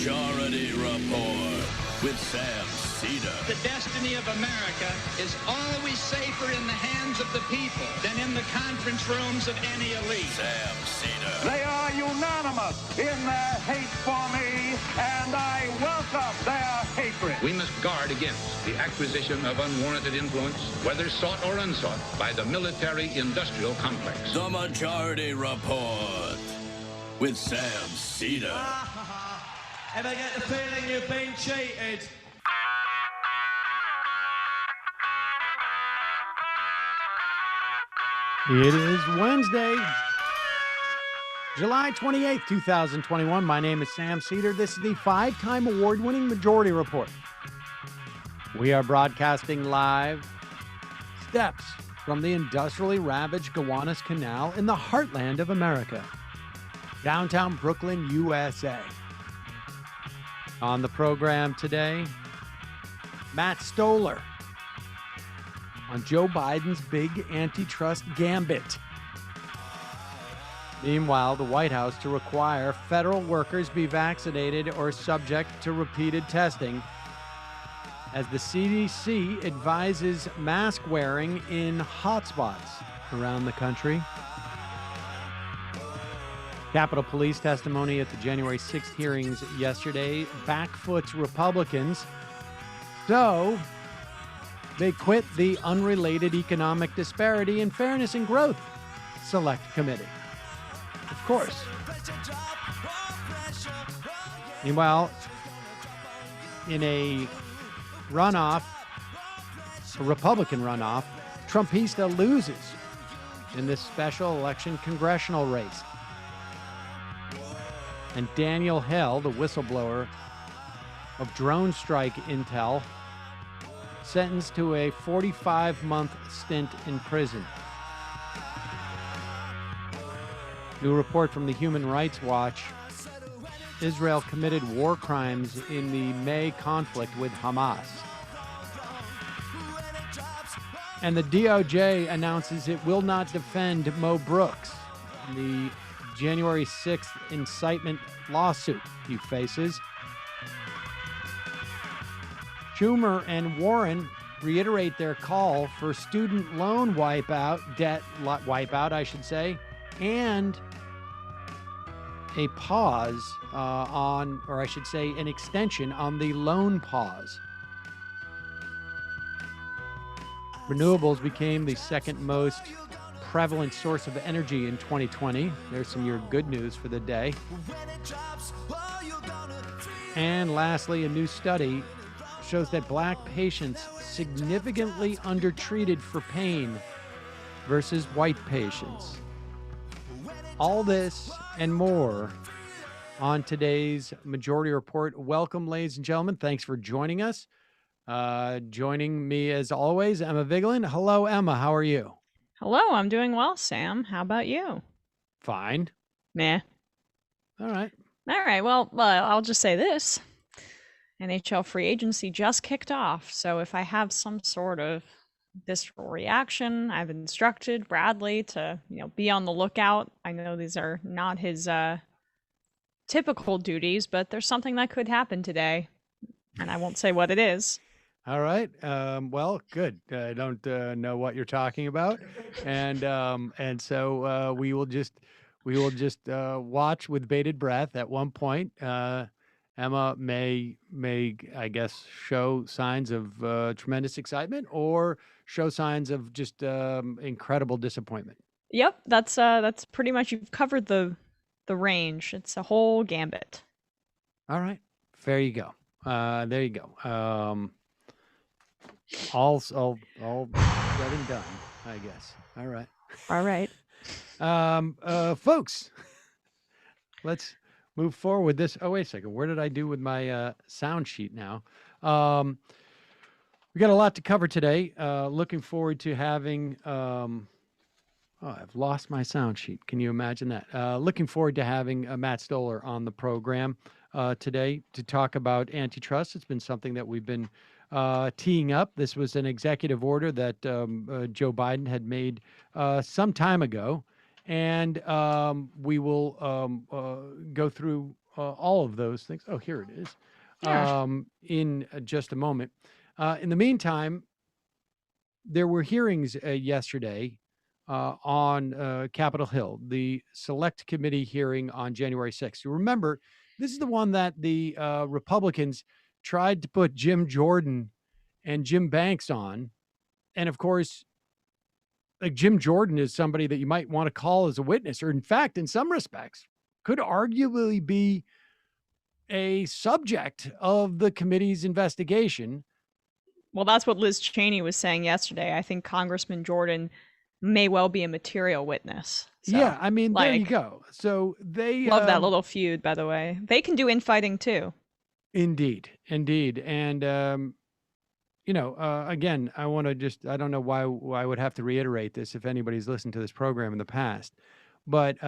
Majority Report with Sam Seder. The destiny of America is always safer in the hands of the people than in the conference rooms of any elite. Sam Seder. They are unanimous in their hate for me, and I welcome their hatred. We must guard against the acquisition of unwarranted influence, whether sought or unsought, by the military-industrial complex. The Majority Report with Sam Seder. Ever get the feeling you've been cheated? It is Wednesday, July 28th, 2021. My name is Sam Seder. This is the 5-time award-winning Majority Report. We are broadcasting live steps from the industrially ravaged Gowanus Canal in the heartland of America, downtown Brooklyn, USA. On the program today, Matt Stoller on Joe Biden's big antitrust gambit. Meanwhile, the White House to require federal workers be vaccinated or subject to repeated testing as the CDC advises mask wearing in hotspots around the country. Capitol Police testimony at the January 6th hearings yesterday backfoots Republicans. So they quit the Unrelated Economic Disparity and Fairness and Growth Select Committee. Of course. Meanwhile, in a runoff, a Republican runoff, Trumpista loses in this special election congressional race. And Daniel Hale, the whistleblower of drone strike intel, sentenced to a 45-month stint in prison. New report from the Human Rights Watch: Israel committed war crimes in the May conflict with Hamas. And the DOJ announces it will not defend Mo Brooks, the January 6th incitement lawsuit he faces. Schumer and Warren reiterate their call for student loan debt wipeout, I should say, and a pause or I should say an extension on the loan pause. Renewables became the second most prevalent source of energy in 2020. There's some of your good news for the day. And lastly, a new study shows that black patients significantly undertreated for pain versus white patients. All this and more on today's Majority Report. Welcome, ladies and gentlemen. Thanks for joining us. Joining me, as always, Emma Vigeland. Hello, Emma. How are you? Hello, I'm doing well, Sam. How about you? Fine. Meh. All right. Well, I'll just say this. NHL free agency just kicked off. So if I have some sort of visceral reaction, I've instructed Bradley to, be on the lookout. I know these are not his typical duties, but there's something that could happen today, and I won't say what it is. All right. Well, good. I don't know what you're talking about, and so we will just watch with bated breath. At one point, Emma may I guess show signs of tremendous excitement or show signs of just incredible disappointment. Yep, that's pretty much, you've covered the range. It's a whole gambit. All right. There you go. There you go. All said and done, I guess. All right. All right. Folks, let's move forward with this. Oh, wait a second. Where did I do with my sound sheet now? We got a lot to cover today. Looking forward to having... I've lost my sound sheet. Can you imagine that? Looking forward to having Matt Stoller on the program today to talk about antitrust. It's been something that we've been teeing up. This was an executive order that Joe Biden had made some time ago, and we will go through all of those things. Oh, here it is. Yeah. In just a moment. In the meantime, there were hearings yesterday on Capitol Hill, the Select Committee hearing on January 6th. You remember, this is the one that the Republicans tried to put Jim Jordan and Jim Banks on. And of course, like Jim Jordan is somebody that you might want to call as a witness, or in fact, in some respects, could arguably be a subject of the committee's investigation. Well, that's what Liz Cheney was saying yesterday. I think Congressman Jordan may well be a material witness. So, Yeah, I mean, there you like, go. So they love that little feud, by the way. They can do infighting too. indeed. And again, I want to I don't know why I would have to reiterate this if anybody's listened to this program in the past, but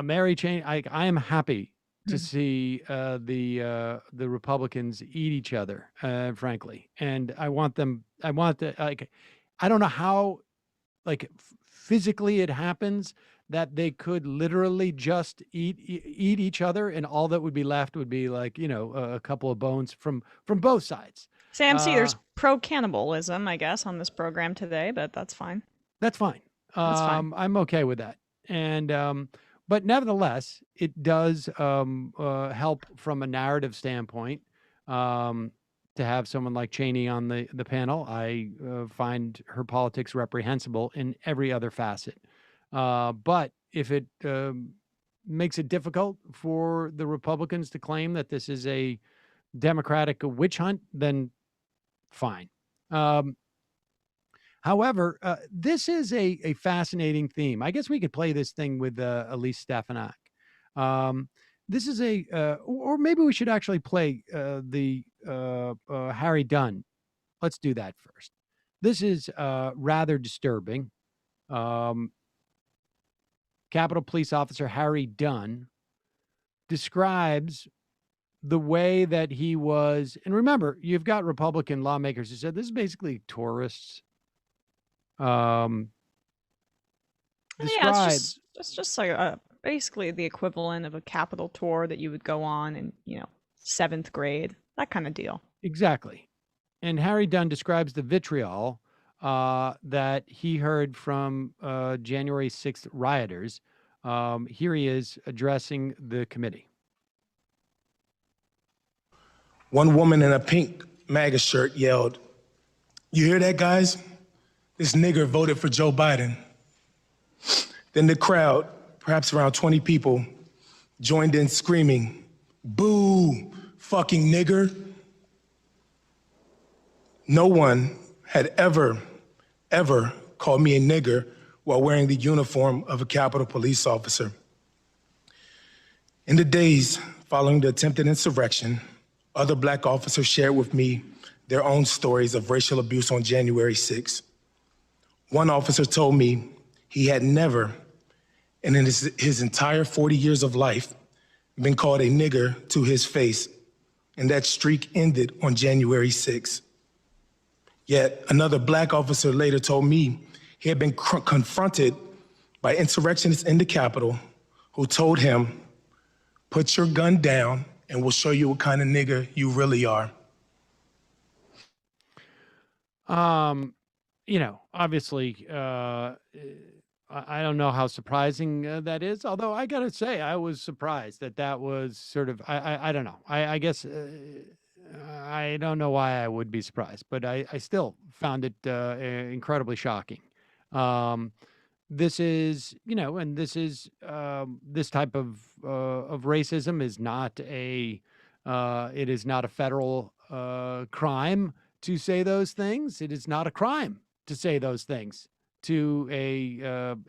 Mary Cheney, I am happy to see the Republicans eat each other, frankly, and I want I don't know how, physically it happens that they could literally just eat each other, and all that would be left would be a couple of bones from both sides. Sam, see, there's pro-cannibalism, I guess, on this program today, but that's fine. That's fine. That's fine. I'm okay with that. And but nevertheless, it does help from a narrative standpoint to have someone like Cheney on the panel. I find her politics reprehensible in every other facet. But if it makes it difficult for the Republicans to claim that this is a Democratic witch hunt, then fine. However, this is a fascinating theme. I guess we could play this thing with Elise Stefanak. This is or maybe we should actually play the Harry Dunn. Let's do that first. This is rather disturbing. Capitol Police Officer Harry Dunn describes the way that he was, and remember, you've got Republican lawmakers who said this is basically tourists. Yeah, it's just like basically the equivalent of a Capitol tour that you would go on in, 7th grade, that kind of deal. Exactly. And Harry Dunn describes the vitriol that he heard from January 6th rioters. Here he is addressing the committee. One woman in a pink MAGA shirt yelled, "You hear that, guys? This nigger voted for Joe Biden." Then the crowd, perhaps around 20 people, joined in screaming, "Boo, fucking nigger." No one had ever called me a nigger while wearing the uniform of a Capitol Police officer. In the days following the attempted insurrection, other Black officers shared with me their own stories of racial abuse on January 6th. One officer told me he had never, and in his entire 40 years of life, been called a nigger to his face, and that streak ended on January 6th. Yet another Black officer later told me he had been confronted by insurrectionists in the Capitol who told him, "Put your gun down and we'll show you what kind of nigger you really are." Obviously, I don't know how surprising that is, although I gotta say, I was surprised that was sort of, I don't know. I guess I don't know why I would be surprised, but I still found it incredibly shocking. This is, and this is, this type of racism is not it is not a federal crime to say those things. It is not a crime to say those things to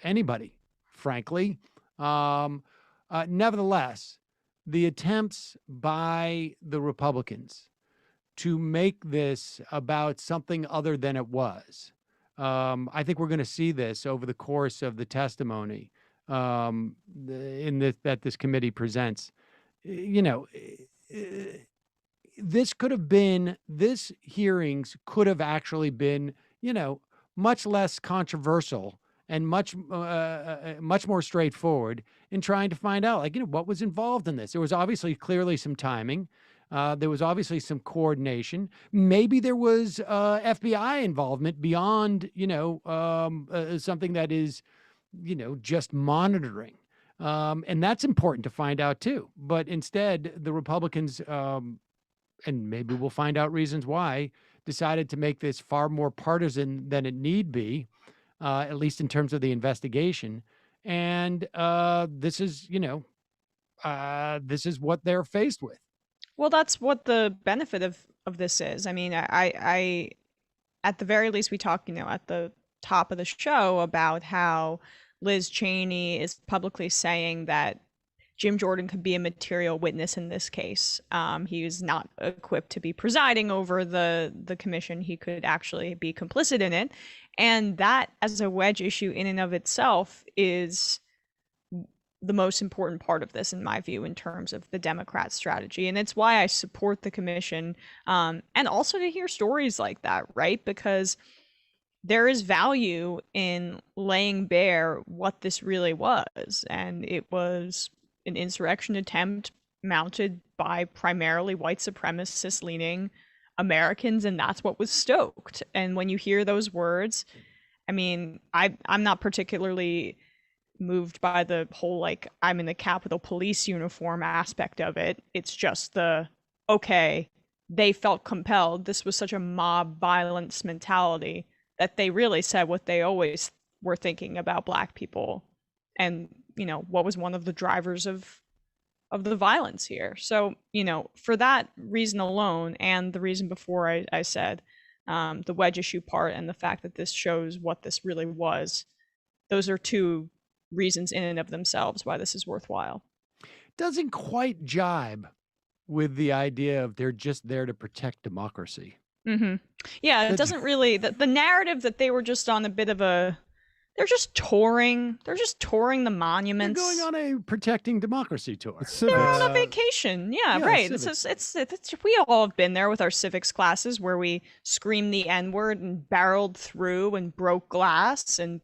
anybody, frankly. Nevertheless, the attempts by the Republicans to make this about something other than it was, I think we're going to see this over the course of the testimony that this committee presents. This hearings could have actually been, much less controversial and much more straightforward in trying to find out, like, what was involved in this. There was obviously clearly some timing. There was obviously some coordination. Maybe there was FBI involvement beyond, something that is, just monitoring. And that's important to find out too. But instead, the Republicans, and maybe we'll find out reasons why, decided to make this far more partisan than it need be, at least in terms of the investigation. And this is, this is what they're faced with. Well, that's what the benefit of this is. I mean, I at the very least, we talk, at the top of the show about how Liz Cheney is publicly saying that Jim Jordan could be a material witness in this case. He is not equipped to be presiding over the commission. He could actually be complicit in it. And that, as a wedge issue in and of itself, is the most important part of this, in my view, in terms of the Democrat strategy. And it's why I support the commission, and also to hear stories like that, right? Because there is value in laying bare what this really was. And it was an insurrection attempt mounted by primarily white supremacist leaning Americans, and that's what was stoked. And when you hear those words, I mean, I'm not particularly moved by the whole, like, I'm in the Capitol Police uniform aspect of it. It's just okay, they felt compelled. This was such a mob violence mentality that they really said what they always were thinking about Black people, and what was one of the drivers of the violence here. So for that reason alone, and the reason before I said the wedge issue part, and the fact that this shows what this really was, those are two reasons in and of themselves why this is worthwhile. Doesn't quite jibe with the idea of they're just there to protect democracy. Mm-hmm. Yeah, it doesn't really, the narrative that they were just on a bit of a, they're just touring the monuments. They're going on a protecting democracy tour. They're on a vacation. Yeah, right. It's we all have been there with our civics classes where we screamed the N-word and barreled through and broke glass and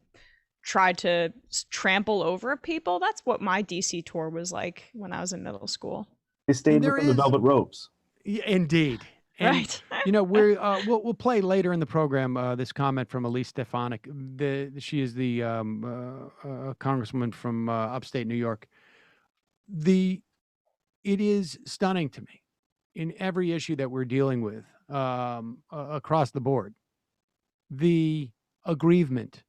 tried to trample over people. That's what my DC tour was like when I was in middle school. They stayed within the velvet ropes. Yeah, indeed. And, right. we'll play later in the program this comment from Elise Stefanik. She is the congresswoman from upstate New York. It is stunning to me in every issue that we're dealing with across the board. The aggrievement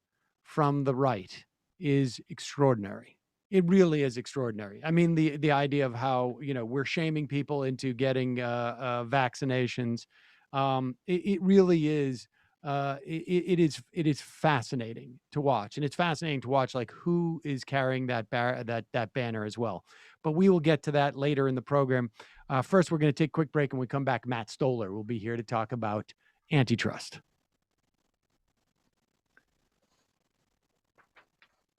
from the right is extraordinary. It really is extraordinary. I mean, the idea of how, we're shaming people into getting vaccinations. It really is. It is fascinating to watch, and it's fascinating to watch like who is carrying that banner as well. But we will get to that later in the program. First, we're going to take a quick break, and when we come back, Matt Stoller will be here to talk about antitrust.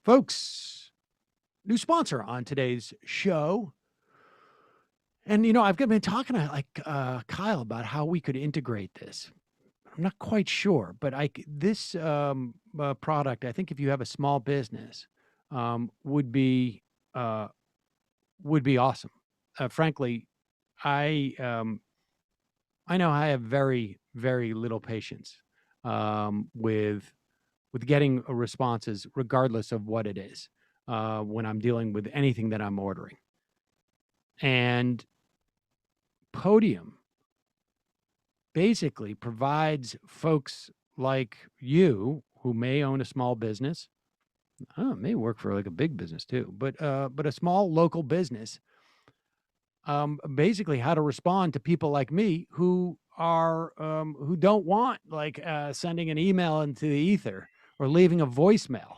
Folks, new sponsor on today's show. And, I've been talking to Kyle about how we could integrate this. I'm not quite sure, but this product, I think if you have a small business, would be awesome. Frankly, I know I have very, very little patience with getting responses, regardless of what it is, when I'm dealing with anything that I'm ordering. And Podium basically provides folks like you who may own a small business, it may work for like a big business too, but a small local business, basically how to respond to people like me who don't want sending an email into the ether or leaving a voicemail.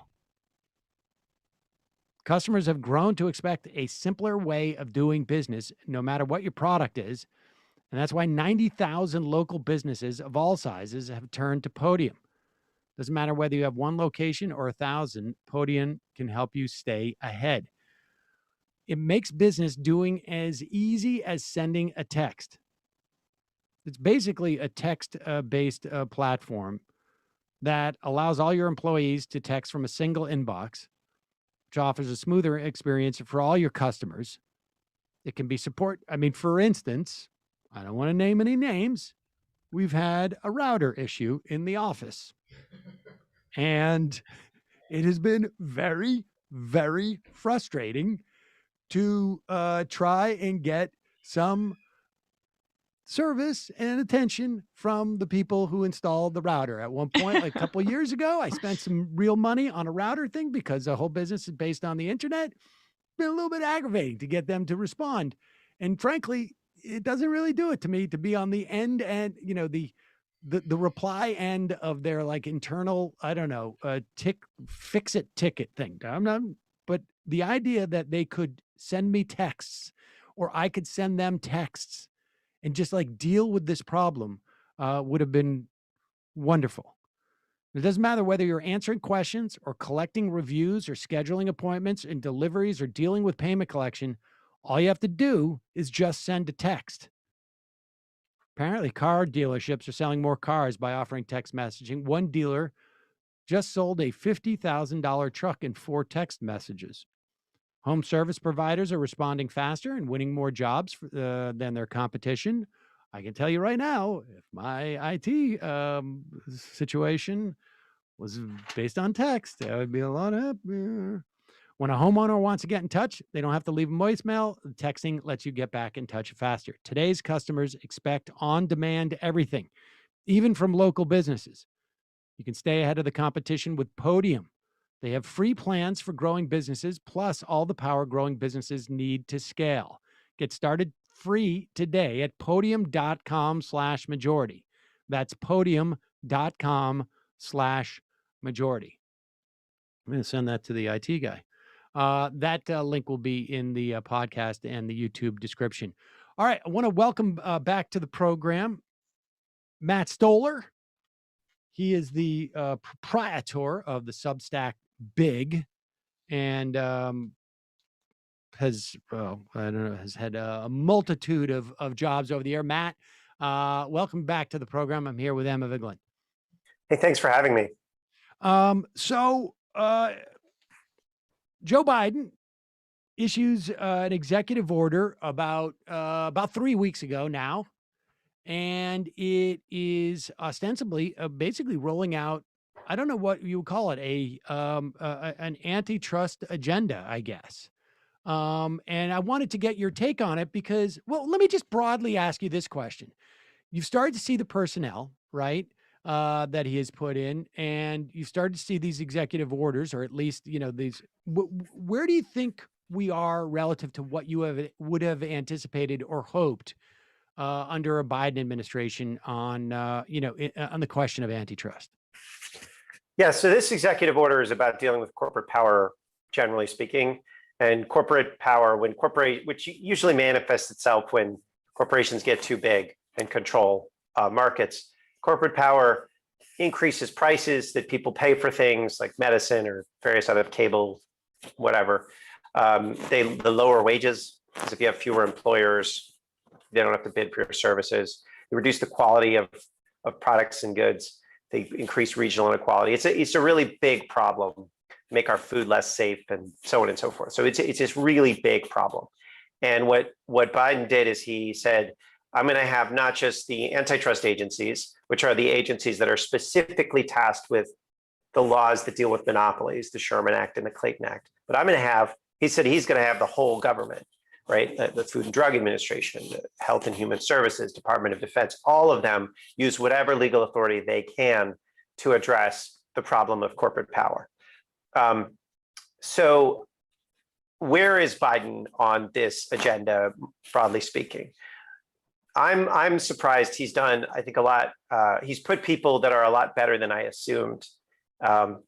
Customers have grown to expect a simpler way of doing business, no matter what your product is. And that's why 90,000 local businesses of all sizes have turned to Podium. Doesn't matter whether you have one location or 1,000, Podium can help you stay ahead. It makes business doing as easy as sending a text. It's basically a text-based platform that allows all your employees to text from a single inbox, which offers a smoother experience for all your customers. It can be for instance, I don't want to name any names. We've had a router issue in the office. And it has been very, very frustrating to try and get some service and attention from the people who installed the router. At one point, like a couple of years ago, I spent some real money on a router thing because the whole business is based on the internet. It's been a little bit aggravating to get them to respond. And frankly, it doesn't really do it to me to be on the end and, the reply end of their like internal, I don't know, fix-it ticket thing. But the idea that they could send me texts or I could send them texts and just like deal with this problem would have been wonderful. It doesn't matter whether you're answering questions or collecting reviews or scheduling appointments and deliveries or dealing with payment collection. All you have to do is just send a text. Apparently, car dealerships are selling more cars by offering text messaging. One dealer just sold a $50,000 truck in 4 text messages. Home service providers are responding faster and winning more jobs than their competition. I can tell you right now, if my IT situation was based on text, I would be a lot happier. When a homeowner wants to get in touch, they don't have to leave a voicemail. Texting lets you get back in touch faster. Today's customers expect on-demand everything, even from local businesses. You can stay ahead of the competition with Podium. They have free plans for growing businesses, plus all the power growing businesses need to scale. Get started free today at podium.com/majority. That's podium.com/majority. I'm going to send that to the IT guy. That link will be in the podcast and the YouTube description. All right. I want to welcome back to the program Matt Stoller. He is the proprietor of the Substack Big and has had a multitude of jobs over the year. Matt, welcome back to the program. I'm here with Emma Vigeland. Hey, thanks for having me. Joe Biden issues an executive order about 3 weeks ago now, and it is ostensibly basically rolling out, I don't know what you would call it, an antitrust agenda, I guess. And I wanted to get your take on it because, well, let me just broadly ask you this question. You've started to see the personnel, right? That he has put in, and you started to see these executive orders, or at least, these. Where do you think we are relative to what you would have anticipated or hoped under a Biden administration on, on the question of antitrust? Yeah, so this executive order is about dealing with corporate power, generally speaking, and corporate power which usually manifests itself when corporations get too big and control markets. Corporate power increases prices that people pay for things like medicine or various other cable, whatever. They lower wages, because if you have fewer employers, they don't have to bid for your services. They reduce the quality of products and goods. They increase regional inequality. It's a really big problem. Make our food less safe and so on and so forth. So it's this really big problem. And what Biden did is he said, I'm going to have not just the antitrust agencies, which are the agencies that are specifically tasked with the laws that deal with monopolies, the Sherman Act and the Clayton Act, but he said he's going to have the whole government, right? The Food and Drug Administration, the Health and Human Services, Department of Defense, all of them use whatever legal authority they can to address the problem of corporate power. So where is Biden on this agenda, broadly speaking? I'm surprised he's done, I think, a lot. He's put people that are a lot better than I assumed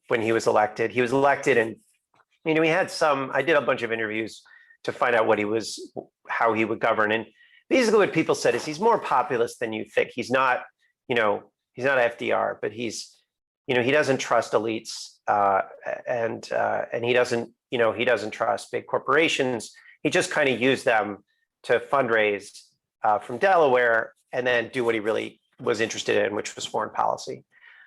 when he was elected. He was elected, and we had I did a bunch of interviews to find out how he would govern. And basically what people said is he's more populist than you think. He's not FDR, but he doesn't trust elites and he doesn't trust big corporations. He just kind of used them to fundraise from Delaware and then do what he really was interested in, which was foreign policy.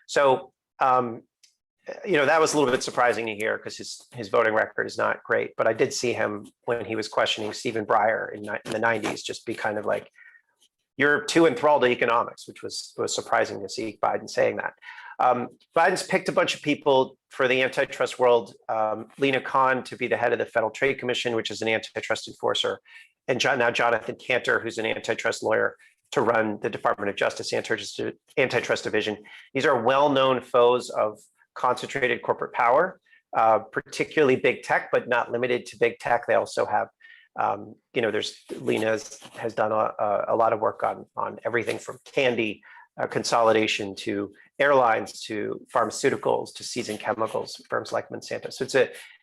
So that was a little bit surprising to hear because his voting record is not great. But I did see him when he was questioning Stephen Breyer in the 90s, just be kind of like, you're too enthralled to economics, which was surprising to see Biden saying that. Biden's picked a bunch of people for the antitrust world, Lina to be the head of the Federal Trade Commission, which is an antitrust enforcer, and now Jonathan Kanter, who's an antitrust lawyer, to run the Department of Justice antitrust division. These are well-known foes of concentrated corporate power, particularly big tech, but not limited to big tech. They also have, Lina has done a lot of work on everything from candy consolidation to airlines to pharmaceuticals to seasoned chemicals, firms like Monsanto. So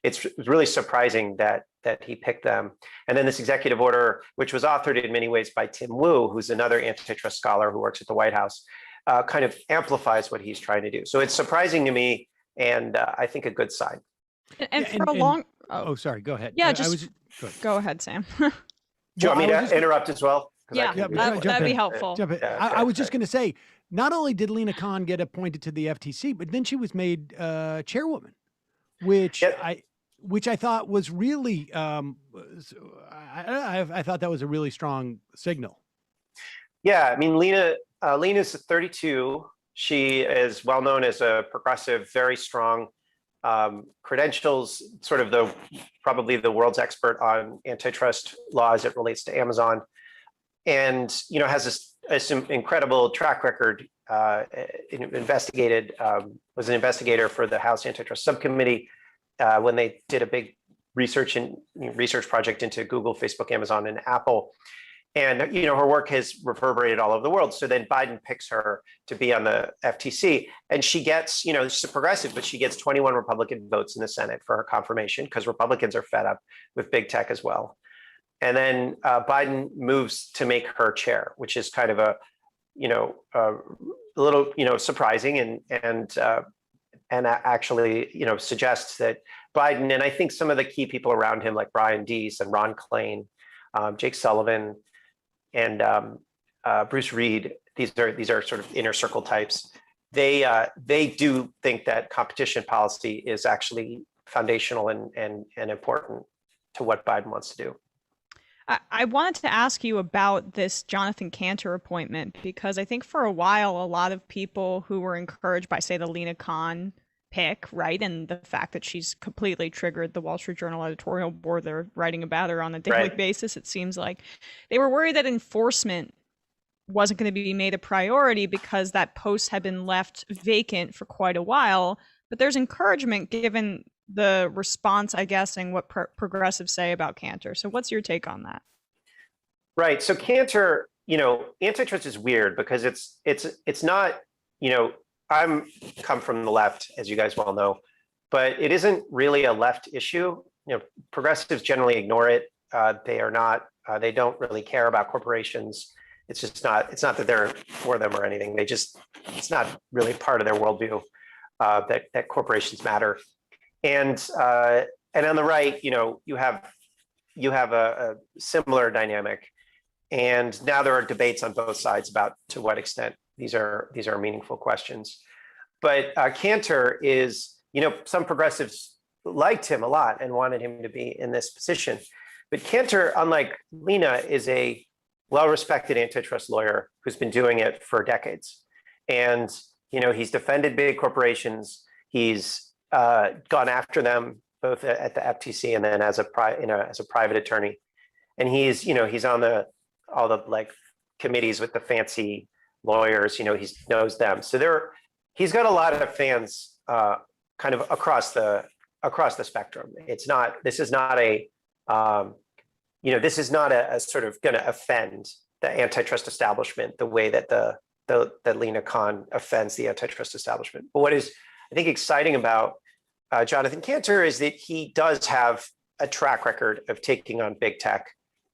it's really surprising that he picked them. And then this executive order, which was authored in many ways by Tim Wu, who's another antitrust scholar who works at the White House, kind of amplifies what he's trying to do. So it's surprising to me, and I think a good sign. And for a long. Sorry. Go ahead. Yeah, go ahead, Sam. Do you want me to interrupt as well? Yeah, that'd be helpful. Jump in. Yeah, I was just going to say, not only did Lina get appointed to the FTC, but then she was made chairwoman, which I thought was really, I thought that was a really strong signal. Yeah, I mean, Lina's 32. She is well known as a progressive, very strong credentials, sort of probably the world's expert on antitrust law as it relates to Amazon. And has this incredible track record. Was an investigator for the House Antitrust Subcommittee when they did a big research project into Google, Facebook, Amazon, and Apple. And her work has reverberated all over the world. So then Biden picks her to be on the FTC, and she gets, she's a progressive, but she gets 21 Republican votes in the Senate for her confirmation because Republicans are fed up with big tech as well. And then Biden moves to make her chair, which is kind of a little, surprising and actually, suggests that Biden, and I think some of the key people around him, like Brian Deese and Ron Klain, Jake Sullivan, and Bruce Reed, these are sort of inner circle types. They do think that competition policy is actually foundational and important to what Biden wants to do. I wanted to ask you about this Jonathan Kanter appointment, because I think for a while, a lot of people who were encouraged by, say, the Lina pick, right, and the fact that she's completely triggered the Wall Street Journal editorial board, they're writing about her on a daily basis, it seems like, they were worried that enforcement wasn't going to be made a priority because that post had been left vacant for quite a while. But there's encouragement given the response, I guess, and what progressives say about Kanter. So what's your take on that? Right. So Kanter, antitrust is weird because it's not, I'm come from the left, as you guys well know, but it isn't really a left issue. Progressives generally ignore it. They don't really care about corporations. It's not that they're for them or anything. It's not really part of their worldview that corporations matter. And on the right, you have a similar dynamic, and now there are debates on both sides about to what extent these are meaningful questions. But Kanter is, some progressives liked him a lot and wanted him to be in this position. But Kanter, unlike Lina, is a well-respected antitrust lawyer who's been doing it for decades, and he's defended big corporations. He's gone after them both at the FTC and then as a private attorney, and he's on all the committees with the fancy lawyers. He knows them, so he's got a lot of fans kind of across the spectrum. This is not a sort of going to offend the antitrust establishment the way that that Lina offends the antitrust establishment. But what is, I think, exciting about Jonathan Kanter is that he does have a track record of taking on big tech,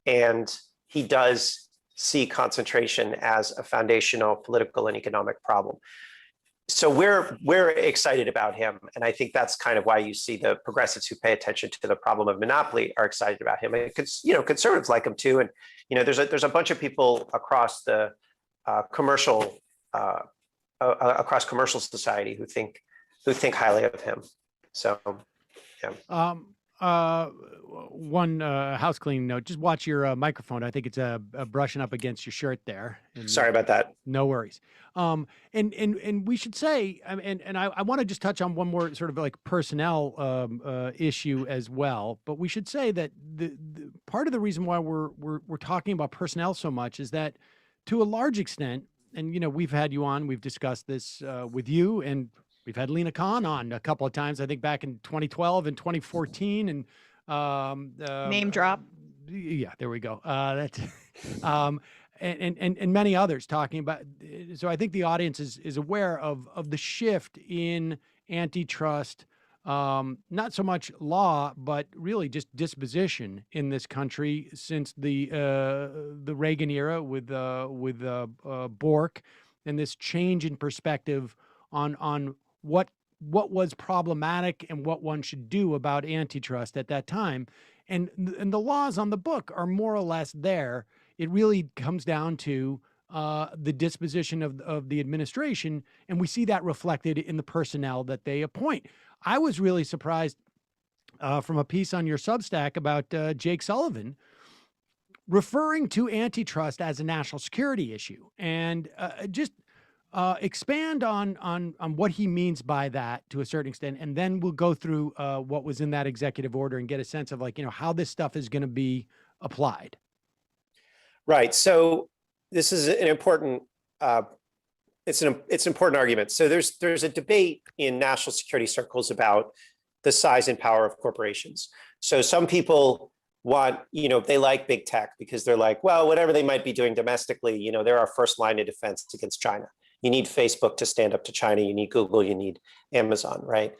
and he does see concentration as a foundational political and economic problem. So we're excited about him, and I think that's kind of why you see the progressives who pay attention to the problem of monopoly are excited about him. And conservatives like him too, and there's a bunch of people across the commercial society who think think highly of him. So, yeah. One house cleaning note, just watch your microphone. I think it's brushing up against your shirt there. And, Sorry about that. No worries. And we should say, and I want to just touch on one more sort of like personnel issue as well. But we should say that the part of the reason why we're talking about personnel so much is that, to a large extent, and we've had you on, we've discussed this with you, and we've had Lina on a couple of times, I think back in 2012 and 2014, and name drop. Yeah, there we go. That's and many others talking about. So I think the audience is aware of the shift in antitrust, not so much law, but really just disposition in this country since the Reagan era with Bork, and this change in perspective on what was problematic and what one should do about antitrust at that time. And the laws on the book are more or less there. It really comes down to the disposition of the administration, and we see that reflected in the personnel that they appoint. I was really surprised from a piece on your Substack about Jake Sullivan referring to antitrust as a national security issue, and just expand on what he means by that to a certain extent, and then we'll go through what was in that executive order and get a sense of how this stuff is going to be applied. Right. So this is an important. It's an important argument. So there's a debate in national security circles about the size and power of corporations. So some people want, they like big tech because they're like, well, whatever they might be doing domestically, they're our first line of defense against China. You need Facebook to stand up to China. You need Google. You need Amazon, right?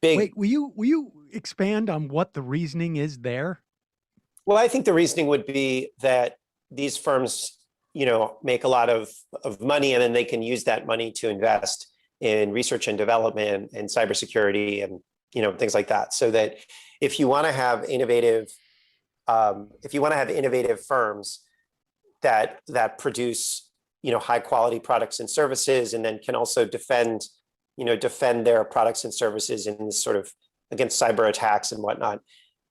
Wait, will you expand on what the reasoning is there? Well, I think the reasoning would be that these firms, make a lot of money, and then they can use that money to invest in research and development and cybersecurity and things like that. So that if you want to have innovative firms that produce high quality products and services, and then can also defend their products and services in this sort of against cyber attacks and whatnot,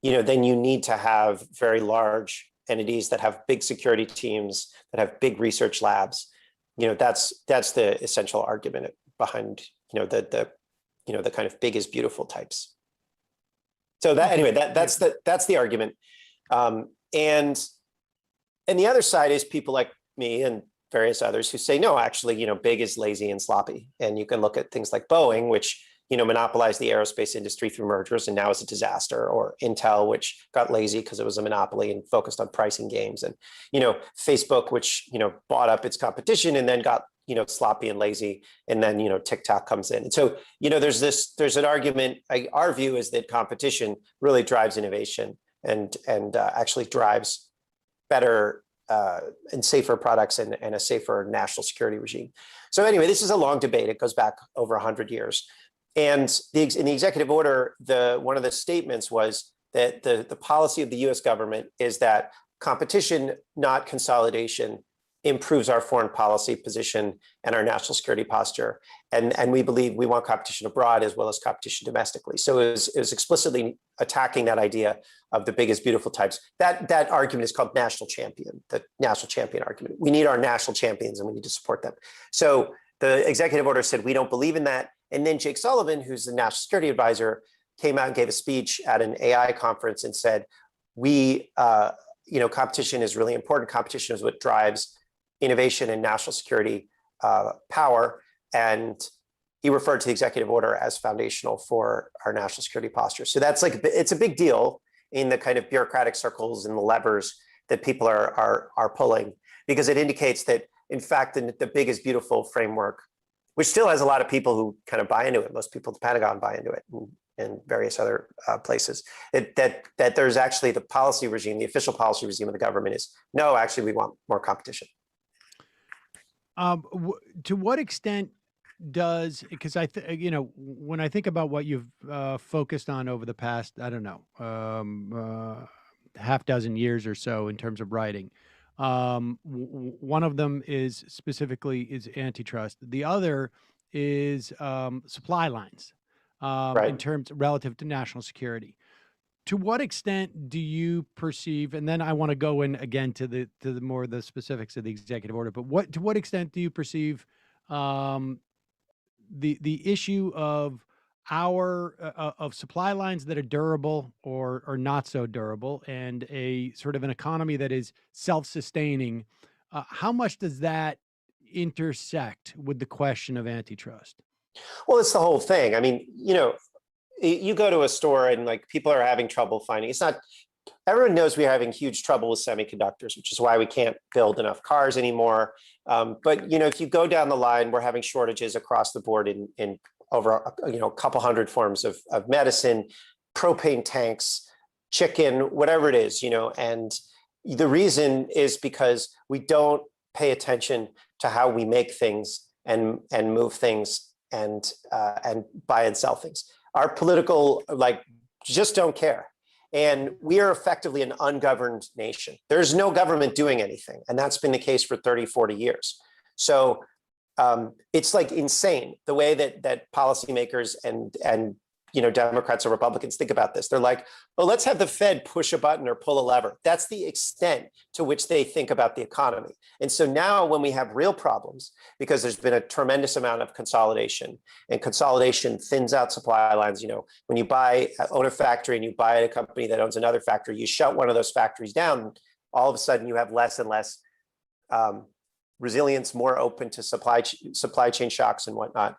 then you need to have very large entities that have big security teams, that have big research labs. That's the essential argument behind the kind of big is beautiful types. So that's the argument. And the other side is people like me and various others who say, no, actually, big is lazy and sloppy. And you can look at things like Boeing, which, monopolized the aerospace industry through mergers and now is a disaster, or Intel, which got lazy because it was a monopoly and focused on pricing games. And, Facebook, which, bought up its competition and then got, sloppy and lazy. And then, TikTok comes in. And so, there's an argument. Our view is that competition really drives innovation and actually drives better and safer products and a safer national security regime. So anyway, this is a long debate. It goes back over 100 years. And in the executive order, one of the statements was that the policy of the US government is that competition, not consolidation, improves our foreign policy position and our national security posture. And we believe we want competition abroad as well as competition domestically. So it was explicitly attacking that idea of the biggest beautiful types. That argument is called national champion, the national champion argument. We need our national champions and we need to support them. So the executive order said, we don't believe in that. And then Jake Sullivan, who's the national security advisor, came out and gave a speech at an AI conference and said, competition is really important. Competition is what drives innovation and national security power. And he referred to the executive order as foundational for our national security posture. So that's it's a big deal in the kind of bureaucratic circles and the levers that people are pulling, because it indicates that, in fact, the big is beautiful framework, which still has a lot of people who kind of buy into it. Most people at the Pentagon buy into it and various other places. That there's actually the policy regime, the official policy regime of the government is, no, actually, we want more competition. To what extent does, because when I think about what you've focused on over the past, I don't know, half dozen years or so in terms of writing, one of them is specifically antitrust. The other is supply lines in terms relative to national security. To what extent do you perceive, and then I want to go in again to the more the specifics of the executive order, but to what extent do you perceive the issue of of supply lines that are durable or not so durable, and a sort of an economy that is self-sustaining, how much does that intersect with the question of antitrust? Well, it's the whole thing. I mean, you go to a store and like people are having trouble finding. It's not. Everyone knows we're having huge trouble with semiconductors, which is why we can't build enough cars anymore. But if you go down the line, we're having shortages across the board in over a couple hundred forms of medicine, propane tanks, chicken, whatever it is. And the reason is because we don't pay attention to how we make things and move things and buy and sell things. Our political just don't care. And we are effectively an ungoverned nation. There's no government doing anything. And that's been the case for 30, 40 years. So it's like insane the way that policymakers and Democrats or Republicans think about this. They're like, well, let's have the Fed push a button or pull a lever. That's the extent to which they think about the economy. And so now when we have real problems, because there's been a tremendous amount of consolidation, and consolidation thins out supply lines. When you own a factory and you buy a company that owns another factory, you shut one of those factories down, all of a sudden you have less and less resilience, more open to supply chain shocks and whatnot.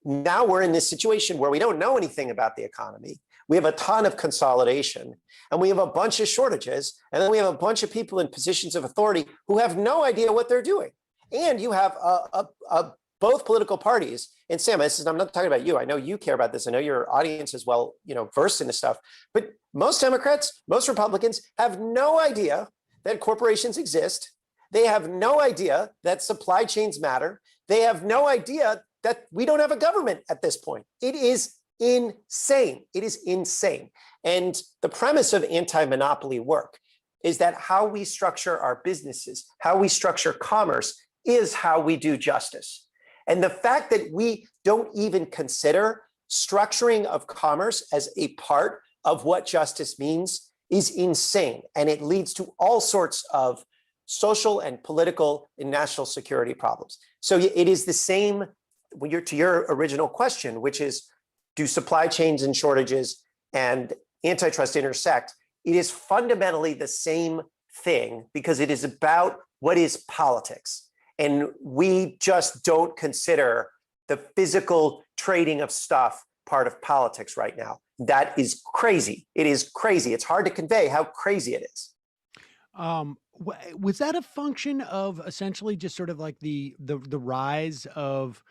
Now we're in this situation where we don't know anything about the economy. We have a ton of consolidation, and we have a bunch of shortages, and then we have a bunch of people in positions of authority who have no idea what they're doing. And you have both political parties. And Sam, I'm not talking about you. I know you care about this. I know your audience is well, versed in this stuff. But most Democrats, most Republicans have no idea that corporations exist. They have no idea that supply chains matter. They have no idea that we don't have a government at this point. It is insane. It is insane. And the premise of anti-monopoly work is that how we structure our businesses, how we structure commerce, is how we do justice. And the fact that we don't even consider structuring of commerce as a part of what justice means is insane. And it leads to all sorts of social and political and national security problems. So it is the same to your original question, which is, do supply chains and shortages and antitrust intersect? It is fundamentally the same thing, because it is about what is politics. And we just don't consider the physical trading of stuff part of politics right now. That is crazy. It is crazy. It's hard to convey how crazy it is. Was that a function of essentially just sort of like the rise of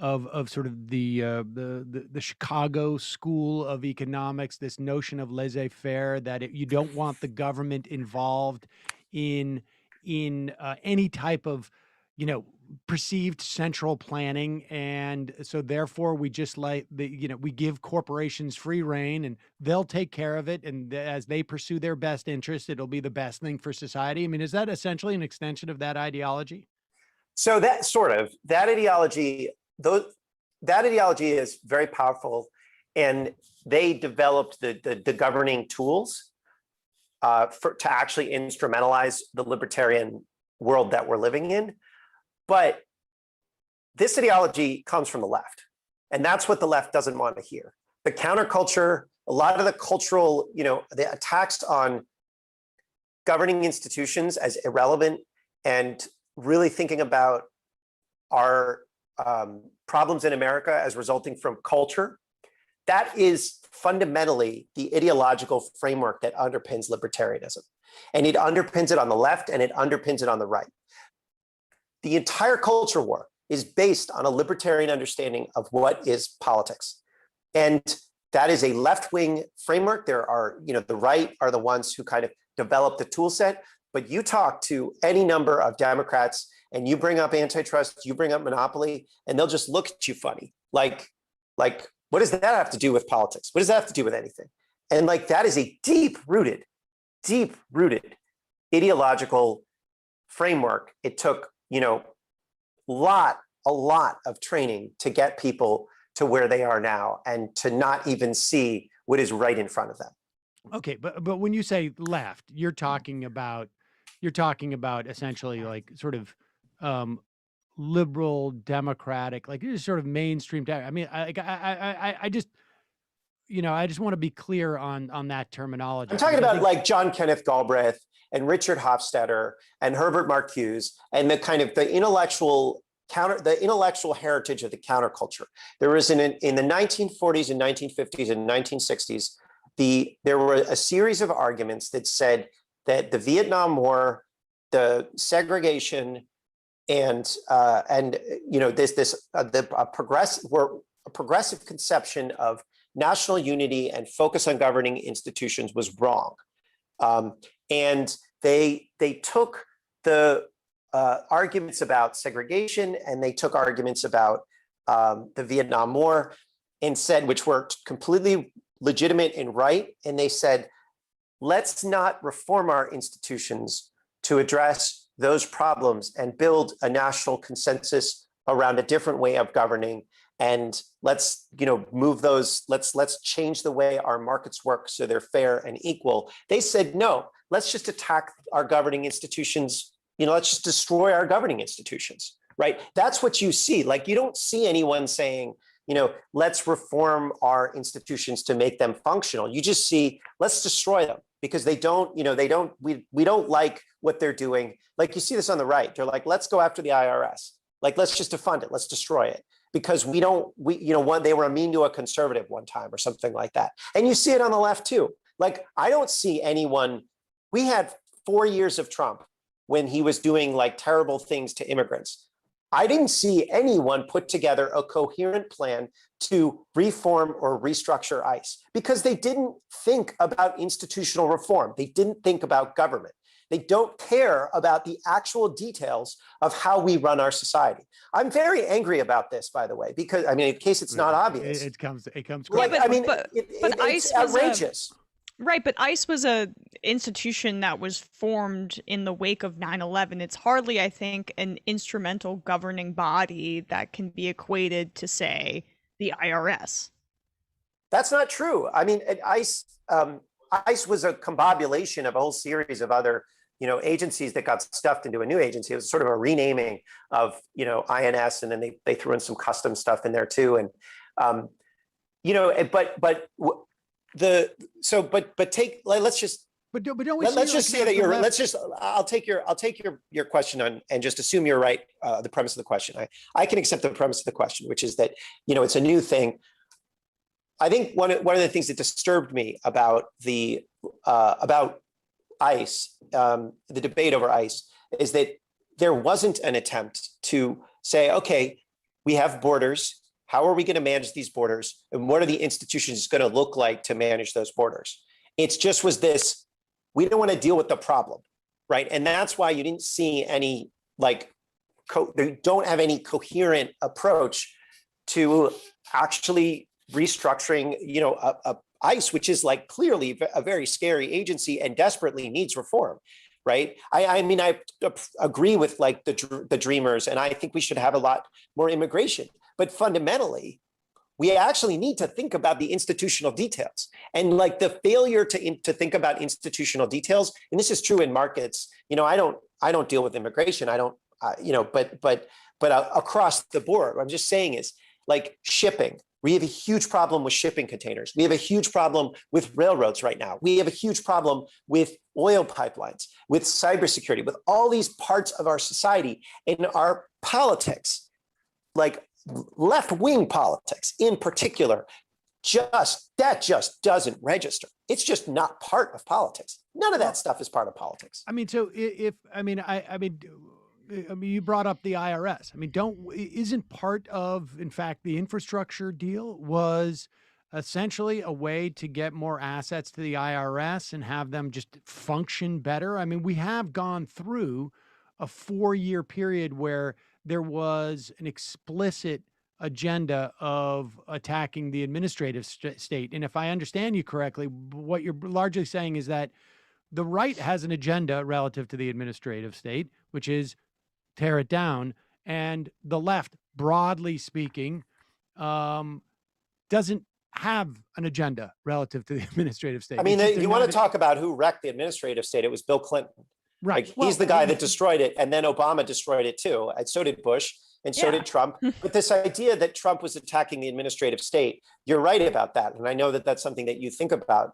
sort of the Chicago School of Economics, this notion of laissez-faire, that you don't want the government involved in any type of perceived central planning, and so therefore we just we give corporations free rein and they'll take care of it, and as they pursue their best interest, it'll be the best thing for society. I mean, is that essentially an extension of that ideology? So that ideology is very powerful, and they developed the governing tools to actually instrumentalize the libertarian world that we're living in. But this ideology comes from the left, and that's what the left doesn't want to hear. The counterculture, a lot of the cultural, the attacks on governing institutions as irrelevant, and really thinking about our problems in America as resulting from culture, that is fundamentally the ideological framework that underpins libertarianism. And it underpins it on the left, and it underpins it on the right. The entire culture war is based on a libertarian understanding of what is politics. And that is a left-wing framework. There are, the right are the ones who kind of develop the tool set, but you talk to any number of Democrats and you bring up antitrust, you bring up monopoly, and they'll just look at you funny. Like, what does that have to do with politics? What does that have to do with anything? And that is a deep-rooted ideological framework. It took, a lot of training to get people to where they are now and to not even see what is right in front of them. Okay, but when you say left, you're talking about essentially like sort of liberal democratic, like just sort of mainstream. I mean, I just, I just want to be clear on that terminology. I'm talking about like John Kenneth Galbraith and Richard Hofstadter and Herbert Marcuse and the kind of the intellectual heritage of the counterculture. There was in the 1940s and 1950s and 1960s, there were a series of arguments that said that the Vietnam War, the segregation, and a progressive conception of national unity and focus on governing institutions was wrong, and they took the arguments about segregation and they took arguments about the Vietnam War and said, which were completely legitimate and right, and they said, let's not reform our institutions to address those problems and build a national consensus around a different way of governing, and let's move those, let's change the way our markets work so they're fair and equal. They said, no, let's just attack our governing institutions, let's just destroy our governing institutions, right? That's what you see. Like, you don't see anyone saying, let's reform our institutions to make them functional. You just see, let's destroy them because we don't like what they're doing. Like, you see this on the right. They're like, let's go after the IRS. Like, let's just defund it. Let's destroy it because they were mean to a conservative one time or something like that. And you see it on the left too. Like, I don't see anyone. We had 4 years of Trump when he was doing like terrible things to immigrants. I didn't see anyone put together a coherent plan to reform or restructure ICE because they didn't think about institutional reform. They didn't think about government. They don't care about the actual details of how we run our society. I'm very angry about this, by the way, because in case it's not obvious. It comes. Like, but it's outrageous. Right, but ICE was a institution that was formed in the wake of 9/11. It's hardly, I think, an instrumental governing body that can be equated to, say, the IRS. That's not true. ICE was a combobulation of a whole series of other, agencies that got stuffed into a new agency. It was sort of a renaming of, INS, and then they threw in some custom stuff in there too. And, I'll take your question on and just assume you're right. The premise of the question, I can accept the premise of the question, which is that, it's a new thing. I think one of the things that disturbed me about about ICE, the debate over ICE, is that there wasn't an attempt to say, okay, we have borders. How are we going to manage these borders? And what are the institutions going to look like to manage those borders? It's just was this, we don't want to deal with the problem, right? And that's why you didn't see any, they don't have any coherent approach to actually restructuring, ICE, which is like clearly a very scary agency and desperately needs reform, right? I agree with like the dreamers, and I think we should have a lot more immigration. But fundamentally, we actually need to think about the institutional details, and like the failure to think about institutional details. And this is true in markets. I don't deal with immigration. I don't, but across the board, what I'm just saying is like shipping. We have a huge problem with shipping containers. We have a huge problem with railroads right now. We have a huge problem with oil pipelines, with cybersecurity, with all these parts of our society and our politics, like left-wing politics in particular, that just doesn't register. It's just not part of politics. None of that stuff is part of politics. You brought up the IRS. Isn't part of, in fact, the infrastructure deal was essentially a way to get more assets to the IRS and have them just function better? We have gone through a 4-year period where there was an explicit agenda of attacking the administrative state. And if I understand you correctly, what you're largely saying is that the right has an agenda relative to the administrative state, which is tear it down, And the left, broadly speaking, doesn't have an agenda relative to the administrative state. I mean, you want to talk about who wrecked the administrative state? It was Bill Clinton. Right. Like, he's the guy that destroyed it, and then Obama destroyed it too. And so did Bush, and so did Trump. But this idea that Trump was attacking the administrative state, you're right about that. And I know that that's something that you think about.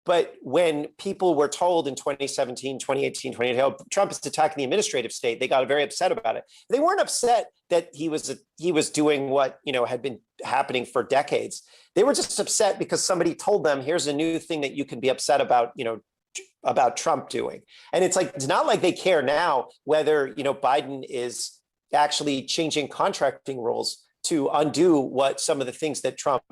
But when people were told in 2017, 2018, 2018, oh, Trump is attacking the administrative state, they got very upset about it. They weren't upset that he was doing what, you know, had been happening for decades. They were just upset because somebody told them, here's a new thing that you can be upset about, you know, about Trump doing. And it's like, it's not like they care now whether, you know, Biden is actually changing contracting rules to undo what some of the things that Trump,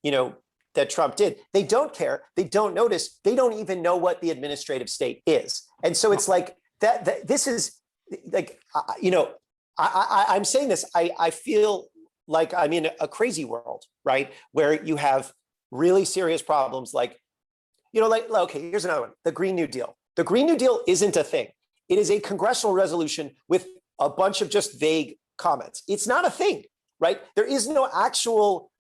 you know, that Trump did. They don't care. They don't notice. They don't even know what the administrative state is. And so it's like that this is like, you know, I'm saying this, I feel like I'm in a crazy world, right? Where you have really serious problems like, you know, like, okay, here's another one, the Green New Deal. The Green New Deal isn't a thing. It is a congressional resolution with a bunch of just vague comments. It's not a thing, right? There is no actual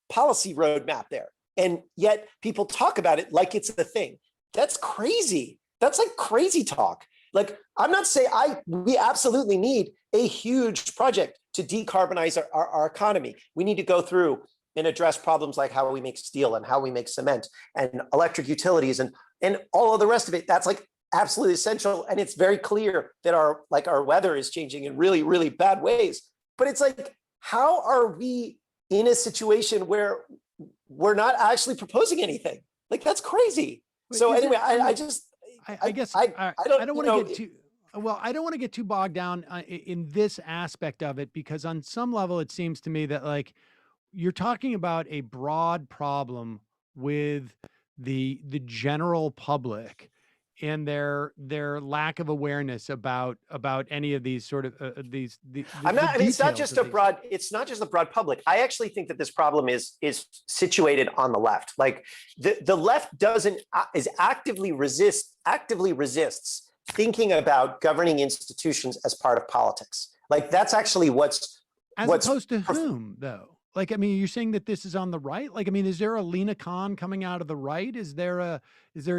policy roadmap there. And yet people talk about it like it's the thing. That's crazy. That's like crazy talk. Like, I'm not saying we absolutely need a huge project to decarbonize our economy. We need to go through and address problems like how we make steel and how we make cement and electric utilities and all of the rest of it. That's like absolutely essential. And it's very clear that our weather is changing in really, really bad ways. But it's like, how are we in a situation where we're not actually proposing anything? Like, that's crazy. So anyway, I don't want to get too, well, I don't want to get too bogged down in this aspect of it, because on some level, it seems to me that like you're talking about a broad problem with the general public and their lack of awareness about any of these sort of these. I'm not. I mean, it's not just a broad. It's not just the broad public. I actually think that this problem is situated on the left. Like the left actively resists thinking about governing institutions as part of politics. Like, that's actually what's opposed to whom though. Like, I mean, you're saying that this is on the right? Like, I mean, is there a Lina Khan coming out of the right? Is there a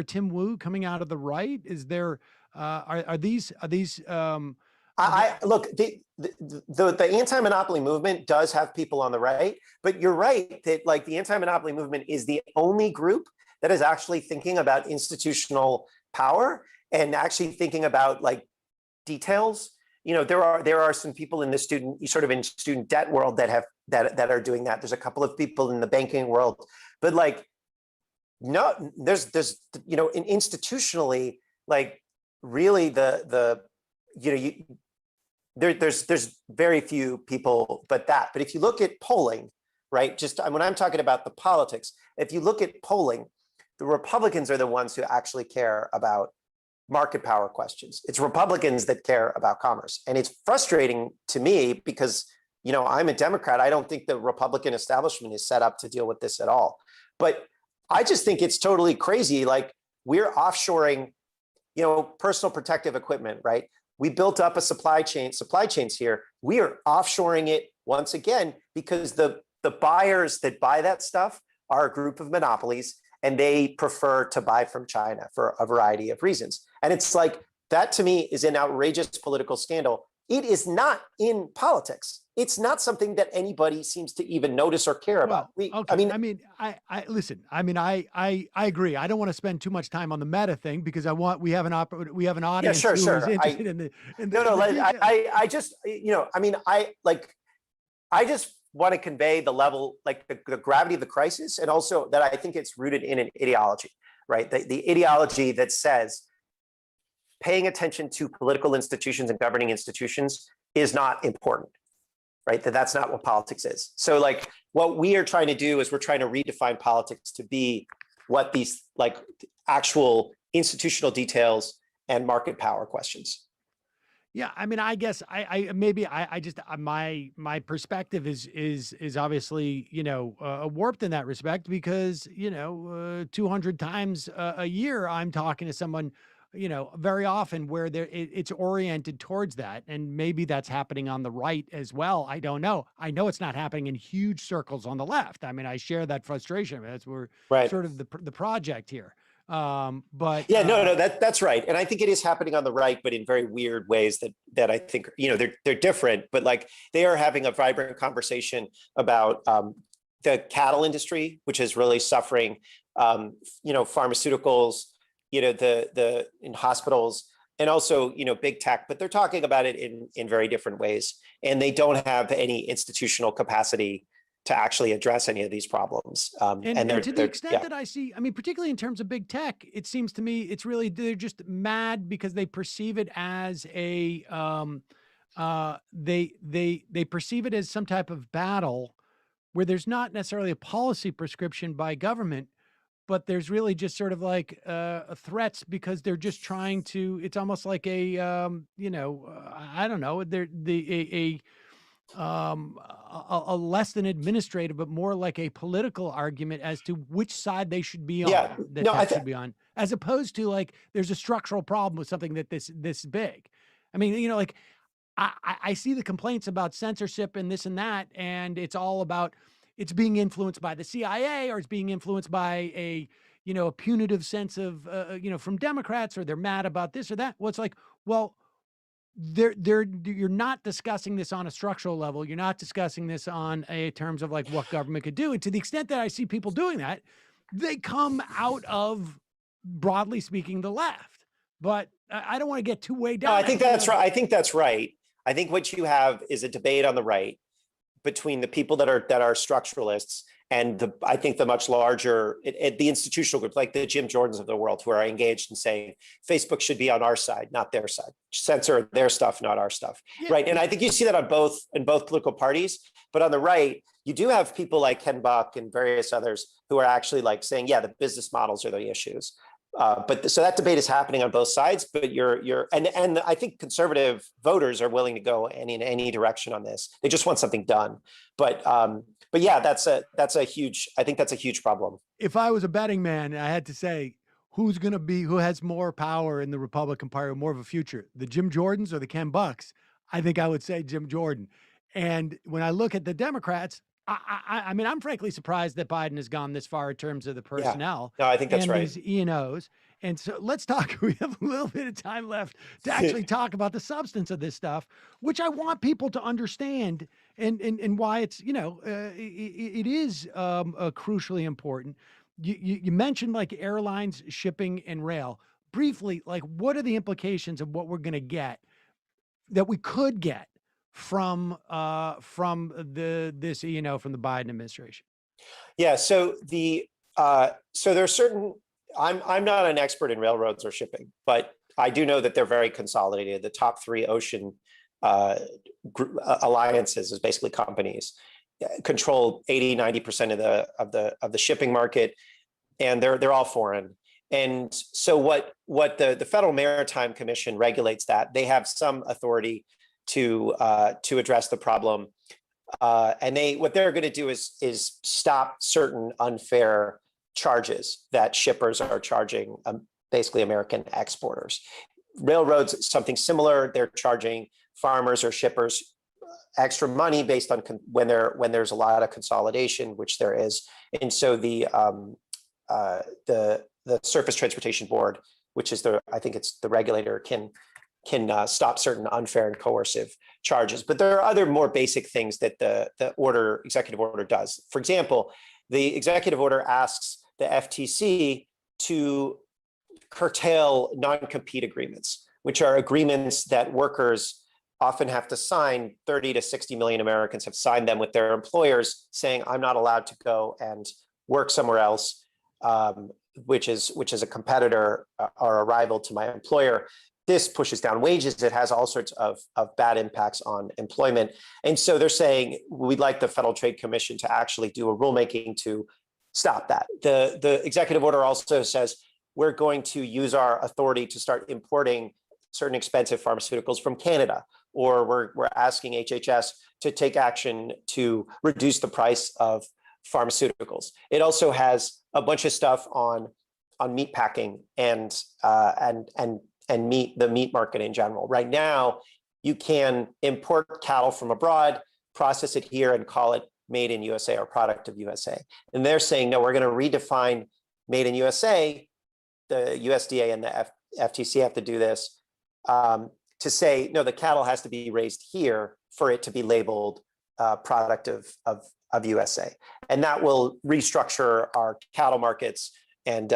Tim Wu coming out of the right? Is there, are these look, the anti-monopoly movement does have people on the right, but you're right that like the anti-monopoly movement is the only group that is actually thinking about institutional power and actually thinking about like details. You know, there are some people in the student debt world that are doing that. There's a couple of people in the banking world, but like, no, there's you know, institutionally, like really there's very few people, but if you look at polling, right, just when I'm talking about the politics, if you look at polling, the Republicans are the ones who actually care about market power questions. It's Republicans that care about commerce. And it's frustrating to me because, you know, I'm a Democrat. I don't think the Republican establishment is set up to deal with this at all. But I just think it's totally crazy. Like, we're offshoring, you know, personal protective equipment, right? We built up a supply chains here. We are offshoring it once again because the buyers that buy that stuff are a group of monopolies, and they prefer to buy from China for a variety of reasons. And it's like, that to me is an outrageous political scandal. It is not in politics. It's not something that anybody seems to even notice or care about. I listen. I mean, I agree. I don't want to spend too much time on the meta thing because we have an audience who is interested in the. I just, you know, I mean, I just want to convey the level, like the gravity of the crisis, and also that I think it's rooted in an ideology, right? The ideology that says paying attention to political institutions and governing institutions is not important, right? That's not what politics is. So like what we are trying to do is we're trying to redefine politics to be what these like actual institutional details and market power questions. Yeah, I mean, I guess I just my perspective is obviously, you know, warped in that respect because, you know, 200 times a year I'm talking to someone, very often where it's oriented towards that. And maybe that's happening on the right as well. I don't know. I know it's not happening in huge circles on the left. I mean, I share that frustration. We're sort of the project here. But yeah, no, that's right. And I think it is happening on the right, but in very weird ways that I think, they're different, but like they are having a vibrant conversation about the cattle industry, which is really suffering, pharmaceuticals, in hospitals, and also, big tech, but they're talking about it in very different ways. And they don't have any institutional capacity to actually address any of these problems. And to the extent that I see, I mean, particularly in terms of big tech, it seems to me it's really, they're just mad because they perceive it as they perceive it as some type of battle where there's not necessarily a policy prescription by government, but there's really just sort of like threats because they're just trying to, it's almost like I don't know, a less than administrative, but more like a political argument as to which side they should be on, should be on, as opposed to like, there's a structural problem with something that this big. I mean, like I see the complaints about censorship and this and that, and it's all about, it's being influenced by the CIA, or it's being influenced by a punitive sense of, from Democrats, or they're mad about this or that. Well, it's like, well, you're not discussing this on a structural level. You're not discussing this on a terms of like what government could do. And to the extent that I see people doing that, they come out of, broadly speaking, the left. But I don't want to get too way down. No, I think that's right. I think that's right. I think what you have is a debate on the right between the people that are structuralists and I think the much larger, the institutional group, like the Jim Jordans of the world, who are engaged in saying Facebook should be on our side, not their side. Censor their stuff, not our stuff, right? And I think you see that on both political parties. But on the right, you do have people like Ken Buck and various others who are actually like saying, yeah, the business models are the issues. So that debate is happening on both sides. But and I think conservative voters are willing to go in any direction on this. They just want something done. But yeah, that's a huge, I think that's a huge problem. If I was a betting man, I had to say, who has more power in the Republican Party, or more of a future, the Jim Jordans or the Ken Bucks? I think I would say Jim Jordan. And when I look at the Democrats, I mean, I'm frankly surprised that Biden has gone this far in terms of the personnel. Yeah. No, I think that's right. These E&Os. And so let's talk, we have a little bit of time left to actually talk about the substance of this stuff, which I want people to understand and why it's, it is crucially important. You mentioned like airlines, shipping, and rail. Briefly, like what are the implications of what we're going to get, that we could get from from the Biden administration? Yeah. So there are certain, I'm not an expert in railroads or shipping, but I do know that they're very consolidated. The top three ocean alliances, is basically companies, control 80-90% of the shipping market, and they're all foreign. And so what the Federal Maritime Commission regulates that. They have some authority to address the problem, and what they're going to do is stop certain unfair charges that shippers are charging basically American exporters. Railroads, something similar. They're charging farmers or shippers extra money based on when there's a lot of consolidation, which there is. And so the Surface Transportation Board, which is I think it's the regulator, can stop certain unfair and coercive charges. But there are other more basic things that the executive order does. For example, the executive order asks the FTC to curtail non-compete agreements, which are agreements that workers often have to sign. 30 to 60 million Americans have signed them with their employers, saying, I'm not allowed to go and work somewhere else, which is a competitor or a rival to my employer. This pushes down wages. It has all sorts of bad impacts on employment. And so they're saying, we'd like the Federal Trade Commission to actually do a rulemaking to stop that. The executive order also says, we're going to use our authority to start importing certain expensive pharmaceuticals from Canada, or we're asking HHS to take action to reduce the price of pharmaceuticals. It also has a bunch of stuff on meat packing and the meat market in general. Right now, you can import cattle from abroad, process it here, and call it made in USA or product of USA. And they're saying, no, we're going to redefine made in USA. The USDA and the FTC have to do this to say, no, the cattle has to be raised here for it to be labeled product of USA. And that will restructure our cattle markets and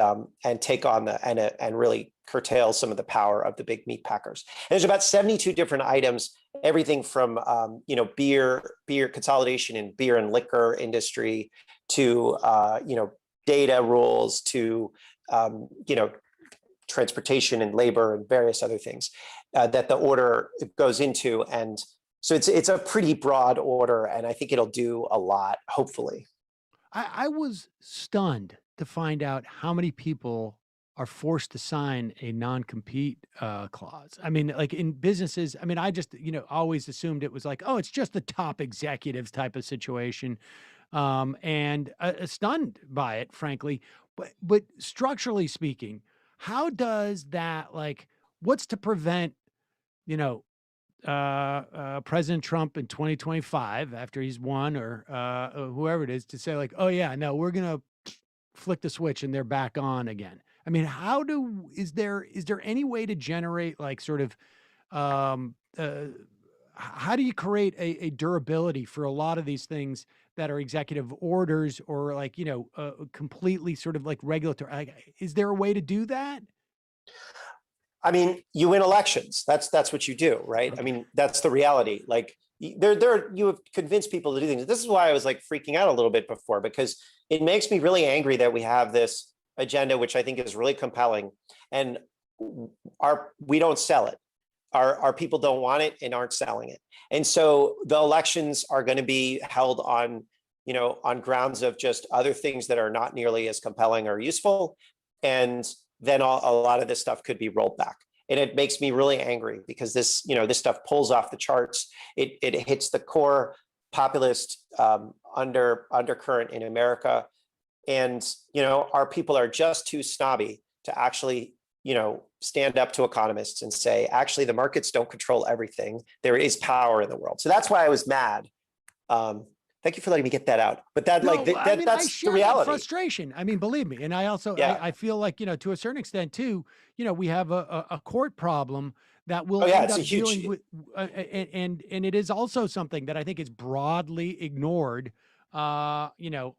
take on and really curtail some of the power of the big meat packers. And there's about 72 different items, everything from beer consolidation in beer and liquor industry to data rules to transportation and labor and various other things that the order goes into. And so it's a pretty broad order, and I think it'll do a lot, hopefully. I was stunned to find out how many people are forced to sign a non-compete clause. I mean, like in businesses, I mean, I just, always assumed it was like, oh, it's just the top executives type of situation. And stunned by it, frankly. But structurally speaking, how does that, like, what's to prevent, President Trump in 2025, after he's won or whoever it is, to say like, oh yeah, no, we're going to flick the switch and they're back on again. I mean, is there any way to generate like sort of, how do you create a durability for a lot of these things that are executive orders or like, completely sort of like regulatory? Is there a way to do that? I mean, you win elections. That's what you do, right? I mean, that's the reality. Like you have convinced people to do things. This is why I was like freaking out a little bit before, because it makes me really angry that we have this agenda, which I think is really compelling, and we don't sell it. Our people don't want it and aren't selling it. And so the elections are going to be held on, on grounds of just other things that are not nearly as compelling or useful. And then a lot of this stuff could be rolled back. And it makes me really angry because this stuff pulls off the charts. It hits the core populist undercurrent in America. And, our people are just too snobby to actually, stand up to economists and say, actually, the markets don't control everything. There is power in the world. So that's why I was mad. Thank you for letting me get that out. But that's the reality. Frustration. I mean, believe me. And I also, I feel like, to a certain extent too, we have a court problem that will end up dealing with, and it is also something that I think is broadly ignored, Yeah,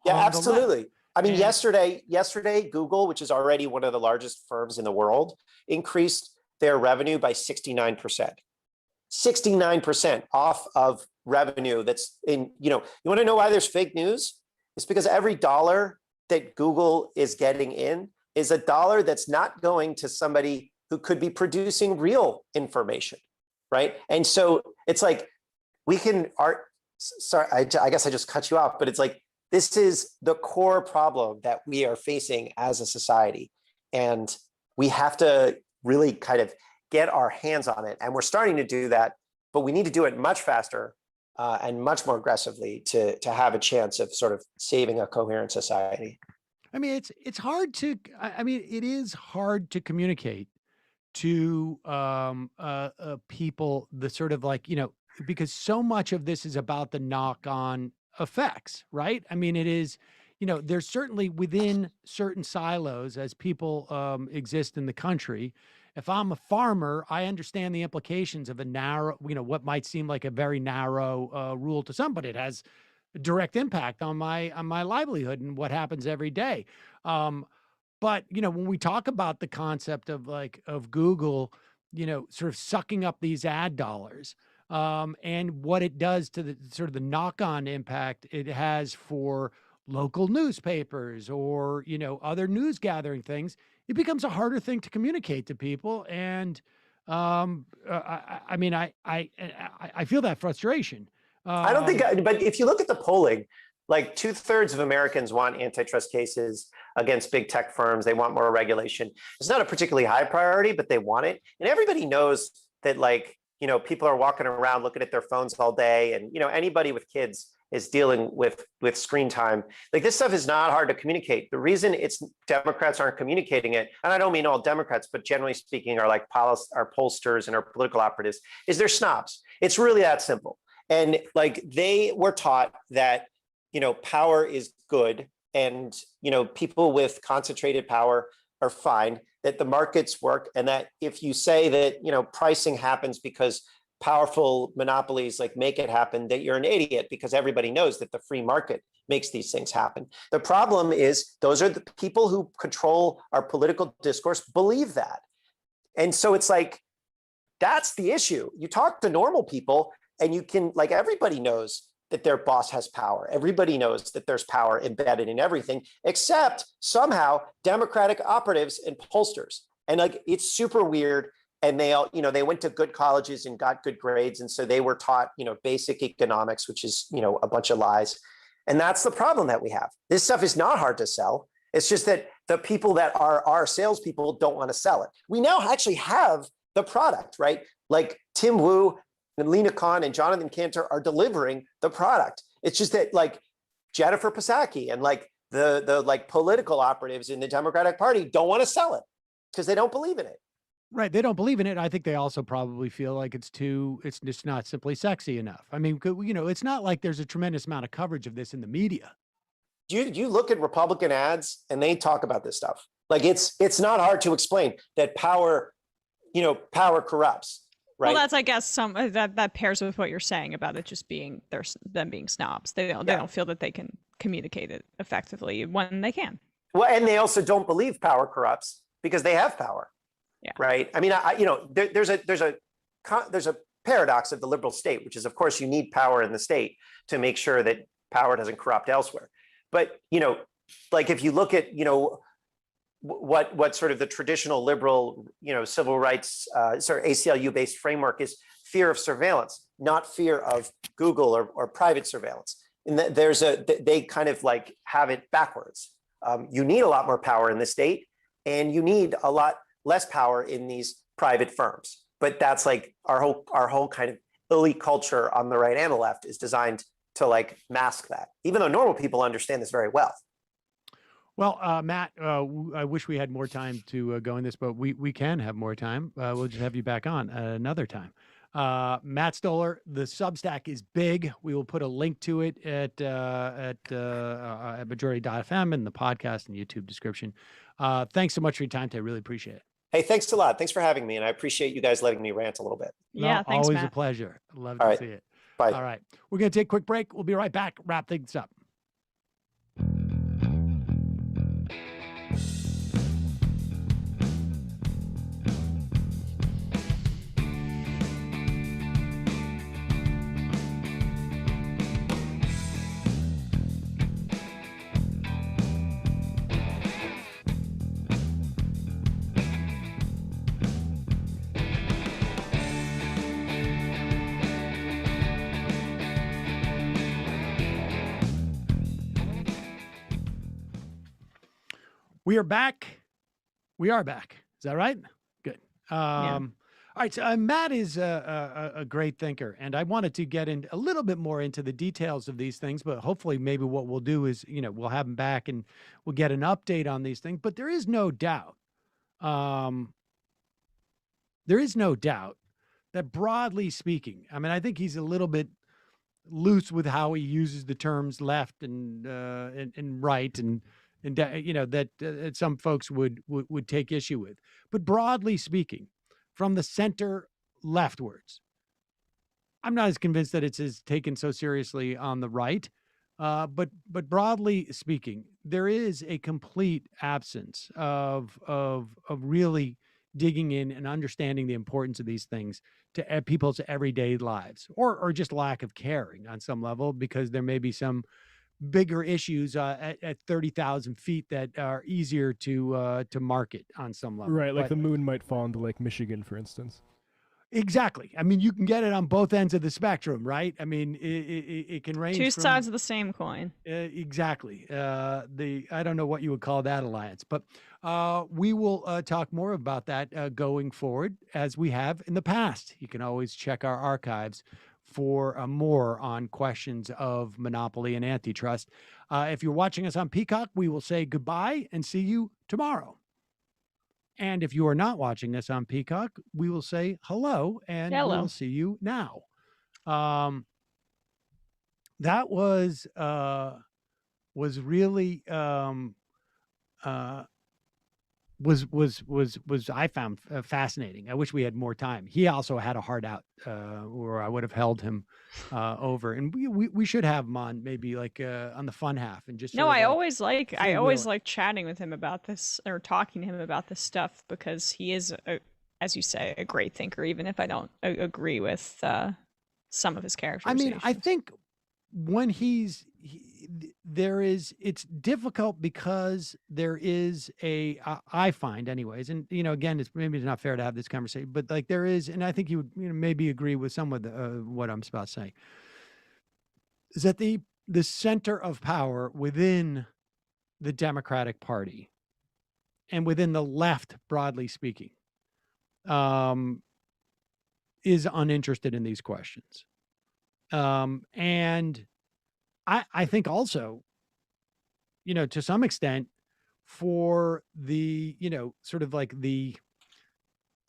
absolutely. I mean, yesterday, Google, which is already one of the largest firms in the world, increased their revenue by 69%. 69% off of revenue that's in, you want to know why there's fake news? It's because every dollar that Google is getting in is a dollar that's not going to somebody who could be producing real information, right? And so it's like, sorry, I guess I just cut you off, but it's like, this is the core problem that we are facing as a society. And we have to really kind of get our hands on it. And we're starting to do that, but we need to do it much faster and much more aggressively to have a chance of sort of saving a coherent society. I mean, it's hard to, it is hard to communicate to people the sort of like, because so much of this is about the knock-on effects, right? I mean, it is, there's certainly within certain silos as people exist in the country. If I'm a farmer, I understand the implications of a narrow, what might seem like a very narrow rule to some, but it has a direct impact on my livelihood and what happens every day. But, when we talk about the concept of Google, sort of sucking up these ad dollars, and what it does to the sort of the knock-on impact it has for local newspapers or, other news gathering things, it becomes a harder thing to communicate to people. And I mean, I feel that frustration. I don't think, but if you look at the polling, like 2/3 of Americans want antitrust cases against big tech firms. They want more regulation. It's not a particularly high priority, but they want it. And everybody knows that, like, people are walking around looking at their phones all day. And, anybody with kids is dealing with screen time. Like, this stuff is not hard to communicate. The reason Democrats aren't communicating it, and I don't mean all Democrats, but generally speaking, our pollsters and our political operatives, is they're snobs. It's really that simple. And like, they were taught that, power is good, and, people with concentrated power are fine, that the markets work, and that if you say that, pricing happens because powerful monopolies make it happen, that you're an idiot, because everybody knows that the free market makes these things happen. The problem is those are the people who control our political discourse believe that. And so it's like, that's the issue. You talk to normal people and you can, everybody knows that their boss has power. Everybody knows that there's power embedded in everything, except somehow Democratic operatives and pollsters. And it's super weird. And they all, they went to good colleges and got good grades. And so they were taught, basic economics, which is, a bunch of lies. And that's the problem that we have. This stuff is not hard to sell. It's just that the people that are our salespeople don't want to sell it. We now actually have the product, right? Like Tim Wu and Lina and Jonathan Kanter are delivering the product. It's just that Jennifer Psaki and the political operatives in the Democratic Party don't want to sell it because they don't believe in it. Right. They don't believe in it. I think they also probably feel like it's just not simply sexy enough. I mean, it's not like there's a tremendous amount of coverage of this in the media. You look at Republican ads and they talk about this stuff. It's not hard to explain that power corrupts. Right? Well, that's, I guess, some that pairs with what you're saying about it just being them being snobs. They don't feel that they can communicate it effectively when they can. Well, and they also don't believe power corrupts because they have power. Yeah. Right. I mean, there's a paradox of the liberal state, which is, of course, you need power in the state to make sure that power doesn't corrupt elsewhere. But, if you look at, what sort of the traditional liberal, civil rights, ACLU-based framework is, fear of surveillance, not fear of Google or private surveillance. And they kind of have it backwards. You need a lot more power in the state, and you need a lot less power in these private firms. But that's our whole kind of elite culture on the right and the left is designed to mask that, even though normal people understand this very well. Well, Matt, I wish we had more time to go in this, but we can have more time. We'll just have you back on another time. Matt Stoller, the Substack is big. We will put a link to it at majority.fm in the podcast and YouTube description. Thanks so much for your time today. I really appreciate it. Hey, thanks a lot. Thanks for having me. And I appreciate you guys letting me rant a little bit. Yeah, thanks, always Matt. a pleasure. Love to see it. Bye. All right. We're going to take a quick break. We'll be right back. Wrap things up. We are back. We are back. Is that right? Good. All right. So Matt is a great thinker, and I wanted to get in a little bit more into the details of these things, but hopefully maybe what we'll do is, we'll have him back and we'll get an update on these things. But there is no doubt that broadly speaking, I mean, I think he's a little bit loose with how he uses the terms left and right and that some folks would take issue with. But broadly speaking, from the center leftwards, I'm not as convinced that it's as taken so seriously on the right. But broadly speaking, there is a complete absence of really digging in and understanding the importance of these things to people's everyday lives, or just lack of caring on some level, because there may be some bigger issues at 30,000 feet that are easier to market on some level. Right, like the moon might fall into Lake Michigan, for instance. Exactly. I mean, you can get it on both ends of the spectrum, right? I mean, it can range two from, sides of the same coin. Exactly. I don't know what you would call that alliance, but we will talk more about that going forward, as we have in the past. You can always check our archives for more on questions of monopoly and antitrust. If you're watching us on Peacock, we will say goodbye and see you tomorrow. And if you are not watching us on Peacock, we will say hello and we will see you now. That was really was I found fascinating. I wish we had more time. He also had a heart out, or I would have held him over. And we should have him on maybe like on the fun half and just No, sort of I always freewheeling. like chatting with him about this or talking to him about this stuff because he is, as you say, a great thinker, even if I don't agree with some of his I characterizations. mean, I think when it's difficult because there is I find anyways, and again, it's maybe not fair to have this conversation, but like there is, and I think you would maybe agree with some of what I'm about to say, is that the center of power within the Democratic Party and within the left, broadly speaking, is uninterested in these questions. And I think also, to some extent for the, sort of like the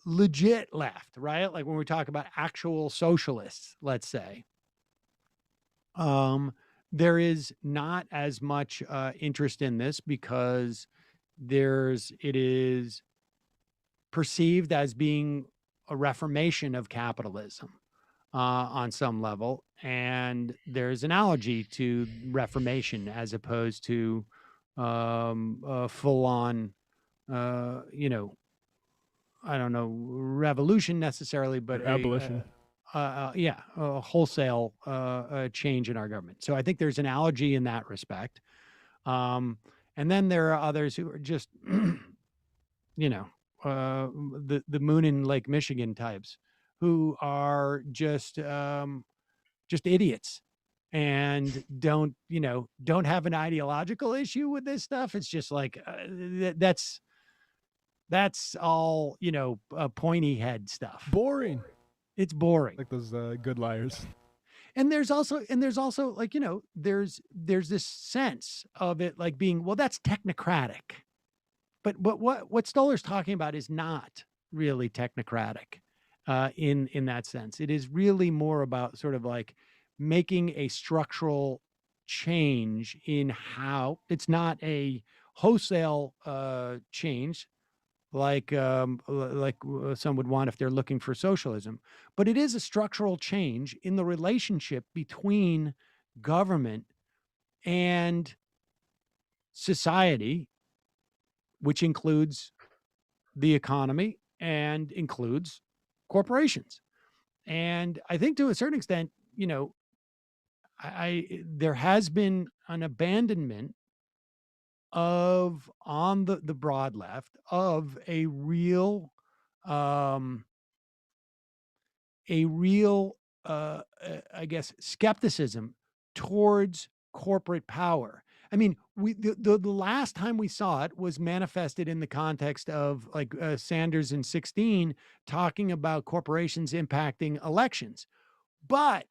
legit left, right? Like when we talk about actual socialists, let's say, there is not as much interest in this because it is perceived as being a reformation of capitalism. On some level, and there's an analogy to reformation as opposed to full on, I don't know, revolution necessarily, but abolition. A wholesale change in our government. So I think there's an analogy in that respect. And then there are others who are just, the Moon in Lake Michigan types, who are just idiots and don't have an ideological issue with this stuff. It's just like that's all pointy head stuff. Boring. It's boring. Like those good liars. And there's also like there's this sense of it like being, well, that's technocratic, but what Stoller's talking about is not really technocratic. In that sense, it is really more about sort of like making a structural change in how it's not a wholesale change like some would want if they're looking for socialism, but it is a structural change in the relationship between government and society, which includes the economy and includes corporations. And I think to a certain extent, there has been an abandonment on the broad left of a real I guess skepticism towards corporate power. I mean, the last time we saw it was manifested in the context of like Sanders in 2016 talking about corporations impacting elections. But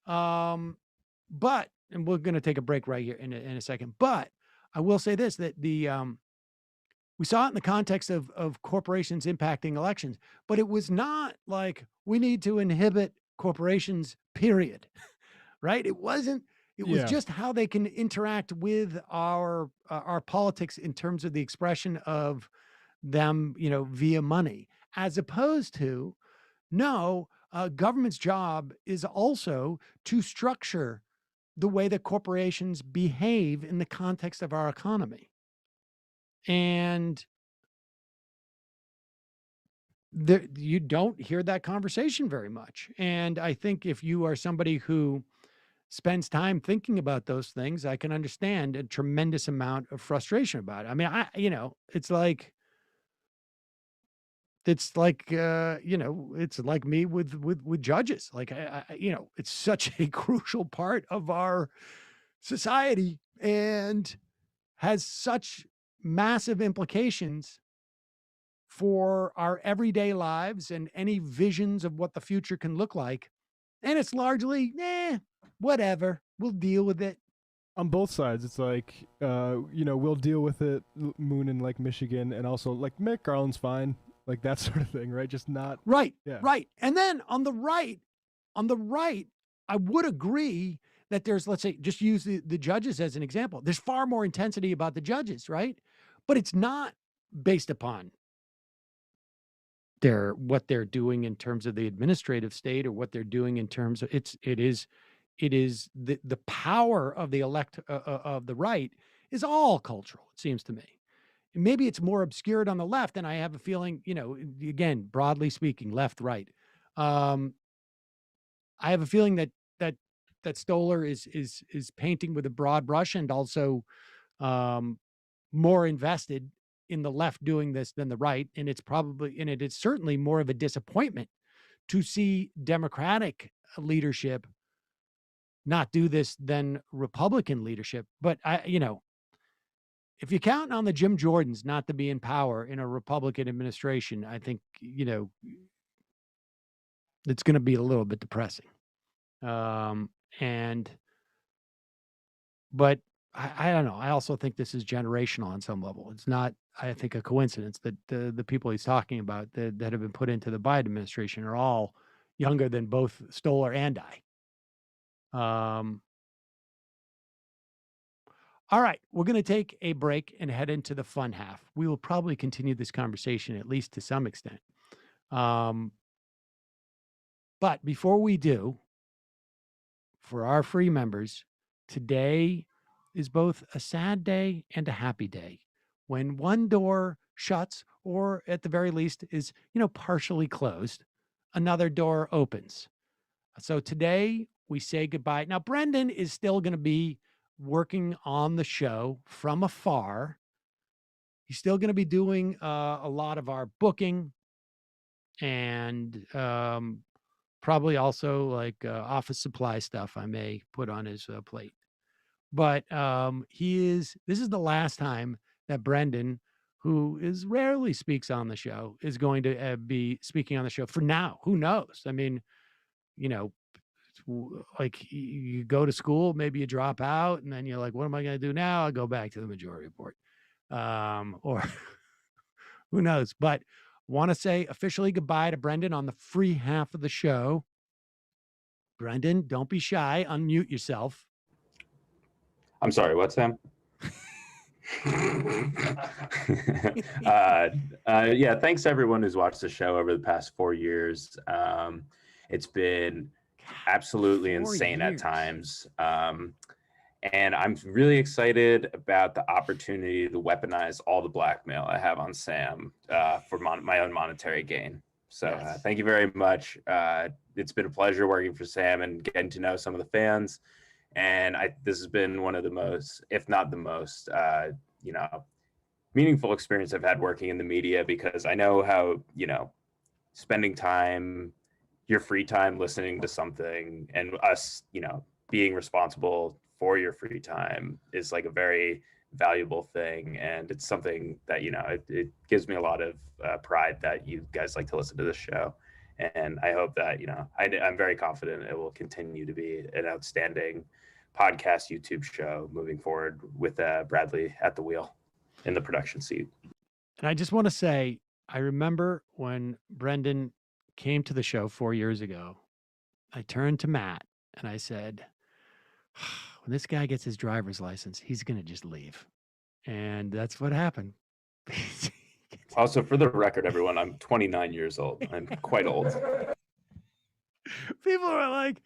and we're going to take a break right here in a second. But I will say this, that we saw it in the context of corporations impacting elections, but it was not like we need to inhibit corporations, period. Right? It wasn't. It was just how they can interact with our politics in terms of the expression of them, via money, as opposed to, no, government's job is also to structure the way that corporations behave in the context of our economy. And you don't hear that conversation very much. And I think if you are somebody who spends time thinking about those things, I can understand a tremendous amount of frustration about it. I mean, it's like it's like me with judges. Like it's such a crucial part of our society and has such massive implications for our everyday lives and any visions of what the future can look like And it's largely, whatever. We'll deal with it. On both sides, it's like, we'll deal with it, Moon in like Michigan, and also like Merrick Garland's fine, like that sort of thing, right? Just not right, yeah. right. And then on the right, I would agree that there's, let's say, just use the judges as an example. There's far more intensity about the judges, right? But it's not based upon what they're doing in terms of the administrative state or what they're doing in terms of it is the power of the of the right is all cultural, it seems to me. And maybe it's more obscured on the left, and I have a feeling, again, broadly speaking, left, right. I have a feeling that Stoller is painting with a broad brush and also more invested in the left doing this than the right. And it is certainly more of a disappointment to see Democratic leadership not do this than Republican leadership. But if you're counting on the Jim Jordans not to be in power in a Republican administration, I think, it's going to be a little bit depressing. But I don't know. I also think this is generational on some level. It's not, I think, a coincidence that the people he's talking about that have been put into the Biden administration are all younger than both Stoller and I. All right, we're going to take a break and head into the fun half. We will probably continue this conversation, at least to some extent. But before we do, for our free members, today is both a sad day and a happy day. When one door shuts, or at the very least is, partially closed, another door opens. So today we say goodbye. Now, Brendan is still going to be working on the show from afar. He's still going to be doing a lot of our booking and probably also like office supply stuff I may put on his plate. But this is the last time that Brendan, who rarely speaks on the show, is going to be speaking on the show for now. Who knows? I mean, like you go to school, maybe you drop out, and then you're like, what am I going to do now? I'll go back to the majority report. Or who knows? But want to say officially goodbye to Brendan on the free half of the show. Brendan, don't be shy. Unmute yourself. I'm sorry, what's Sam? Yeah, thanks everyone who's watched the show over the past 4 years. It's been absolutely insane at times. And I'm really excited about the opportunity to weaponize all the blackmail I have on Sam for my own monetary gain. So thank you very much. It's been a pleasure working for Sam and getting to know some of the fans. And this has been one of the most, if not the most, meaningful experience I've had working in the media, because I know how, spending time, your free time listening to something, and us, being responsible for your free time is like a very valuable thing. And it's something that, it gives me a lot of pride that you guys like to listen to this show. And I hope that, I'm very confident it will continue to be an outstanding podcast, YouTube show moving forward with Bradley at the wheel in the production seat. And I just want to say, I remember when Brendan came to the show 4 years ago, I turned to Matt and I said, when this guy gets his driver's license, he's going to just leave. And that's what happened. Also, for the record, everyone, I'm 29 years old. I'm quite old. People are like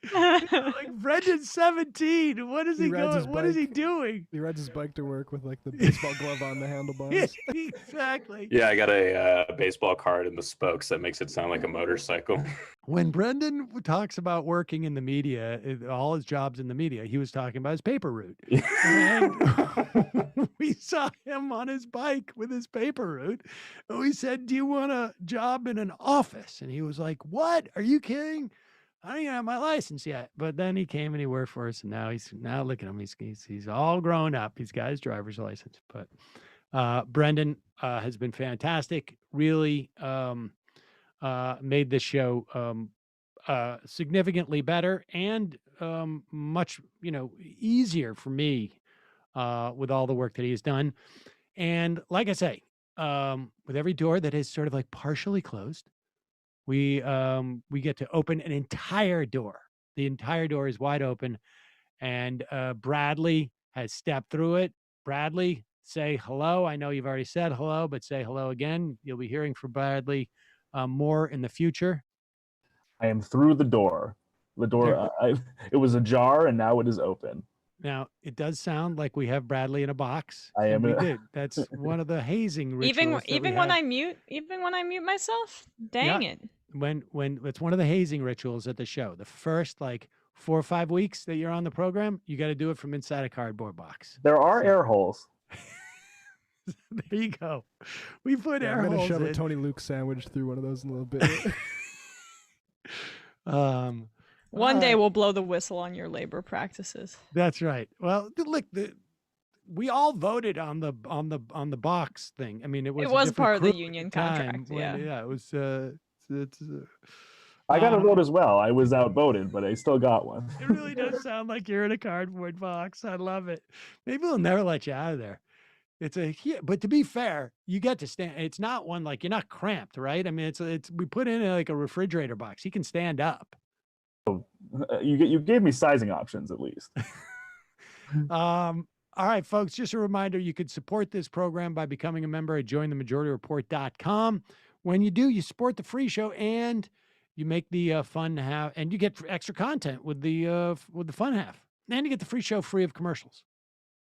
Brendan's 17. What is he going? What is he doing? He rides his bike to work with like the baseball glove on the handlebars. Exactly. Yeah, I got a baseball card in the spokes that makes it sound like a motorcycle. When Brendan talks about working in the media, all his jobs in the media, he was talking about his paper route. And we saw him on his bike with his paper route. And we said, do you want a job in an office? And he was like, what? Are you kidding? I don't even have my license yet. But then he came and he worked for us. And now look at him. He's all grown up. He's got his driver's license. But Brendan has been fantastic. Really made this show significantly better and much, easier for me with all the work that he has done. And like I say, with every door that is sort of like partially closed, we get to open an entire door. The entire door is wide open, and Bradley has stepped through it. Bradley, say hello. I know you've already said hello, but say hello again. You'll be hearing from Bradley more in the future. I am through the door. The door, it was ajar, and now it is open. Now, it does sound like we have Bradley in a box. I am. We did. That's one of the hazing rituals. Even when I mute myself, dang it. When it's one of the hazing rituals at the show. The first 4 or 5 weeks that you're on the program, you got to do it from inside a cardboard box. There are air holes. There you go. We put air holes. I'm gonna shove a Tony Luke sandwich through one of those in a little bit. One day we'll blow the whistle on your labor practices. That's right. Well, look, we all voted on the box thing. I mean, it was part of the union contract. Yeah, it was. I got a vote as well. I was outvoted, but I still got one. It really does sound like you're in a cardboard box. I love it. Maybe we'll never let you out of there. But to be fair, you get to stand. It's not one you're not cramped, right? I mean, we put in a refrigerator box. You can stand up. You gave me sizing options at least. All right, folks, just a reminder, you could support this program by becoming a member at jointhemajorityreport.com. When you do, you support the free show and you make the fun half, and you get extra content with the fun half. And you get the free show free of commercials.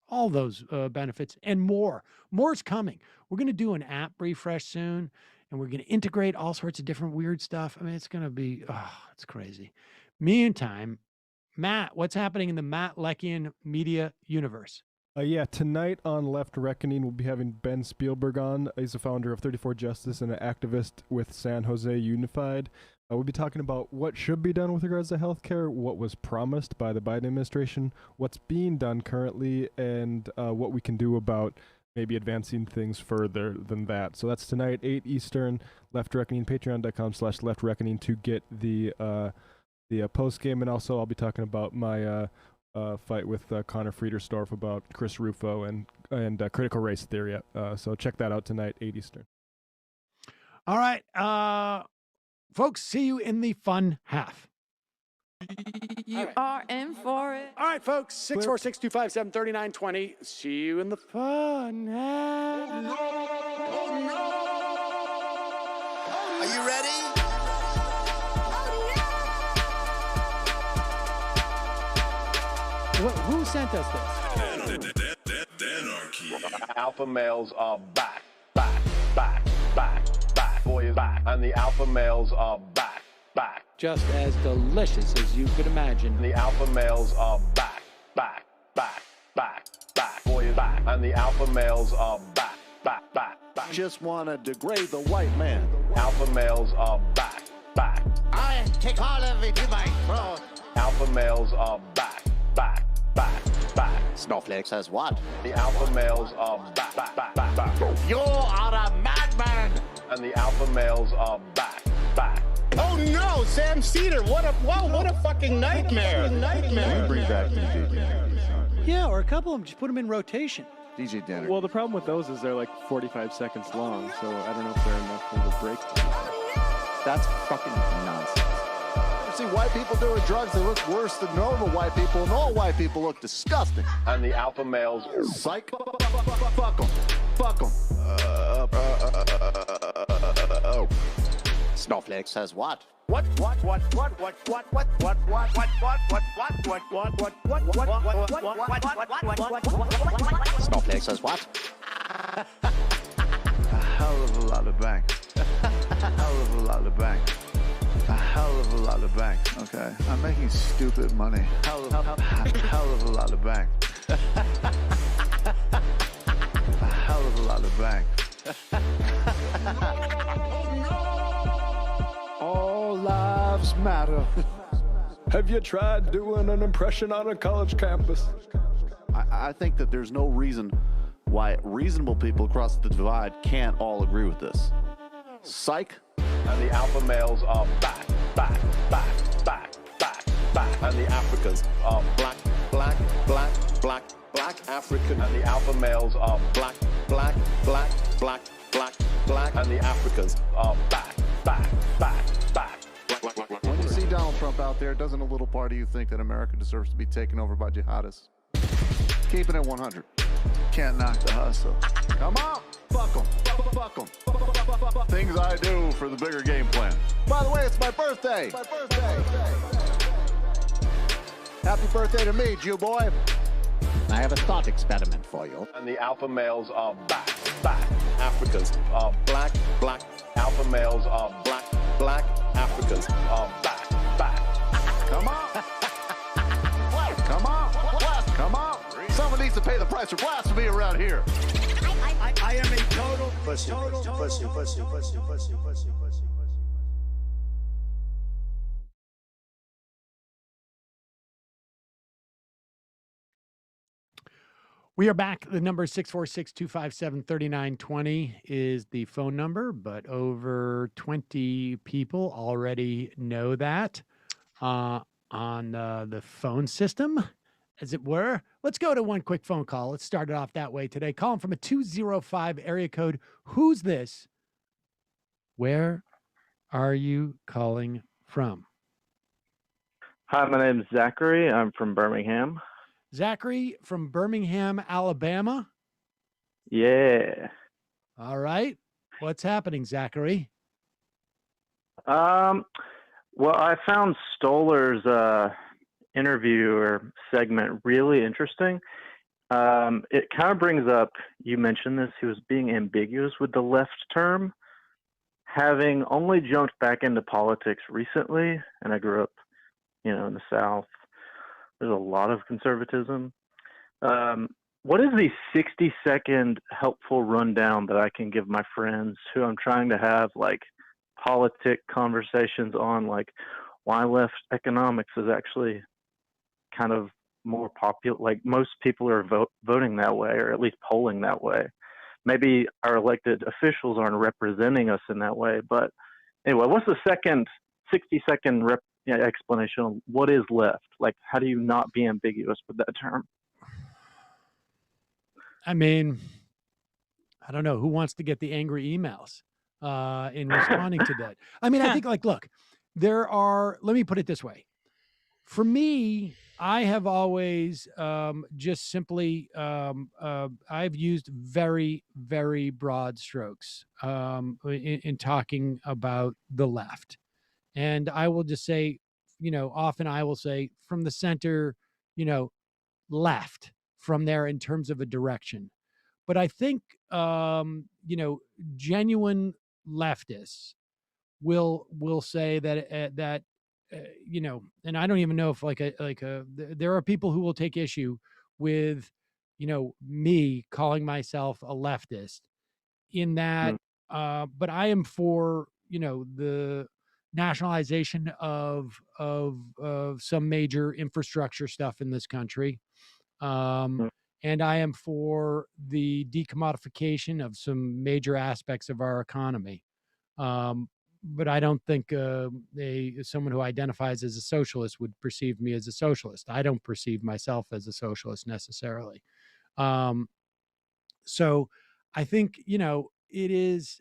All those benefits and more. More's coming. We're going to do an app refresh soon, and we're going to integrate all sorts of different weird stuff. I mean, it's going to be, it's crazy. Meantime, Matt, what's happening in the Matt Leckian media universe? Tonight on Left Reckoning, we'll be having Ben Spielberg on. He's the founder of 34 Justice and an activist with San Jose Unified. We'll be talking about what should be done with regards to healthcare, what was promised by the Biden administration, what's being done currently, and what we can do about maybe advancing things further than that. So that's tonight, 8 Eastern, Left Reckoning, patreon.com/Left Reckoning to get the post game. And also I'll be talking about my fight with Connor Friedersdorf about Chris Rufo and critical race theory. So check that out tonight, 8 Eastern. All right. Folks, see you in the fun half. You are in for it. All right, folks, 646-257-3920. See you in the fun half. Are you ready? Who sent us this? Anarchy. Alpha males are back. Boy is back. And the alpha males are back. Just as delicious as you could imagine. The alpha males are back. Boy is back. And the alpha males are back. Just wanna degrade the white man. Alpha males are back. I take all of it in my throat. Alpha males are back. Snowflake says what? The alpha males are back. You are a madman. And the alpha males are back. Oh no, Sam Seder! What a fucking nightmare! Bring back DJ Danner. Yeah, or a couple of them. Just put them in rotation. DJ Danner. Well, the problem with those is they're 45 seconds long, so I don't know if they're enough of a break. That's fucking nonsense. You see white people doing drugs, they look worse than normal white people, and all white people look disgusting. And the alpha males. Psych. Fuck them. Snowflake says what? What? Snowflake says what? A hell of a lot of bank. A hell of a lot of bank. A hell of a lot of bank. Okay, I'm making stupid money. Hell of a lot of bank. A hell of a lot of bank. All lives matter. Have you tried doing an impression on a college campus? I think that there's no reason why reasonable people across the divide can't all agree with this. Psych. And the alpha males are back. And the Africans are black, black, black, black, black African. And the alpha males are black, black, black, black, black, black. And the Africans are back, back, back, back. When you see Donald Trump out there, doesn't a little part of you think that America deserves to be taken over by jihadists? Keeping it 100. Can't knock the hustle. Come on, fuck 'em, fuck 'em. Things I do for the bigger game plan. By the way, it's my birthday. Happy birthday to me, Jew boy. I have a thought experiment for you. And the alpha males are back, back. Africans are black, black. Alpha males are black, black. Africans are back, back. Come on. Come on. Come on. Someone needs to pay the price for blasphemy around here. I am a total pussy. We are back. The number 646-257-3920 is the phone number, but over 20 people already know that on the phone system, as it were. Let's go to one quick phone call. Let's start it off that way today. Calling from a 205 area code. Who's this? Where are you calling from? Hi, my name is Zachary. I'm from Birmingham. Zachary from Birmingham, Alabama. Yeah. All right. What's happening, Zachary? Well, I found Stoller's interview or segment really interesting. It kind of brings up, you mentioned this, he was being ambiguous with the left term. Having only jumped back into politics recently, and I grew up, in the South, there's a lot of conservatism. What is the 60-second helpful rundown that I can give my friends who I'm trying to have politic conversations on, why left economics is actually kind of more popular? Most people are voting that way, or at least polling that way. Maybe our elected officials aren't representing us in that way. But anyway, what's the second 60-second explanation on what is left? How do you not be ambiguous with that term? I mean, I don't know who wants to get the angry emails in responding to that. I mean, I think look, let me put it this way. For me, I have always just simply, I've used very, very broad strokes in talking about the left. And I will just say, often I will say from the center, left from there in terms of a direction. But I think, genuine leftists will say that, and I don't even know if there are people who will take issue with, me calling myself a leftist in that, but I am for, the nationalization of some major infrastructure stuff in this country. And I am for the decommodification of some major aspects of our economy. But I don't think someone who identifies as a socialist would perceive me as a socialist. I don't perceive myself as a socialist necessarily. So I think, it is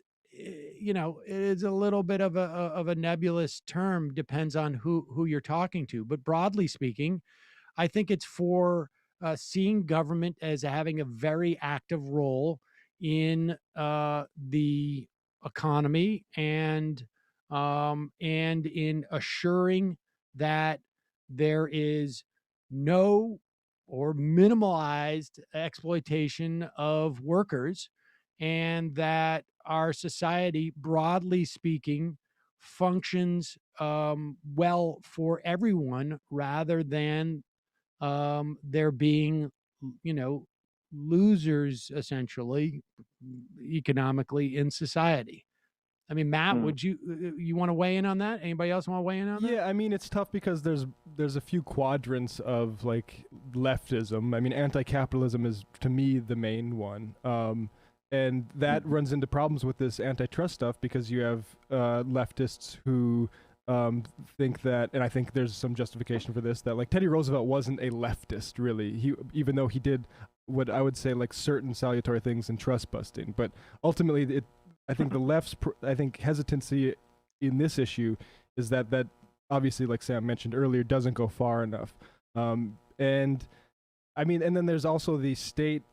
a little bit of a nebulous term, depends on who you're talking to. But broadly speaking, I think it's for seeing government as having a very active role in the economy and in assuring that there is no or minimalized exploitation of workers, and that our society, broadly speaking, functions well for everyone, rather than there being, losers essentially economically in society. I mean, Matt, would you want to weigh in on that? Anybody else want to weigh in on that? Yeah, I mean, it's tough because there's a few quadrants of leftism. I mean, anti-capitalism is, to me, the main one. And that runs into problems with this antitrust stuff, because you have leftists who think that, and I think there's some justification for this, that like Teddy Roosevelt wasn't a leftist really. Even though he did what I would say like certain salutary things in trust busting, but ultimately I think the left's hesitancy in this issue is that obviously, like Sam mentioned earlier, doesn't go far enough. And I mean, and then there's also the state,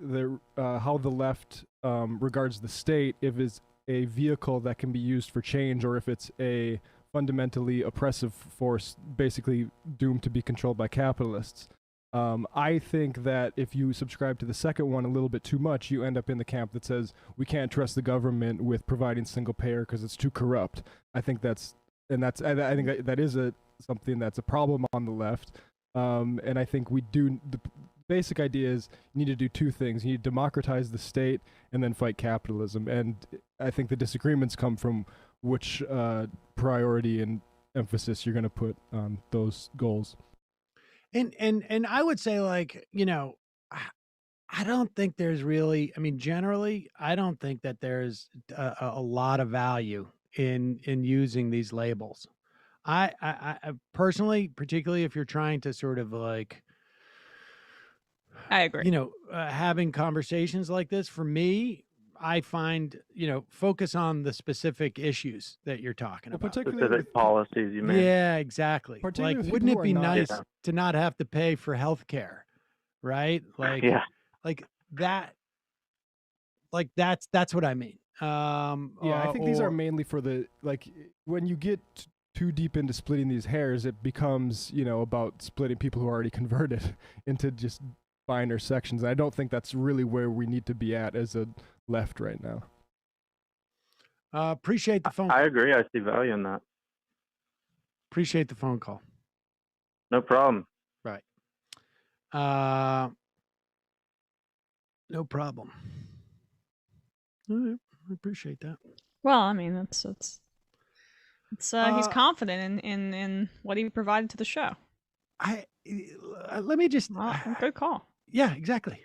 how the left regards the state, if it's a vehicle that can be used for change, or if it's a fundamentally oppressive force, basically doomed to be controlled by capitalists. I think that if you subscribe to the second one a little bit too much, you end up in the camp that says we can't trust the government with providing single payer because it's too corrupt. I think I think that is something that's a problem on the left. And I think the basic idea is you need to do two things. You need to democratize the state and then fight capitalism. And I think the disagreements come from which priority and emphasis you're going to put on those goals. And I would say, like, you know, I don't think there's really, I mean, generally, I don't think that there's a lot of value in using these labels. I personally, particularly if you're trying to sort of like, I agree. You know, having conversations like this, for me, I find, you know, focus on the specific issues that you're talking about. Specific policies you mean. Yeah, exactly. Like, wouldn't it be nice to not have to pay for health care, right? Like, like that, like that's what I mean. I think these are mainly for the, like, when you get too deep into splitting these hairs, it becomes, you know, about splitting people who are already converted into just finer sections. I don't think that's really where we need to be at as a left right now. Appreciate the phone call. I agree. I see value in that. Appreciate the phone call. No problem. Right. No problem. All right. I appreciate that. Well, I mean, it's he's confident in what he provided to the show. Let me just good call. Yeah, exactly.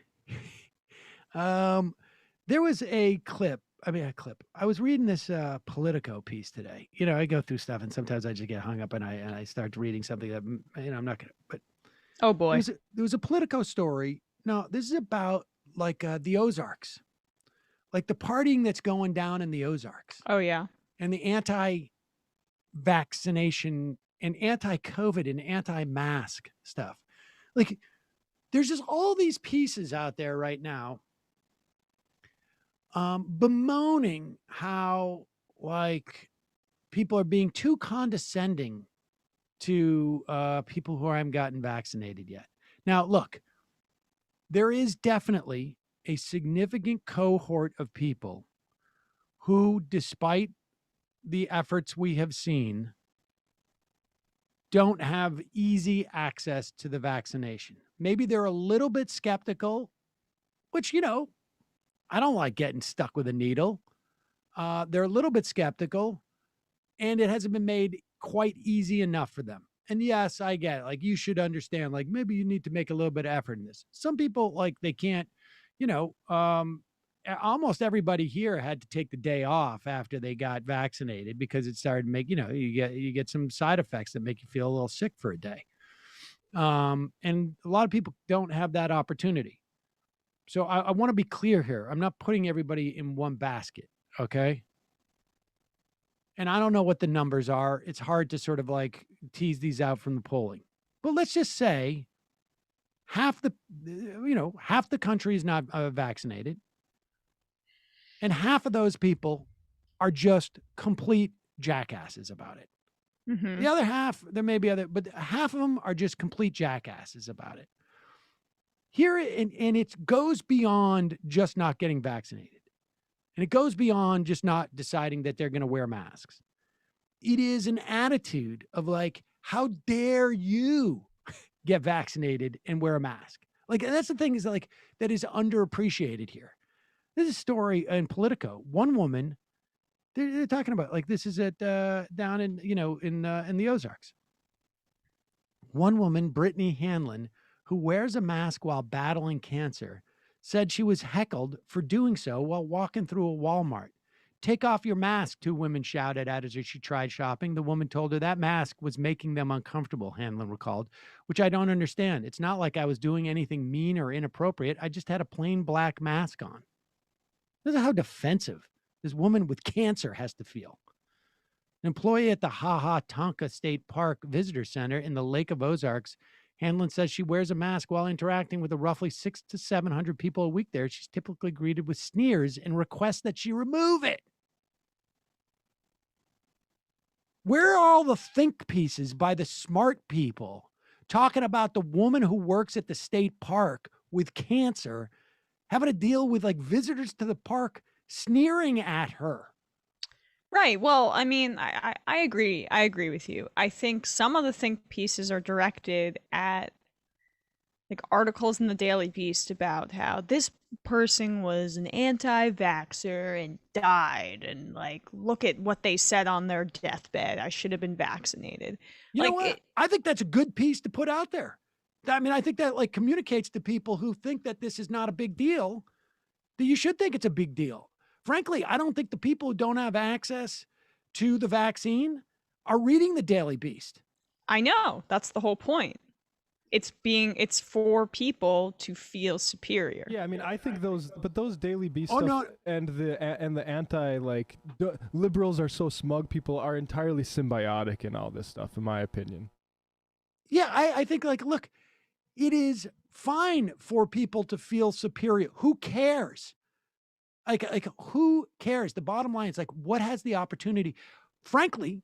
There was a clip. I was reading this Politico piece today. You know, I go through stuff, and sometimes I just get hung up, and I start reading something that, you know, I'm not gonna. But oh boy, there was a Politico story. No, this is about like the Ozarks, like the partying that's going down in the Ozarks. Oh yeah, and the anti-vaccination and anti-COVID and anti-mask stuff. Like, there's just all these pieces out there right now bemoaning how, like, people are being too condescending to people who haven't gotten vaccinated yet. Now, look, there is definitely a significant cohort of people who, despite the efforts we have seen, don't have easy access to the vaccination. Maybe they're a little bit skeptical, which, you know, I don't like getting stuck with a needle. They're a little bit skeptical, and it hasn't been made quite easy enough for them. And yes, I get it. Like, you should understand, like, maybe you need to make a little bit of effort in this. Some people, like, they can't, you know, almost everybody here had to take the day off after they got vaccinated because it started to make, you know, you get some side effects that make you feel a little sick for a day. And a lot of people don't have that opportunity. So I want to be clear here. I'm not putting everybody in one basket. Okay. And I don't know what the numbers are. It's hard to sort of like tease these out from the polling, but let's just say half the country is not vaccinated. And half of those people are just complete jackasses about it. Mm-hmm. The other half, there may be other, but half of them are just complete jackasses about it. Here, and it goes beyond just not getting vaccinated. And it goes beyond just not deciding that they're going to wear masks. It is an attitude of like, how dare you get vaccinated and wear a mask? Like, that's the thing is like, that is underappreciated here. This is a story in Politico. One woman, they're talking about, like, this is at down in, you know, in the Ozarks. One woman, Brittany Hanlon, who wears a mask while battling cancer, said she was heckled for doing so while walking through a Walmart. Take off your mask, 2 women shouted at as she tried shopping. The woman told her that mask was making them uncomfortable, Hanlon recalled, which I don't understand. It's not like I was doing anything mean or inappropriate. I just had a plain black mask on. This is how defensive this woman with cancer has to feel. An employee at the Tonka State Park Visitor Center in the Lake of Ozarks, Hanlon says she wears a mask while interacting with the roughly 600 to 700 people a week there. She's typically greeted with sneers and requests that she remove it. Where are all the think pieces by the smart people talking about the woman who works at the state park with cancer having to deal with like visitors to the park sneering at her? Right. Well, I mean, I agree. I agree with you. I think some of the think pieces are directed at like articles in the Daily Beast about how this person was an anti-vaxxer and died, and like, look at what they said on their deathbed. I should have been vaccinated. You know what? I think that's a good piece to put out there. I mean, I think that like communicates to people who think that this is not a big deal, that you should think it's a big deal. Frankly, I don't think the people who don't have access to the vaccine are reading the Daily Beast. I know. That's the whole point. It's for people to feel superior. Yeah, I mean, I think those Daily Beast stuff and the anti liberals are so smug people are entirely symbiotic in all this stuff, in my opinion. Yeah, I think like, look, it is fine for people to feel superior. Who cares? Like who cares? The bottom line is like, what has the opportunity? Frankly,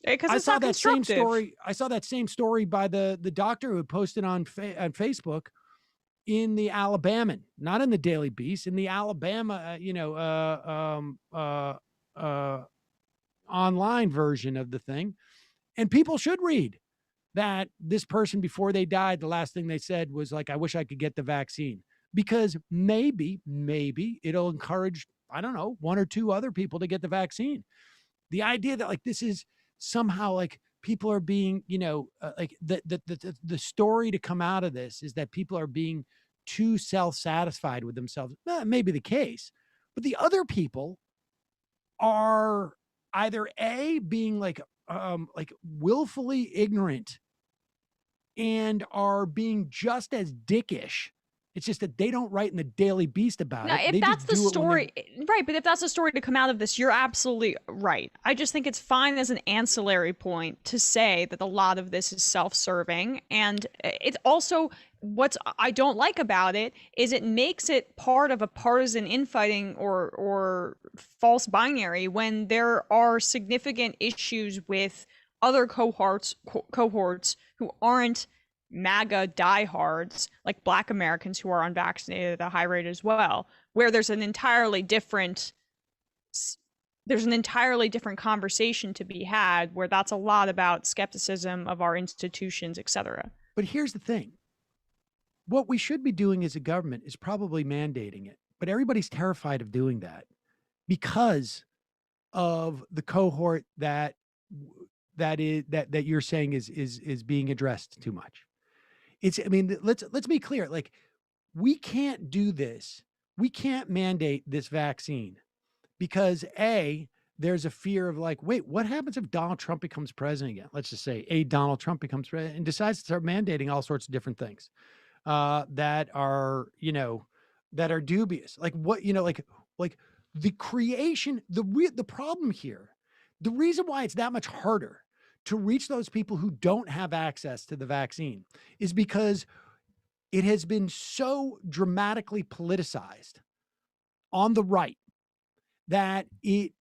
because I saw that same story. I saw that same story by the doctor who posted on Facebook in the Alabaman, not in the Daily Beast, in the Alabama, online version of the thing. And people should read that this person before they died, the last thing they said was like, I wish I could get the vaccine. Because maybe it'll encourage, I don't know, 1 or 2 other people to get the vaccine. The idea that like this is somehow like people are being, like the story to come out of this is that people are being too self-satisfied with themselves. That may be the case, but the other people are either A, being like willfully ignorant and are being just as dickish. It's just that they don't write in the Daily Beast about it. If that's the story, right, but if that's the story to come out of this, you're absolutely right. I just think it's fine as an ancillary point to say that a lot of this is self-serving. And it's also, what I don't like about it is it makes it part of a partisan infighting or false binary when there are significant issues with other cohorts who aren't MAGA diehards, like Black Americans who are unvaccinated at a high rate as well, where there's an entirely different conversation to be had, where that's a lot about skepticism of our institutions, etc. But here's the thing. What we should be doing as a government is probably mandating it, but everybody's terrified of doing that because of the cohort that you're saying is being addressed too much. Let's be clear. Like, we can't do this. We can't mandate this vaccine because A, there's a fear of like, wait, what happens if Donald Trump becomes president again? Let's just say Donald Trump becomes president and decides to start mandating all sorts of different things that are dubious. Like what, like the creation, the problem here, the reason why it's that much harder to reach those people who don't have access to the vaccine is because it has been so dramatically politicized on the right that it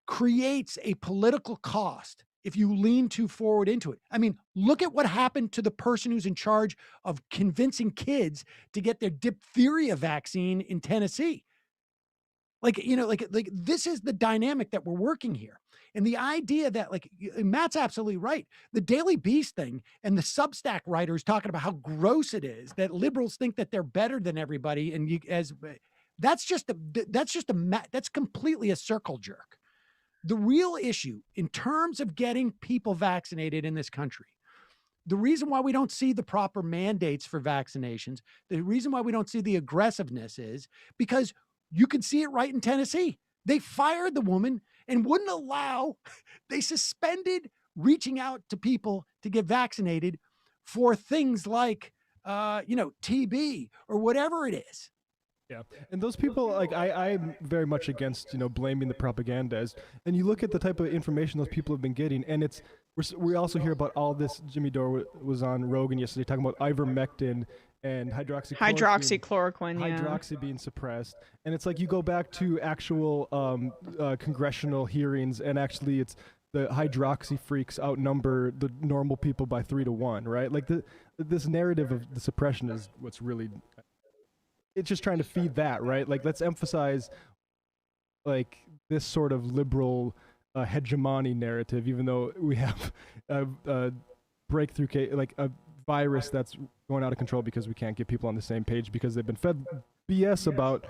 creates a political cost if you lean too forward into it. I mean, look at what happened to the person who's in charge of convincing kids to get their diphtheria vaccine in Tennessee. Like this is the dynamic that we're working here. And the idea that, like, Matt's absolutely right. The Daily Beast thing and the Substack writers talking about how gross it is that liberals think that they're better than everybody. And that's completely a circle jerk. The real issue in terms of getting people vaccinated in this country, the reason why we don't see the proper mandates for vaccinations, the reason why we don't see the aggressiveness is because you can see it right in Tennessee. They fired the woman and wouldn't allow, they suspended reaching out to people to get vaccinated for things like, TB or whatever it is. Yeah, and those people, like, I'm very much against, blaming the propaganda. And you look at the type of information those people have been getting, and we also hear about all this. Jimmy Dore was on Rogan yesterday talking about ivermectin and hydroxychloroquine, hydroxy being suppressed. And it's like you go back to actual congressional hearings, and actually it's the hydroxy freaks outnumber the normal people by 3 to 1, right? Like this narrative of the suppression is what's really... It's just trying to feed that, right? Like, let's emphasize, like, this sort of liberal hegemony narrative, even though we have a breakthrough case, like a virus that's going out of control because we can't get people on the same page because they've been fed BS about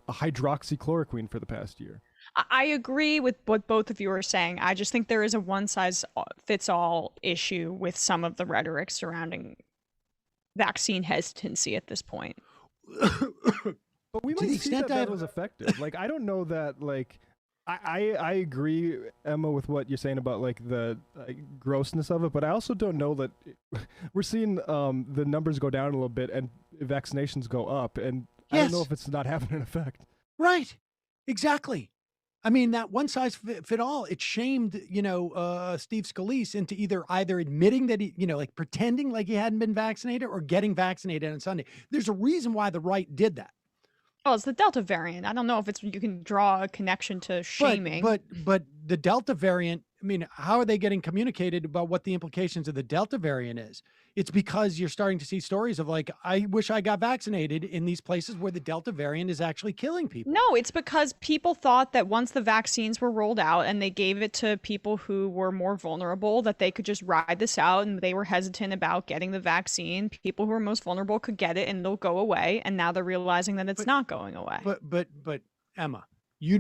hydroxychloroquine for the past year. I agree with what both of you are saying. I just think there is a one-size-fits-all issue with some of the rhetoric surrounding vaccine hesitancy at this point. But we might see that was effective. Like, I don't know that, like, I agree, Emma, with what you're saying about, like, the grossness of it, but I also don't know that we're seeing the numbers go down a little bit and vaccinations go up, and I don't know if it's not having an effect. Right. Exactly. I mean, that one size fit all, it shamed, Steve Scalise into either admitting that he, like pretending like he hadn't been vaccinated or getting vaccinated on Sunday. There's a reason why the right did that. Oh, it's the Delta variant. I don't know if you can draw a connection to shaming. But the Delta variant, I mean, how are they getting communicated about what the implications of the Delta variant is? It's because you're starting to see stories of, like, I wish I got vaccinated in these places where the Delta variant is actually killing people. No, it's because people thought that once the vaccines were rolled out and they gave it to people who were more vulnerable, that they could just ride this out, and they were hesitant about getting the vaccine. People who are most vulnerable could get it and it'll go away. And now they're realizing that it's not going away. But Emma, you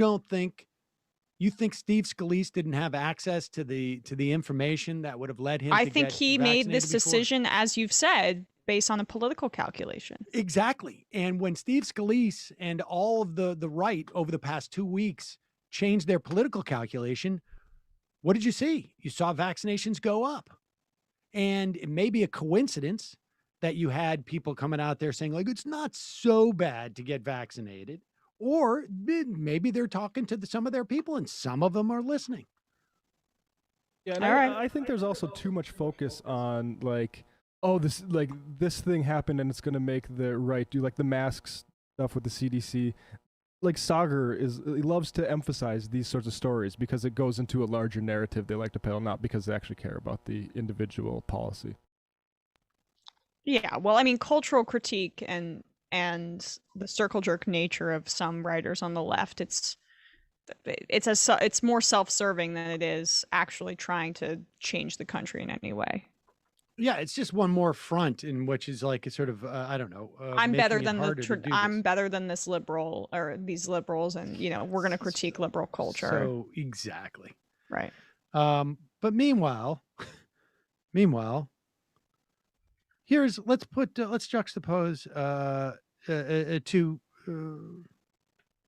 think Steve Scalise didn't have access to the information that would have led him? I think he made this decision, as you've said, based on a political calculation. Exactly. And when Steve Scalise and all of the right over the past 2 weeks changed their political calculation, what did you see? You saw vaccinations go up. And it may be a coincidence that you had people coming out there saying, like, it's not so bad to get vaccinated. Or maybe they're talking to some of their people and some of them are listening. Yeah, and I think there's also too much focus on, like, oh, this thing happened and it's going to make the right do, like, the masks stuff with the CDC. Like, Sagar he loves to emphasize these sorts of stories because it goes into a larger narrative they like to peddle, not because they actually care about the individual policy. Yeah, well, I mean, cultural critique and the circle jerk nature of some writers on the left, it's more self-serving than it is actually trying to change the country in any way. Yeah, it's just one more front in which is like a sort of I don't know. I'm better than this liberal or these liberals, and we're going to critique liberal culture. So exactly right. But meanwhile. Let's juxtapose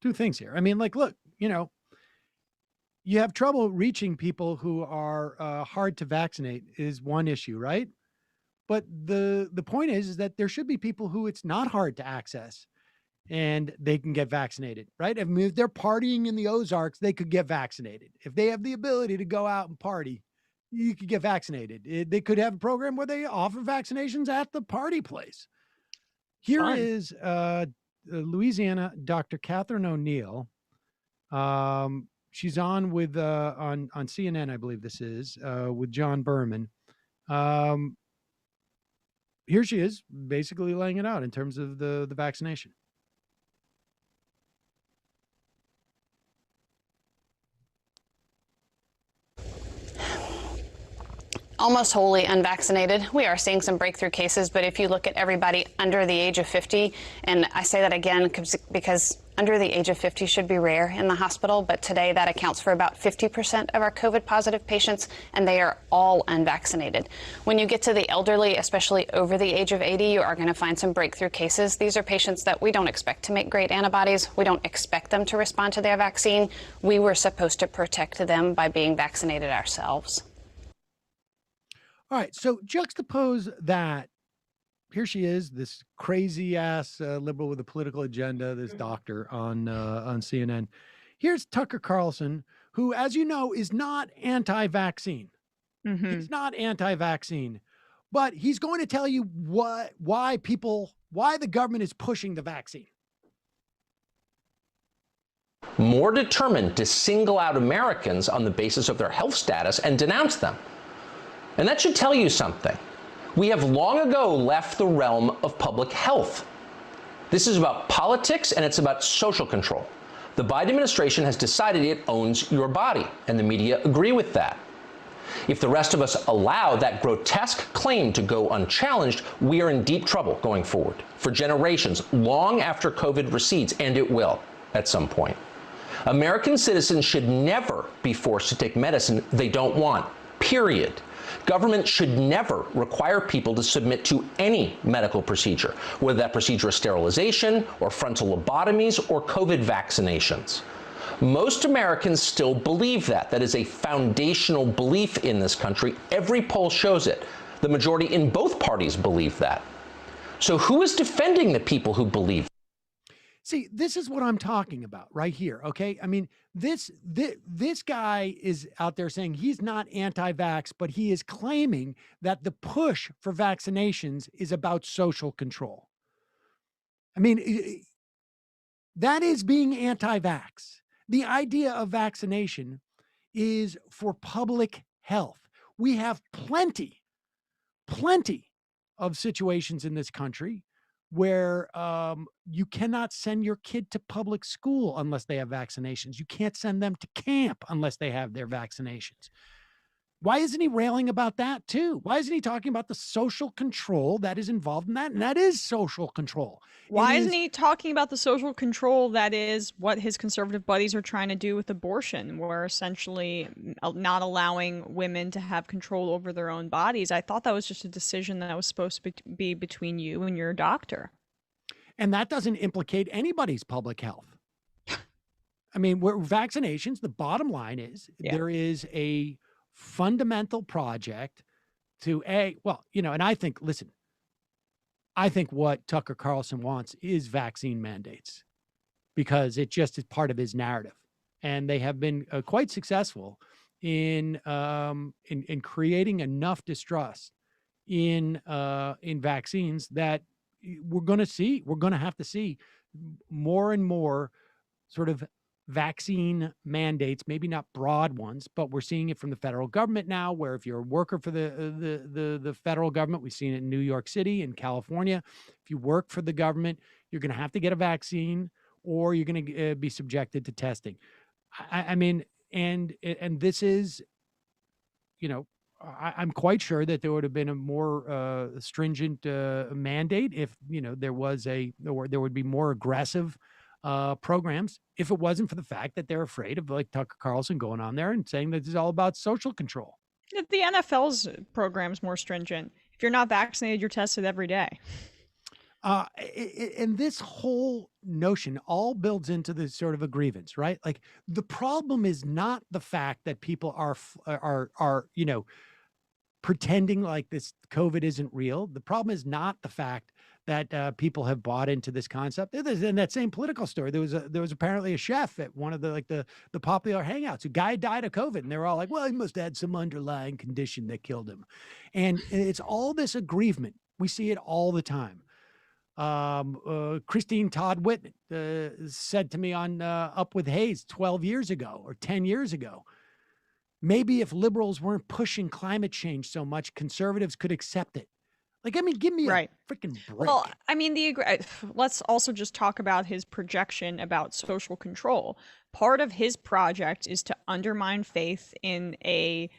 two things here. I mean, like, look, you have trouble reaching people who are hard to vaccinate is one issue, right? But the point is that there should be people who it's not hard to access and they can get vaccinated, right? I mean, if they're partying in the Ozarks, they could get vaccinated. If they have the ability to go out and party, you could get vaccinated. They could have a program where they offer vaccinations at the party place. Here is Louisiana Dr. Catherine O'Neill. She's on with on CNN, I believe this is, with John Berman. Here she is, basically laying it out in terms of the vaccination. almost wholly unvaccinated. We are seeing some breakthrough cases, but if you look at everybody under the age of 50, and I say that again because under the age of 50 should be rare in the hospital, but today that accounts for about 50% of our COVID positive patients, and they are all unvaccinated. When you get to the elderly, especially over the age of 80, you are going to find some breakthrough cases. These are patients that we don't expect to make great antibodies. We don't expect them to respond to their vaccine. We were supposed to protect them by being vaccinated ourselves. All right, so juxtapose that. Here she is, this crazy ass liberal with a political agenda, this doctor on CNN. Here's Tucker Carlson, who, as you know, is not anti-vaccine. He's not anti-vaccine, but he's going to tell you why the government is pushing the vaccine. More determined to single out Americans on the basis of their health status and denounce them. And that should tell you something. We have long ago left the realm of public health. This is about politics and it's about social control. The Biden administration has decided it owns your body, and the media agree with that. If the rest of us allow that grotesque claim to go unchallenged, we are in deep trouble going forward for generations, long after COVID recedes, and it will at some point. American citizens should never be forced to take medicine they don't want, period. Government should never require people to submit to any medical procedure, whether that procedure is sterilization or frontal lobotomies or COVID vaccinations. Most Americans still believe that. That is a foundational belief in this country. Every poll shows it. The majority in both parties believe that. So who is defending the people who believe? See, this is what I'm talking about right here. Okay. I mean, this guy is out there saying he's not anti-vax, but he is claiming that the push for vaccinations is about social control. I mean, that is being anti-vax. The idea of vaccination is for public health. We have plenty of situations in this country where you cannot send your kid to public school unless they have vaccinations. You can't send them to camp unless they have their vaccinations. Why isn't he railing about that too? Why isn't he talking about the social control that is involved in that? And that is social control. Why isn't he talking about the social control that is what his conservative buddies are trying to do with abortion, where essentially not allowing women to have control over their own bodies? I thought that was just a decision that was supposed to be between you and your doctor. And that doesn't implicate anybody's public health. I mean, vaccinations, the bottom line is there is a fundamental project to and I think, listen, I think what Tucker Carlson wants is vaccine mandates because it just is part of his narrative. And they have been quite successful in creating enough distrust in vaccines that we're going to have to see more and more sort of vaccine mandates, maybe not broad ones, but we're seeing it from the federal government now, where if you're a worker for the federal government, we've seen it in New York City and California. If you work for the government, you're going to have to get a vaccine or you're going to be subjected to testing. I mean, and this is, I'm quite sure that there would have been a more stringent mandate if, there would be more aggressive programs if it wasn't for the fact that they're afraid of like Tucker Carlson going on there and saying that it's all about social control. The NFL's program is more stringent. If you're not vaccinated, you're tested every day. And this whole notion all builds into this sort of a grievance, right? Like the problem is not the fact that people are pretending like this COVID isn't real. The problem is not the fact that people have bought into this concept. In that same Political story, there was apparently a chef at one of the popular hangouts. A guy died of COVID, and they were all like, "Well, he must have had some underlying condition that killed him." And it's all this aggrievement. We see it all the time. Christine Todd Whitman said to me on Up with Hayes 12 years ago or 10 years ago, maybe if liberals weren't pushing climate change so much, conservatives could accept it. Like, I mean, give me a freaking break. Well, I mean, let's also just talk about his projection about social control. Part of his project is to undermine faith in a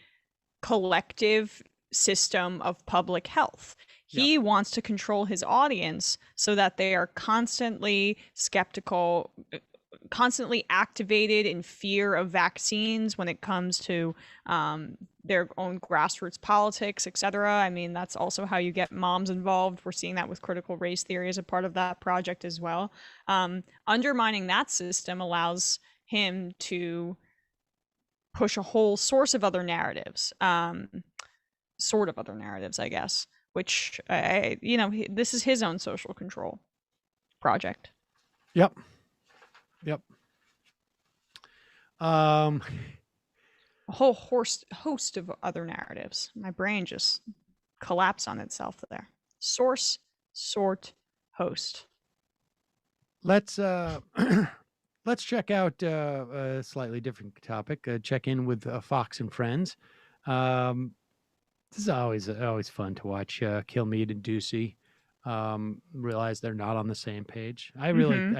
collective system of public health. He wants to control his audience so that they are constantly skeptical, constantly activated in fear of vaccines when it comes to their own grassroots politics, etc. I mean, that's also how you get moms involved. We're seeing that with critical race theory as a part of that project as well. Undermining that system allows him to push a whole source of other narratives, sort of other narratives, I guess, which, this is his own social control project. Yep. A whole host of other narratives. My brain just collapsed on itself there. Source, sort, host. Let's check out a slightly different topic. Check in with Fox and Friends. This is always fun to watch Kilmeade and Ducey realize they're not on the same page. I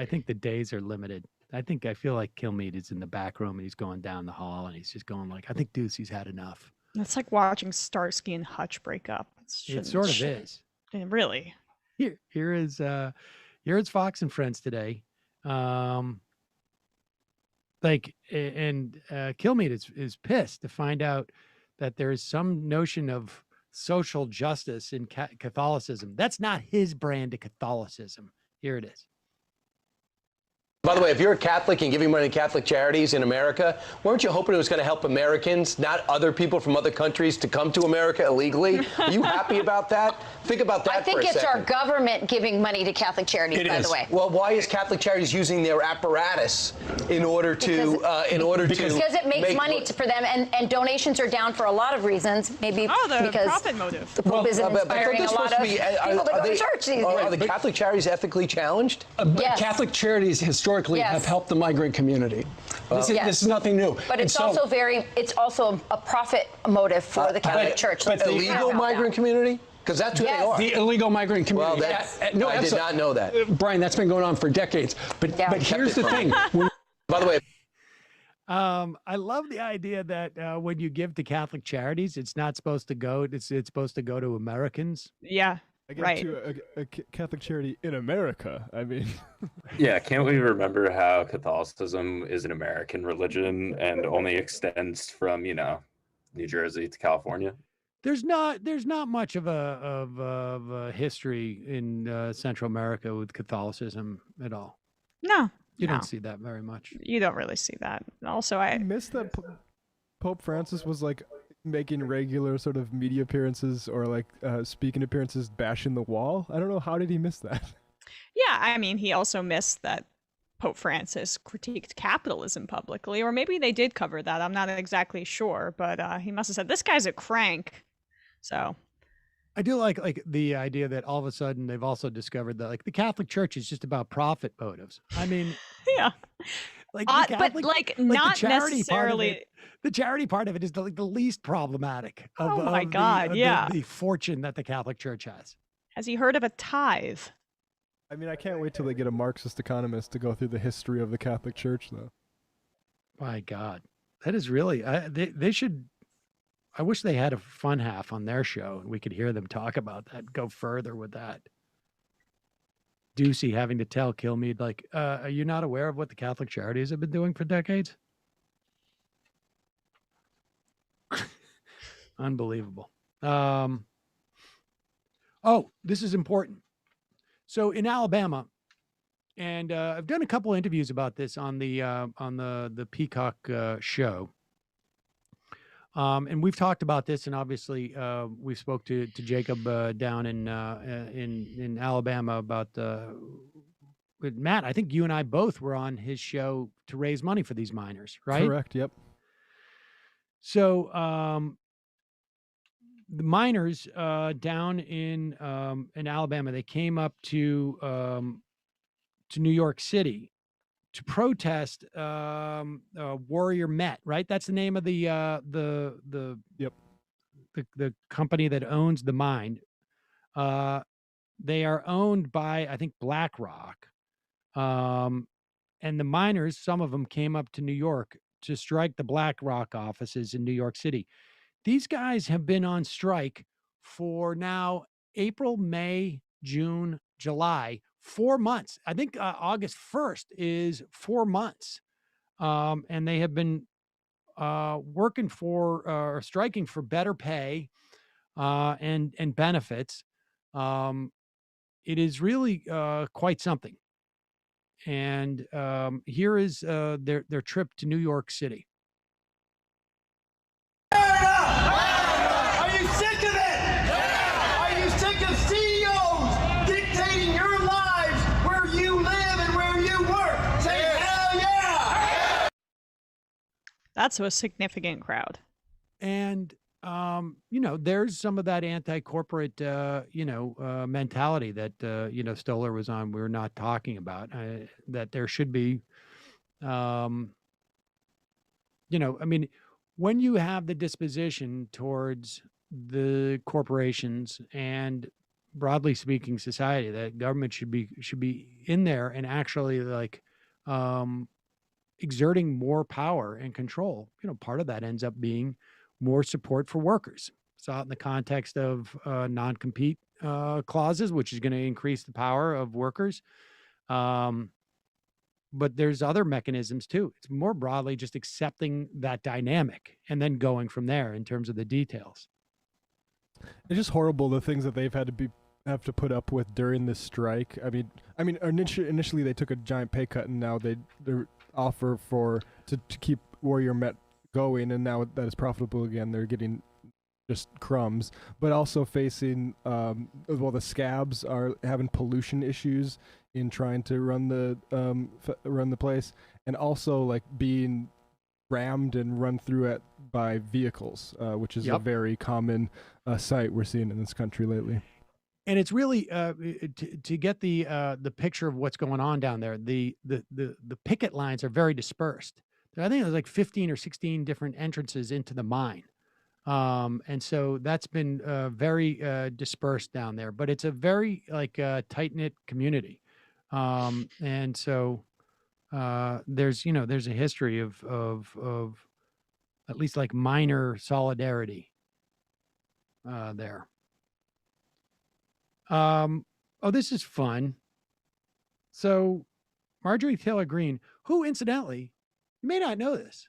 think the days are limited. I feel like Kilmeade is in the back room and he's going down the hall and he's just going like, I think Ducey's had enough. It's like watching Starsky and Hutch break up. It sort of is. Really. Here is Fox and Friends today. Kilmeade is pissed to find out that there is some notion of social justice in Catholicism. That's not his brand of Catholicism. Here it is. By the way, if you're a Catholic and giving money to Catholic charities in America, weren't you hoping it was going to help Americans, not other people from other countries, to come to America illegally? Are you happy about that? Think about that for a second. I think it's our government giving money to Catholic charities, by the way. Well, why is Catholic charities using their apparatus in order to because it makes money for them, and donations are down for a lot of reasons. Maybe because profit motive. The Pope isn't inspiring a lot of people to go to church these days. Are the Catholic charities ethically challenged? Yes. Catholic charities historically have helped the migrant community. This is nothing new. But it's also a profit motive for the Catholic Church. But the illegal migrant community? Because that's who they are. The illegal migrant community. Well, I did not know that. Brian, that's been going on for decades. But here's the thing. By the way, I love the idea that when you give to Catholic charities, it's not supposed to go. It's supposed to go to Americans. Yeah. Right. To a Catholic charity in America. I mean, yeah, can't we remember how Catholicism is an American religion and only extends from, New Jersey to California? There's not much of a history in Central America with Catholicism at all. No, you don't see that very much. You don't really see that. Also, I missed that Pope Francis was like making regular sort of media appearances or like speaking appearances bashing the wall. I don't know, how did he miss that? Yeah, I mean, he also missed that Pope Francis critiqued capitalism publicly, or maybe they did cover that. I'm not exactly sure, but he must have said, this guy's a crank. So I do like the idea that all of a sudden they've also discovered that like the Catholic Church is just about profit motives. I mean, yeah. Not necessarily. The charity part of it is the least problematic. Oh my God! The fortune that the Catholic Church has. Has he heard of a tithe? I mean, I can't wait till they get a Marxist economist to go through the history of the Catholic Church, though. My God, that is really. They should. I wish they had a fun half on their show and we could hear them talk about that. Go further with that. Ducey having to tell Kilmeade, like, are you not aware of what the Catholic charities have been doing for decades? Unbelievable. Oh, this is important. So in Alabama, and I've done a couple interviews about this on the Peacock show. And we've talked about this, and obviously we spoke to Jacob down in Alabama about Matt. I think you and I both were on his show to raise money for these miners, right? Correct. Yep. So the miners down in Alabama, they came up to New York City to protest Warrior Met, right? That's the name of the company that owns the mine. They are owned by, I think, BlackRock. And the miners, some of them came up to New York to strike the BlackRock offices in New York City. These guys have been on strike for now April, May, June, July, 4 months. I think August 1st is 4 months. And they have been working for or striking for better pay and benefits. It is really quite something. And here is their trip to New York City. Are you sick of it? Are you sick of CEOs dictating your lives where you live and where you work? Say hell yeah! That's a significant crowd. And there's some of that anti-corporate, mentality that, Stoller was on. We're not talking about that there should be, when you have the disposition towards the corporations and broadly speaking society, that government should be in there and actually exerting more power and control. Part of that ends up being more support for workers. Saw it in the context of non-compete clauses, which is going to increase the power of workers. But there's other mechanisms too. It's more broadly just accepting that dynamic and then going from there in terms of the details. It's just horrible the things that they've have to put up with during this strike. I mean, initially they took a giant pay cut, and now they offer to keep Warrior Met going, and now that is profitable again, they're getting just crumbs. But also facing the scabs are having pollution issues in trying to run the place, and also being rammed and run through by vehicles, which is a very common sight we're seeing in this country lately. And it's really to get the picture of what's going on down there. The picket lines are very dispersed. I think there's 15 or 16 different entrances into the mine. And so that's been very dispersed down there, but it's a very tight-knit community. And so there's a history of at least minor solidarity there. This is fun. So Marjorie Taylor Greene, who incidentally, you may not know this.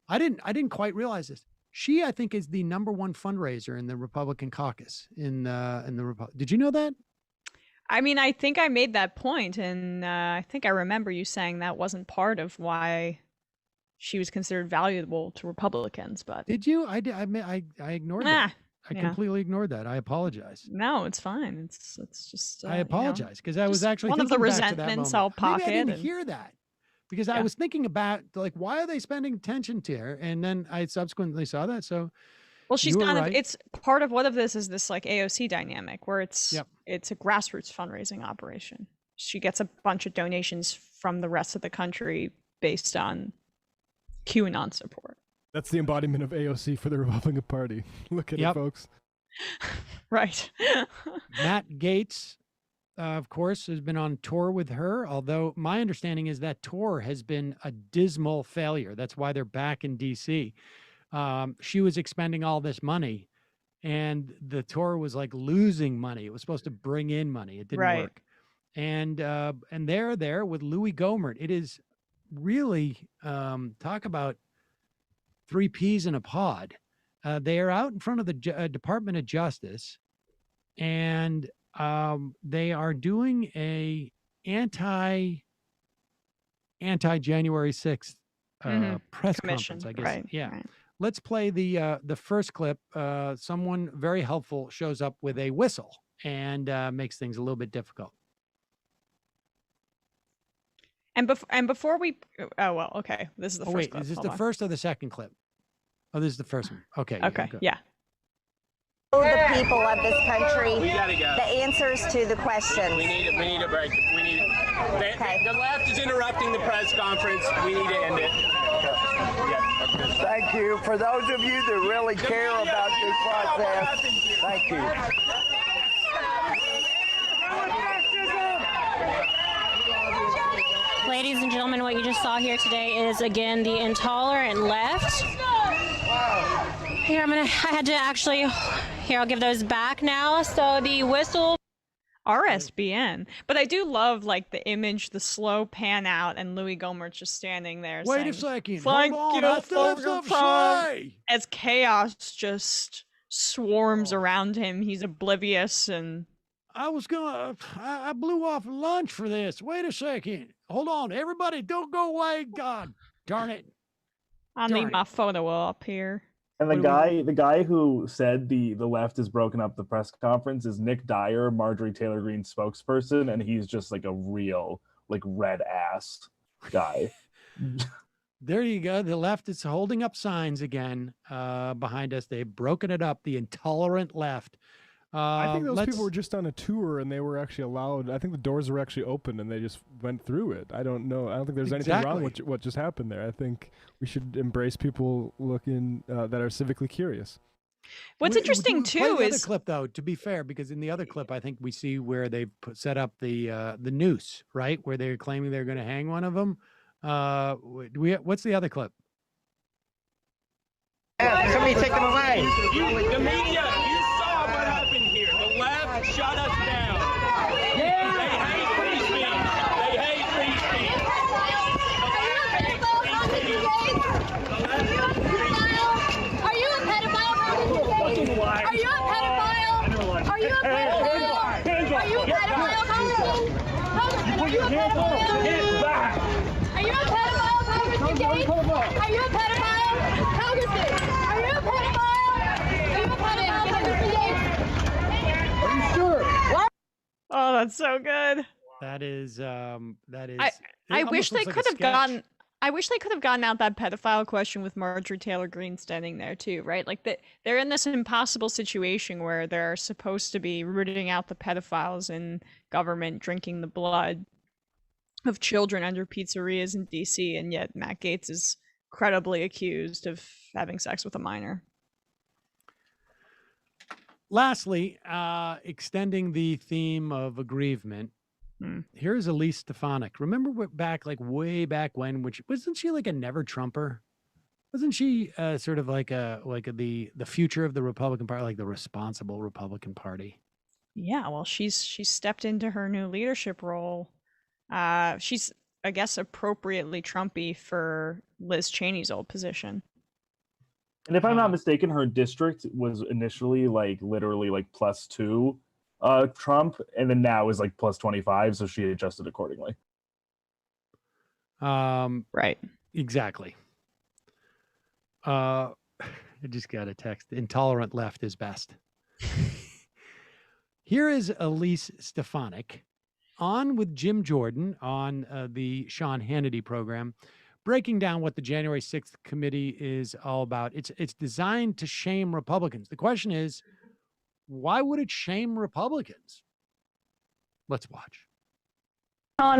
I didn't quite realize this. She, I think, is the #1 fundraiser in the Republican caucus in the Did you know that? I mean, I think I made that point, and I think I remember you saying that wasn't part of why she was considered valuable to Republicans. But did you? I ignored that. I completely ignored that. I apologize. No, it's fine. It's just. I apologize because I was actually one of the thinking back to that resentments moment. I'll pocket. Maybe I didn't hear that because I was thinking about why are they spending attention to her, and then I subsequently saw that. So. Well, she's it's part of what of this is this AOC dynamic where it's a grassroots fundraising operation. She gets a bunch of donations from the rest of the country based on QAnon support. That's the embodiment of AOC for the Republican Party. Look at it, folks. Right. Matt Gaetz, of course, has been on tour with her, although my understanding is that tour has been a dismal failure. That's why they're back in D.C. She was expending all this money, and the tour was losing money. It was supposed to bring in money. It didn't work. And they're there with Louis Gohmert. It is really, talk about 3 peas in a pod. They are out in front of the Department of Justice, and they are doing a anti-January 6th press conference, I guess. Right. Yeah. Right. Let's play the first clip. Someone very helpful shows up with a whistle and makes things a little bit difficult. And before we, okay, this is the first clip. Is this the first or the second clip? Oh, this is the first one. Okay. Okay. Yeah. The people of this country, we gotta go. The answers to the questions. We need a break. The left is interrupting the press conference. We need to end it. Thank you. For those of you that really care about this process, thank you. Ladies and gentlemen, what you just saw here today is, again, the intolerant left Here, I had to actually, here, I'll give those back now. So the whistle. RSBN. But I do love like the image, the slow pan out, and Louis Gohmert just standing there. Wait a saying, second. Thank Hold on. you I still have for something your to time." say. As chaos just swarms around him, he's oblivious and. I blew off lunch for this. Wait a second. Hold on. Everybody, don't go away. God darn it. I'll need my photo up here. And the guy who said the left has broken up the press conference is Nick Dyer, Marjorie Taylor Greene's spokesperson, and he's just like a real like red ass guy. There you go. The left is holding up signs again behind us. They've broken it up. The intolerant left. I think those people were just on a tour and they were actually allowed. I think the doors were actually open and they just went through it. I don't know. I don't think there's anything wrong with what just happened there. I think we should embrace people looking that are civically curious. What's interesting too is is the clip though. To be fair, because in the other clip, I think we see where they set up the noose, right, where they're claiming they're going to hang one of them. What's the other clip? Somebody take them away. The media, you saw what happened here. The left shut us down. Yeah. They hate free speech. They hate free speech. Are you a pedophile? Are you a pedophile? Are you a pedophile? Are you a pedophile? Are you a pedophile? Get back. Are you a pedophile, Congressman Gates? Are you a pedophile, Congressman? Are you a pedophile? Are you a pedophile, Congressman Gates? Are you sure? What? Oh, that's so good. That is. I wish they could have gotten. I wish they could have gotten out that pedophile question with Marjorie Taylor Greene standing there too, right? Like they're in this impossible situation where they're supposed to be rooting out the pedophiles in government, drinking the blood of children under pizzerias in DC, and yet Matt Gaetz is credibly accused of having sex with a minor. Lastly, extending the theme of aggrievement, here's Elise Stefanik. Remember way back when wasn't she like a never Trumper? Wasn't she sort of like the future of the Republican Party, like the responsible Republican Party? Yeah, well, she's stepped into her new leadership role. She's, I guess, appropriately Trumpy for Liz Cheney's old position. And if I'm not mistaken, her district was initially like literally like +2 Trump, and then now is like +25, so she adjusted accordingly. Right. Exactly. I just got a text. Intolerant left is best. Here is Elise Stefanik on with Jim Jordan on the Sean Hannity program, breaking down what the January 6th committee is all about. It's designed to shame Republicans. The question is, why would it shame Republicans? Let's watch.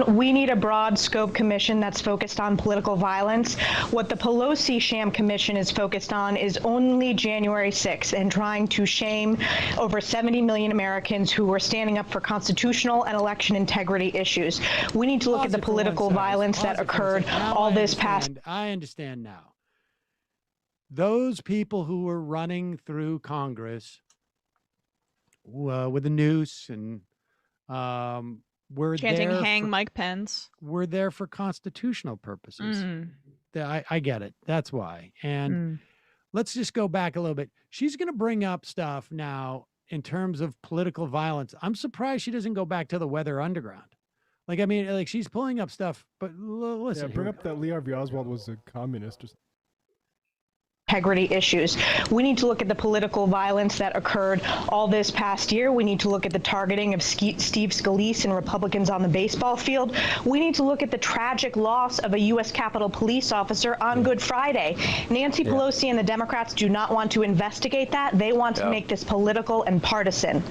We need a broad scope commission that's focused on political violence. What the Pelosi sham commission is focused on is only January 6th and trying to shame over 70 million Americans who were standing up for constitutional and election integrity issues. We need to look at the political violence that occurred all this past. I understand now. Those people who were running through Congress with a noose and were chanting there "Hang Mike Pence." We're there for constitutional purposes. I get it. That's why. And let's just go back a little bit. She's going to bring up stuff now in terms of political violence. I'm surprised she doesn't go back to the Weather Underground. Like, I mean, like she's pulling up stuff, but listen. Yeah, bring up that Lee Harvey Oswald was a communist. Integrity issues. We need to look at the political violence that occurred all this past year. We need to look at the targeting of Steve Scalise and Republicans on the baseball field. We need to look at the tragic loss of a U.S. Capitol police officer on Good Friday. Nancy Pelosi and the Democrats do not want to investigate that. They want to make this political and partisan.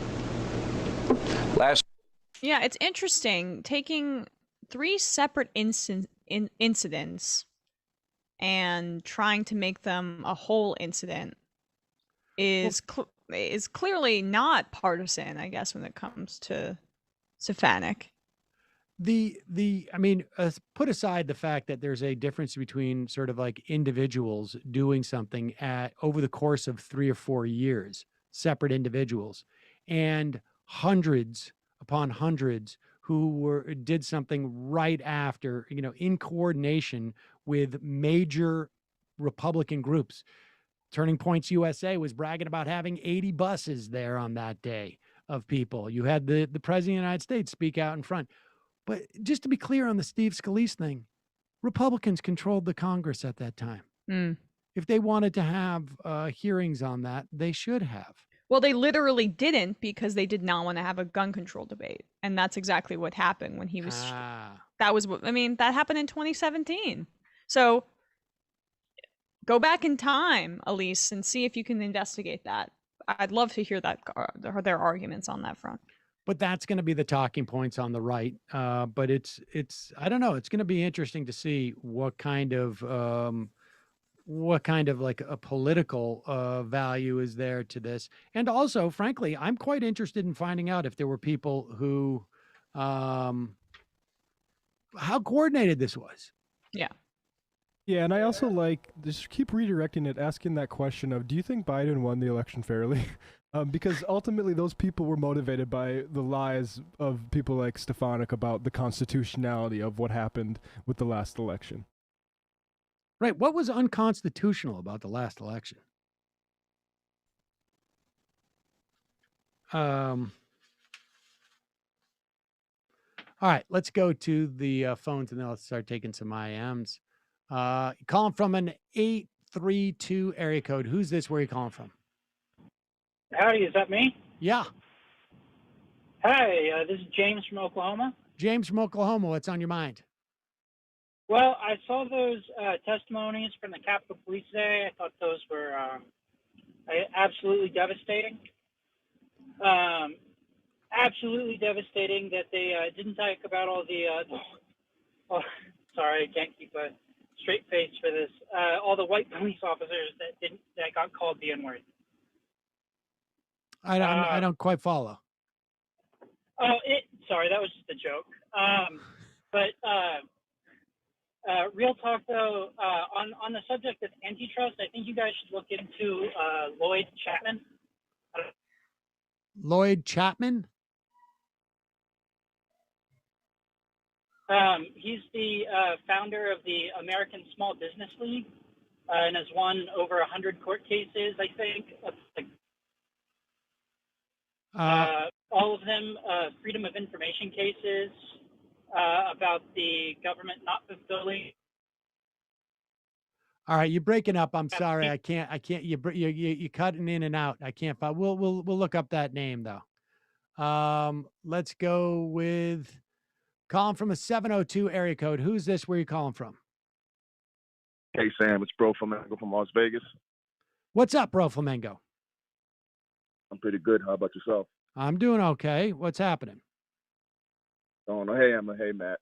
Yeah, it's interesting taking 3 separate incidents and trying to make them a whole incident is clearly not partisan, I guess, when it comes to Stefanik. I mean, put aside the fact that there's a difference between sort of like individuals doing something over the course of 3 or 4 years, separate individuals, and hundreds upon hundreds who did something right after, in coordination with major Republican groups. Turning Points USA was bragging about having 80 buses there on that day of people. You had the President of the United States speak out in front. But just to be clear on the Steve Scalise thing, Republicans controlled the Congress at that time. If they wanted to have hearings on that, they should have. Well, they literally didn't because they did not want to have a gun control debate. And that's exactly what happened when he was. That was what, that happened in 2017. So go back in time, Elise, and see if you can investigate that. I'd love to hear that their arguments on that front. But that's going to be the talking points on the right. But it's I don't know. It's going to be interesting to see what kind of like a political value is there to this. And also, frankly, I'm quite interested in finding out if there were people who, how coordinated this was. Yeah. Yeah, and I also just keep redirecting it, asking that question of, do you think Biden won the election fairly? Because ultimately those people were motivated by the lies of people like Stefanik about the constitutionality of what happened with the last election. Right. What was unconstitutional about the last election? All right, let's go to the phones and then let's start taking some IMs. Calling from an 832 area code. Who's this? Where are you calling from? Howdy, is that me? Yeah. Hi, this is James from Oklahoma. James from Oklahoma, what's on your mind? Well, I saw those testimonies from the Capitol Police today. I thought those were absolutely devastating. Absolutely devastating that they didn't talk about all the sorry, I can't keep a straight face for this. All the white police officers that got called the N-word. I don't quite follow. Sorry, that was just a joke. But real talk though, on the subject of antitrust, I think you guys should look into Lloyd Chapman. Lloyd Chapman? He's the founder of the American Small Business League and has won over 100 court cases, I think. All of them freedom of information cases about the government not fulfilling. All right, you're breaking up. I'm sorry. I can't. You're cutting in and out. I can't. We'll look up that name though. Let's go with calling from a 702 area code. Who's this? Where are you calling from? Hey Sam, it's Bro Flamengo from Las Vegas. What's up, Bro Flamengo? I'm pretty good. How about yourself? I'm doing okay. What's happening? Oh no, hey Emma, hey Matt.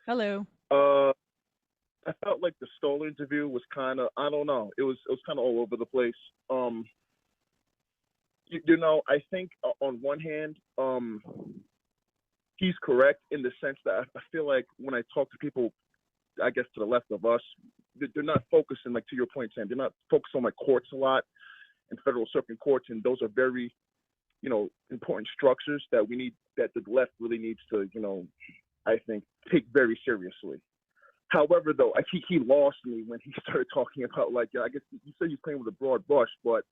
Hello. I felt like the Stoller interview was kind of, I don't know, it was kind of all over the place. I think on one hand, he's correct in the sense that I feel like when I talk to people, I guess to the left of us, they're not focusing, like to your point, Sam, they're not focused on like courts a lot and federal circuit courts, and those are very, important structures that we need, that the left really needs to, I think, take very seriously. However, though, I think he lost me when he started talking about, like, I guess you said he's playing with a broad brush, but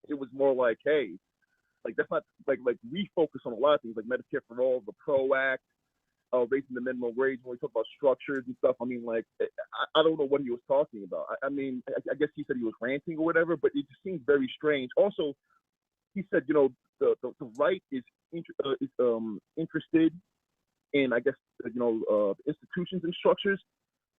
it was more like, hey, like that's not like we focus on a lot of things like Medicare for All, the PRO Act, raising the minimum wage when we talk about structures and stuff. I mean, like, I don't know what he was talking about. I mean, I guess he said he was ranting or whatever, but it just seemed very strange. Also, he said, the right is interested in, I guess, institutions and structures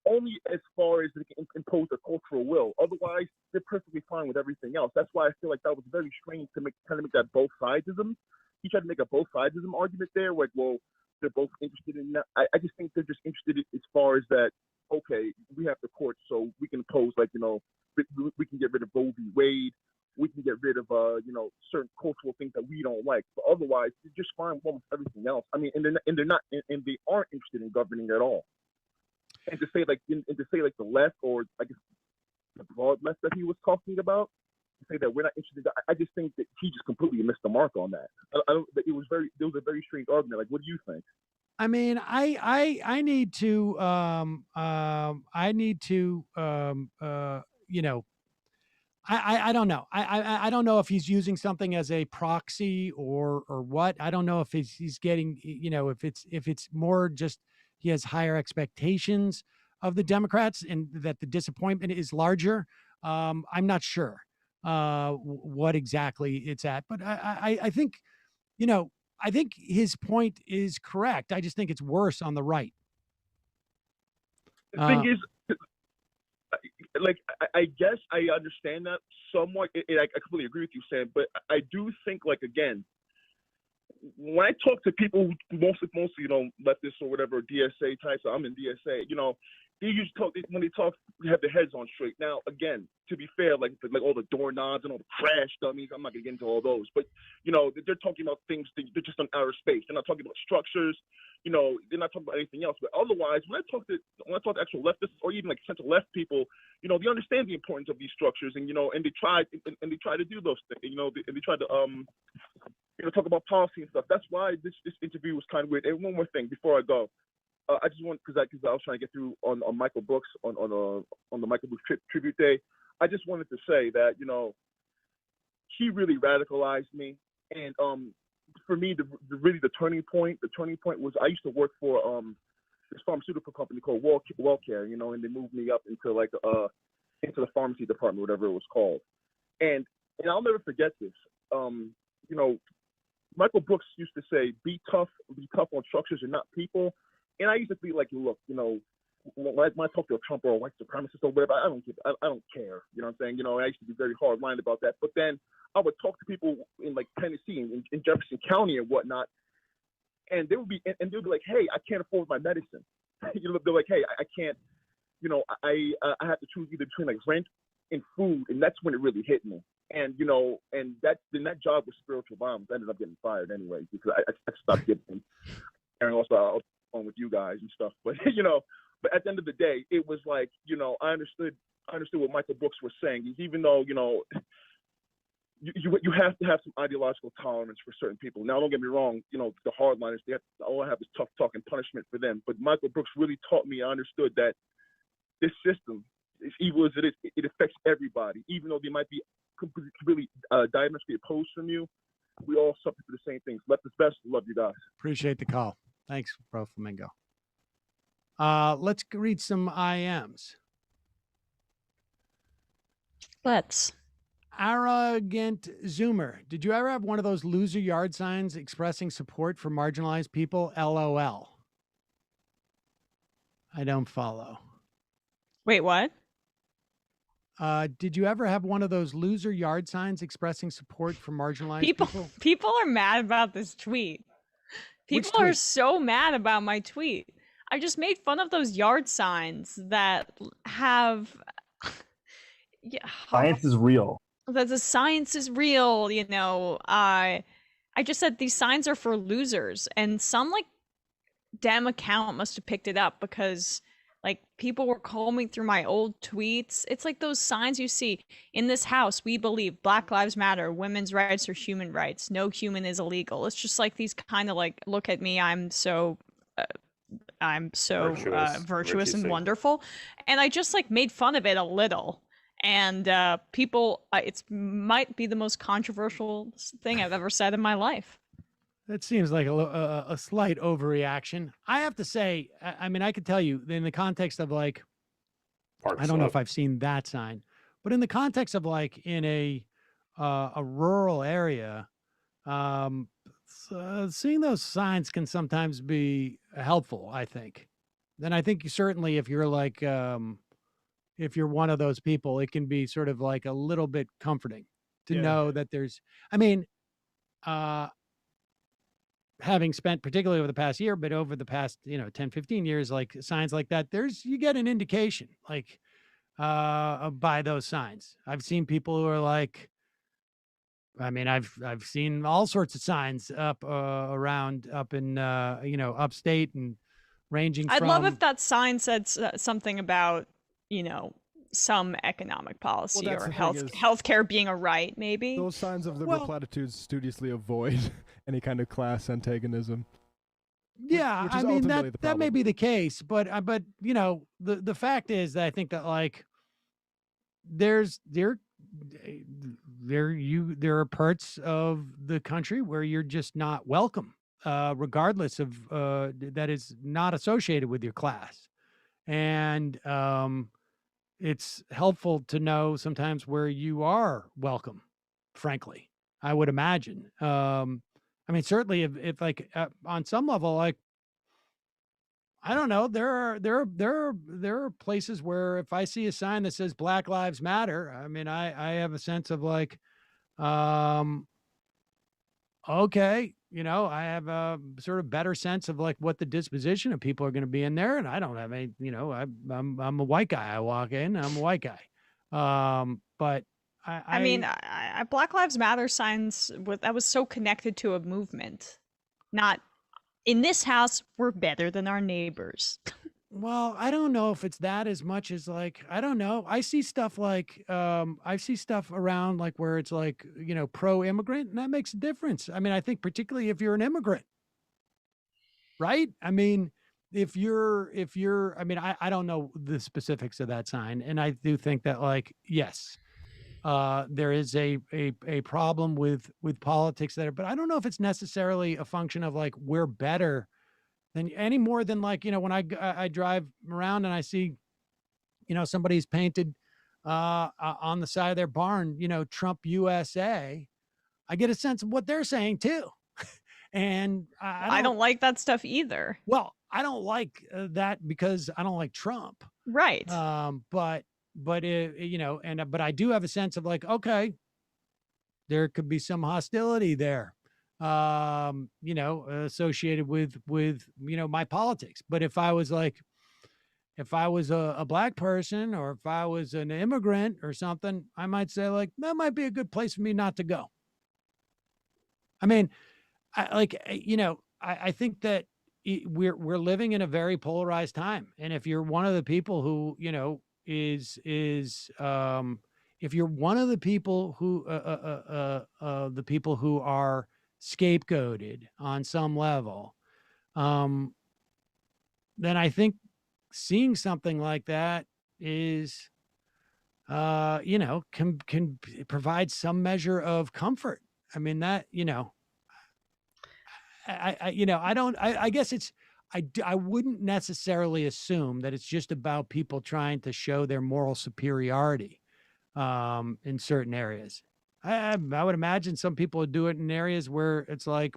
only as far as they can impose their cultural will. Otherwise, they're perfectly fine with everything else. That's why I feel like that was very strange to make that both sidesism. He tried to make a both sidesism argument there, like, well, they're both interested in that. I just think they're just interested as far as that, okay, we have the courts, so we can impose, like, we can get rid of Roe v. Wade, we can get rid of certain cultural things that we don't like. But otherwise, they're just fine with almost everything else. I mean, and they aren't interested in governing at all. And to say like the left, or I guess the broad left that he was talking about, to say that we're not interested, I just think that he just completely missed the mark on that. It was a very strange argument. Like, what do you think? I mean, I need to I don't know. I don't know if he's using something as a proxy or what. I don't know if he's getting, if it's more just he has higher expectations of the Democrats and that the disappointment is larger. I'm not sure what exactly it's at, but I think, I think his point is correct. I just think it's worse on the right. The thing is, like, I guess I understand that somewhat. I completely agree with you, Sam. But I do think, like, again, when I talk to people, mostly, leftists or whatever, DSA types. I'm in DSA. They usually talk when they talk, they have their heads on straight. Now, again, to be fair, like all the doorknobs and all the crash dummies, I'm not gonna get into all those. But they're talking about things that they're just on outer space. They're not talking about structures. They're not talking about anything else. But otherwise, when I talk to actual leftists or even like central left people, they understand the importance of these structures, and and they try to do those things. And they try to talk about policy and stuff. That's why this interview was kind of weird. And one more thing before I go. I just want, because I was trying to get through on Michael Brooks on the Michael Brooks tribute day. I just wanted to say that he really radicalized me, and for me the turning point was I used to work for this pharmaceutical company called WellCare, and they moved me up into into the pharmacy department, whatever it was called, and I'll never forget this. Michael Brooks used to say, be tough on structures and not people. And I used to be like, look, when I talk to a Trump or a white supremacist or whatever, I don't care. You know what I'm saying? I used to be very hard line about that. But then I would talk to people in like Tennessee, in Jefferson County and whatnot, and they would be like, hey, I can't afford my medicine. They're like, hey, I can't. I have to choose either between like rent and food, and that's when it really hit me. And and that job was spiritual violence. I ended up getting fired anyway because I stopped getting. And also, I'll on with you guys and stuff, but but at the end of the day, it was like I understood what Michael Brooks was saying. Even though you have to have some ideological tolerance for certain people. Now, don't get me wrong, the hardliners, all I have is tough talk and punishment for them. But Michael Brooks really taught me. I understood that this system, as evil as it is, it affects everybody, even though they might be completely diametrically opposed from you. We all suffer for the same things. Left is best. Love you guys. Appreciate the call. Thanks, Bro Flamingo. Let's read some IMs. Let's. Arrogant Zoomer. Did you ever have one of those loser yard signs expressing support for marginalized people? LOL. I don't follow. Wait, what? Did you ever have one of those loser yard signs expressing support for marginalized people? People are mad about this tweet. People are so mad about my tweet. I just made fun of those yard signs that have science is real. That the science is real, I just said these signs are for losers, and some like damn account must have picked it up because like people were combing through my old tweets. It's like those signs you see in this house. We believe Black Lives Matter, women's rights are human rights. No human is illegal. It's just like these kind of like, look at me. I'm so virtuous and wonderful. And I just like made fun of it a little. And people, it might be the most controversial thing I've ever said in my life. That seems like a slight overreaction. I have to say, I mean, I could tell you in the context of like, I don't know if I've seen that sign, but in the context of like in a rural area, seeing those signs can sometimes be helpful, I think. Then I think certainly if you're like, if you're one of those people, it can be sort of like a little bit comforting to know that there's, I mean, having spent particularly over the past year, but over the past, 10, 15 years, like signs like that, you get an indication like by those signs. I've seen people who are like, I mean, I've seen all sorts of signs up around up in upstate and ranging I'd from. love if that sign said something about, some economic policy that's or the thing is- healthcare being a right, maybe. Those signs of liberal platitudes studiously avoid any kind of class antagonism. Yeah, which is I mean ultimately the that may problem. be the case, but the fact is that I think that like there are parts of the country where you're just not welcome, regardless of that is not associated with your class, and it's helpful to know sometimes where you are welcome. Frankly, I would imagine. I mean, certainly if like on some level, like I don't know, there are places where if I see a sign that says Black Lives Matter, I mean, I have a sense of like, okay, I have a sort of better sense of like what the disposition of people are going to be in there, and I don't have any, I'm a white guy. I walk in, I'm a white guy, but I mean, Black Lives Matter signs that was so connected to a movement, not in this house. We're better than our neighbors. Well, I don't know if it's that as much as like, I don't know. I see stuff like, I see stuff around like where it's like, pro-immigrant, and that makes a difference. I mean, I think particularly if you're an immigrant, right? I mean, if you're, I mean, I don't know the specifics of that sign. And I do think that like, yes, there is a problem with politics there, but I don't know if it's necessarily a function of like, we're better than any more than like, when I drive around and I see, somebody's painted on the side of their barn, Trump USA, I get a sense of what they're saying too. And I don't like that stuff either. Well, I don't like that because I don't like Trump. Right. But but I do have a sense of like, okay, there could be some hostility there, associated with my politics. But if I was like, if I was a black person or if I was an immigrant or something, I might say like, that might be a good place for me not to go. I mean, I think that we're living in a very polarized time. And if you're one of the people who, if you're one of the people who, the people who are scapegoated on some level, then I think seeing something like that is, can provide some measure of comfort. I mean, that, I guess it's, I wouldn't necessarily assume that it's just about people trying to show their moral superiority in certain areas. I would imagine some people would do it in areas where it's like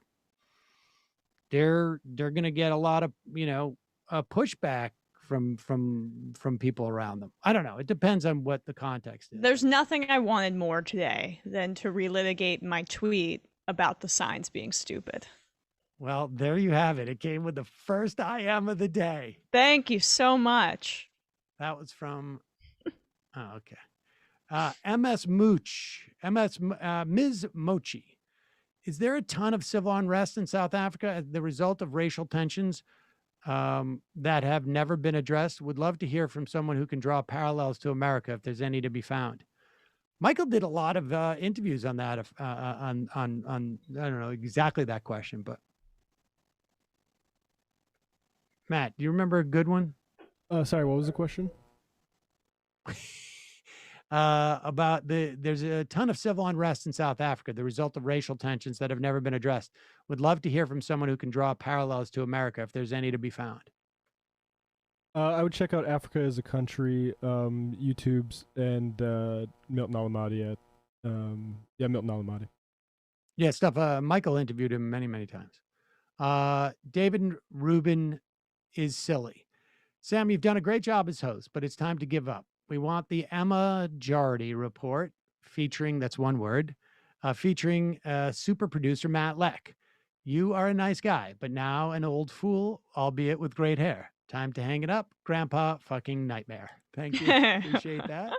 they're going to get a lot of, pushback from people around them. I don't know. It depends on what the context is. There's nothing I wanted more today than to relitigate my tweet about the signs being stupid. Well, there you have it. It came with the first I am of the day. Thank you so much. That was from, oh, okay. Ms. Mochi. Is there a ton of civil unrest in South Africa as the result of racial tensions that have never been addressed? Would love to hear from someone who can draw parallels to America if there's any to be found. Michael did a lot of interviews on that, on I don't know exactly that question, but Matt, do you remember a good one? Sorry, what was the question? About there's a ton of civil unrest in South Africa, the result of racial tensions that have never been addressed. Would love to hear from someone who can draw parallels to America if there's any to be found. I would check out Africa as a Country, YouTube's, and Milton Alamati at, Milton Alamati. Yeah, stuff. Michael interviewed him many, many times. David Rubin is silly. Sam, you've done a great job as host, but it's time to give up. We want the Emma Jardy report featuring, that's one word, featuring super producer Matt Leck. You are a nice guy, but now an old fool, albeit with great hair. Time to hang it up. Grandpa fucking nightmare. Thank you. Appreciate that.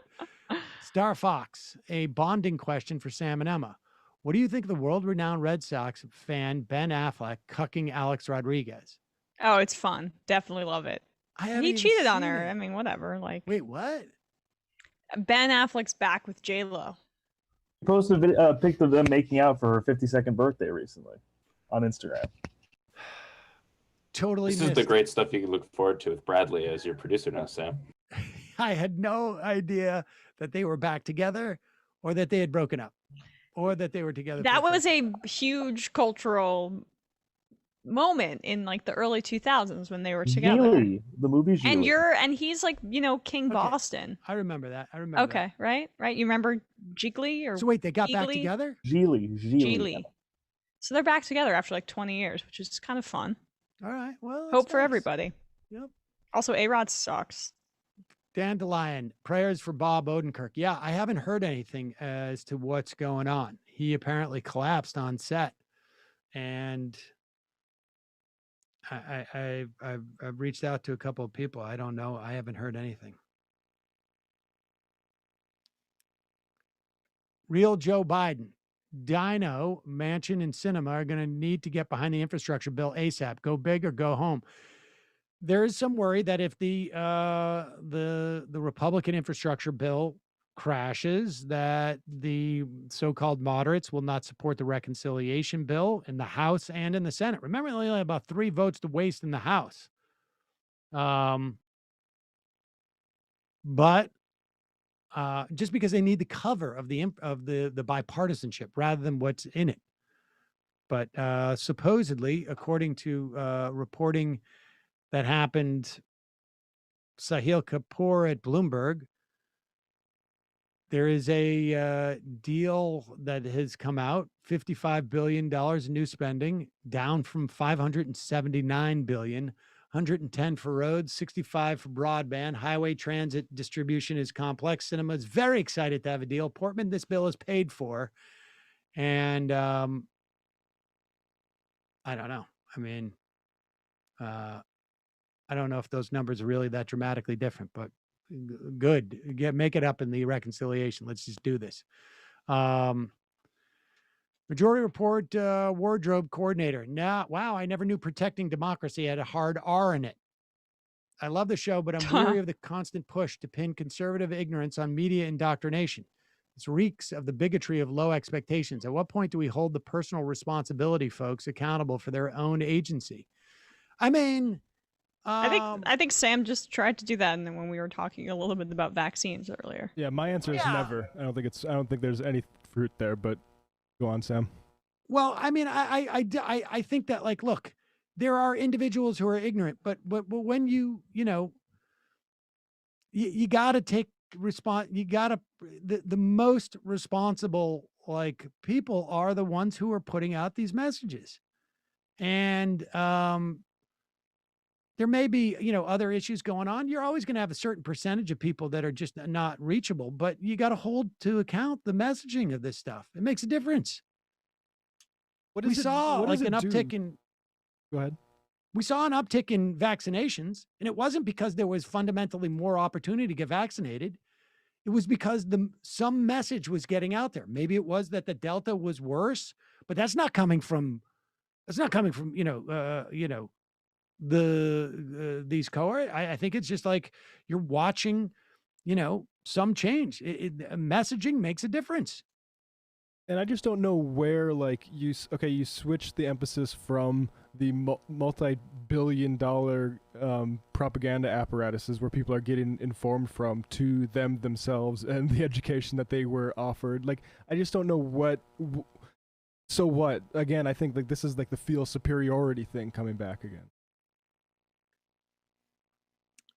Star Fox, a bonding question for Sam and Emma. What do you think of the world-renowned Red Sox fan Ben Affleck cucking Alex Rodriguez? Oh, it's fun. Definitely love it. He cheated on her. I mean, whatever. Like, wait, what? Ben Affleck's back with J-Lo. Posted a pic of them making out for her 52nd birthday recently on Instagram. Totally This is the great stuff you can look forward to with Bradley as your producer now, Sam. I had no idea that they were back together or that they had broken up or that they were together. That was a huge cultural moment in like the early 2000s when they were together. Geely, the movie Geely. And he's like, you know, King Boston. I remember that. I remember. Okay, right? You remember Jiggly or So wait, they got back Geely? together? Geely. So they're back together after like 20 years, which is kind of fun. All right. Well, hope for everybody. Yep. Also, A-Rod sucks. Dandelion, prayers for Bob Odenkirk. Yeah, I haven't heard anything as to what's going on. He apparently collapsed on set, and I've reached out to a couple of people. I don't know. I haven't heard anything. Real Joe Biden. Dino, Manchin, and Sinema are going to need to get behind the infrastructure bill ASAP. Go big or go home. There is some worry that if the Republican infrastructure bill crashes, that the so-called moderates will not support the reconciliation bill in the House and in the Senate. Remember, they only have about 3 votes to waste in the House. But just because they need the cover of the bipartisanship rather than what's in it. But supposedly, according to reporting that happened, Sahil Kapoor at Bloomberg, there is a deal that has come out, $55 billion in new spending, down from $579 billion. 110 for roads, 65 for broadband. Highway transit distribution is complex. Cinema is very excited to have a deal. Portman, this bill is paid for. And I don't know. I mean, I don't know if those numbers are really that dramatically different, but good. Make it up in the reconciliation. Let's just do this. Majority Report wardrobe coordinator. Wow, I never knew protecting democracy had a hard R in it. I love the show, but I'm weary of the constant push to pin conservative ignorance on media indoctrination. This reeks of the bigotry of low expectations. At what point do we hold the personal responsibility folks accountable for their own agency? I mean, I think Sam just tried to do that, and then when we were talking a little bit about vaccines earlier. Yeah, my answer is never. I don't think there's any fruit there, but go on, Sam. Well, I mean, I think that, like, look, there are individuals who are ignorant, but when you got to take the most responsible, like, people are the ones who are putting out these messages. And there may be, other issues going on. You're always going to have a certain percentage of people that are just not reachable, but you got to hold to account the messaging of this stuff. It makes a difference. We saw like an uptick in. Go ahead. We saw an uptick in vaccinations, and it wasn't because there was fundamentally more opportunity to get vaccinated. It was because some message was getting out there. Maybe it was that the Delta was worse, but that's not coming from these cohorts. I think it's just like you're watching, some change. Messaging makes a difference. And I just don't know where, like, you switch the emphasis from the multi-billion-dollar propaganda apparatuses where people are getting informed from to them themselves and the education that they were offered. Like, I just don't know what. So what? Again, I think like this is like the feel superiority thing coming back again.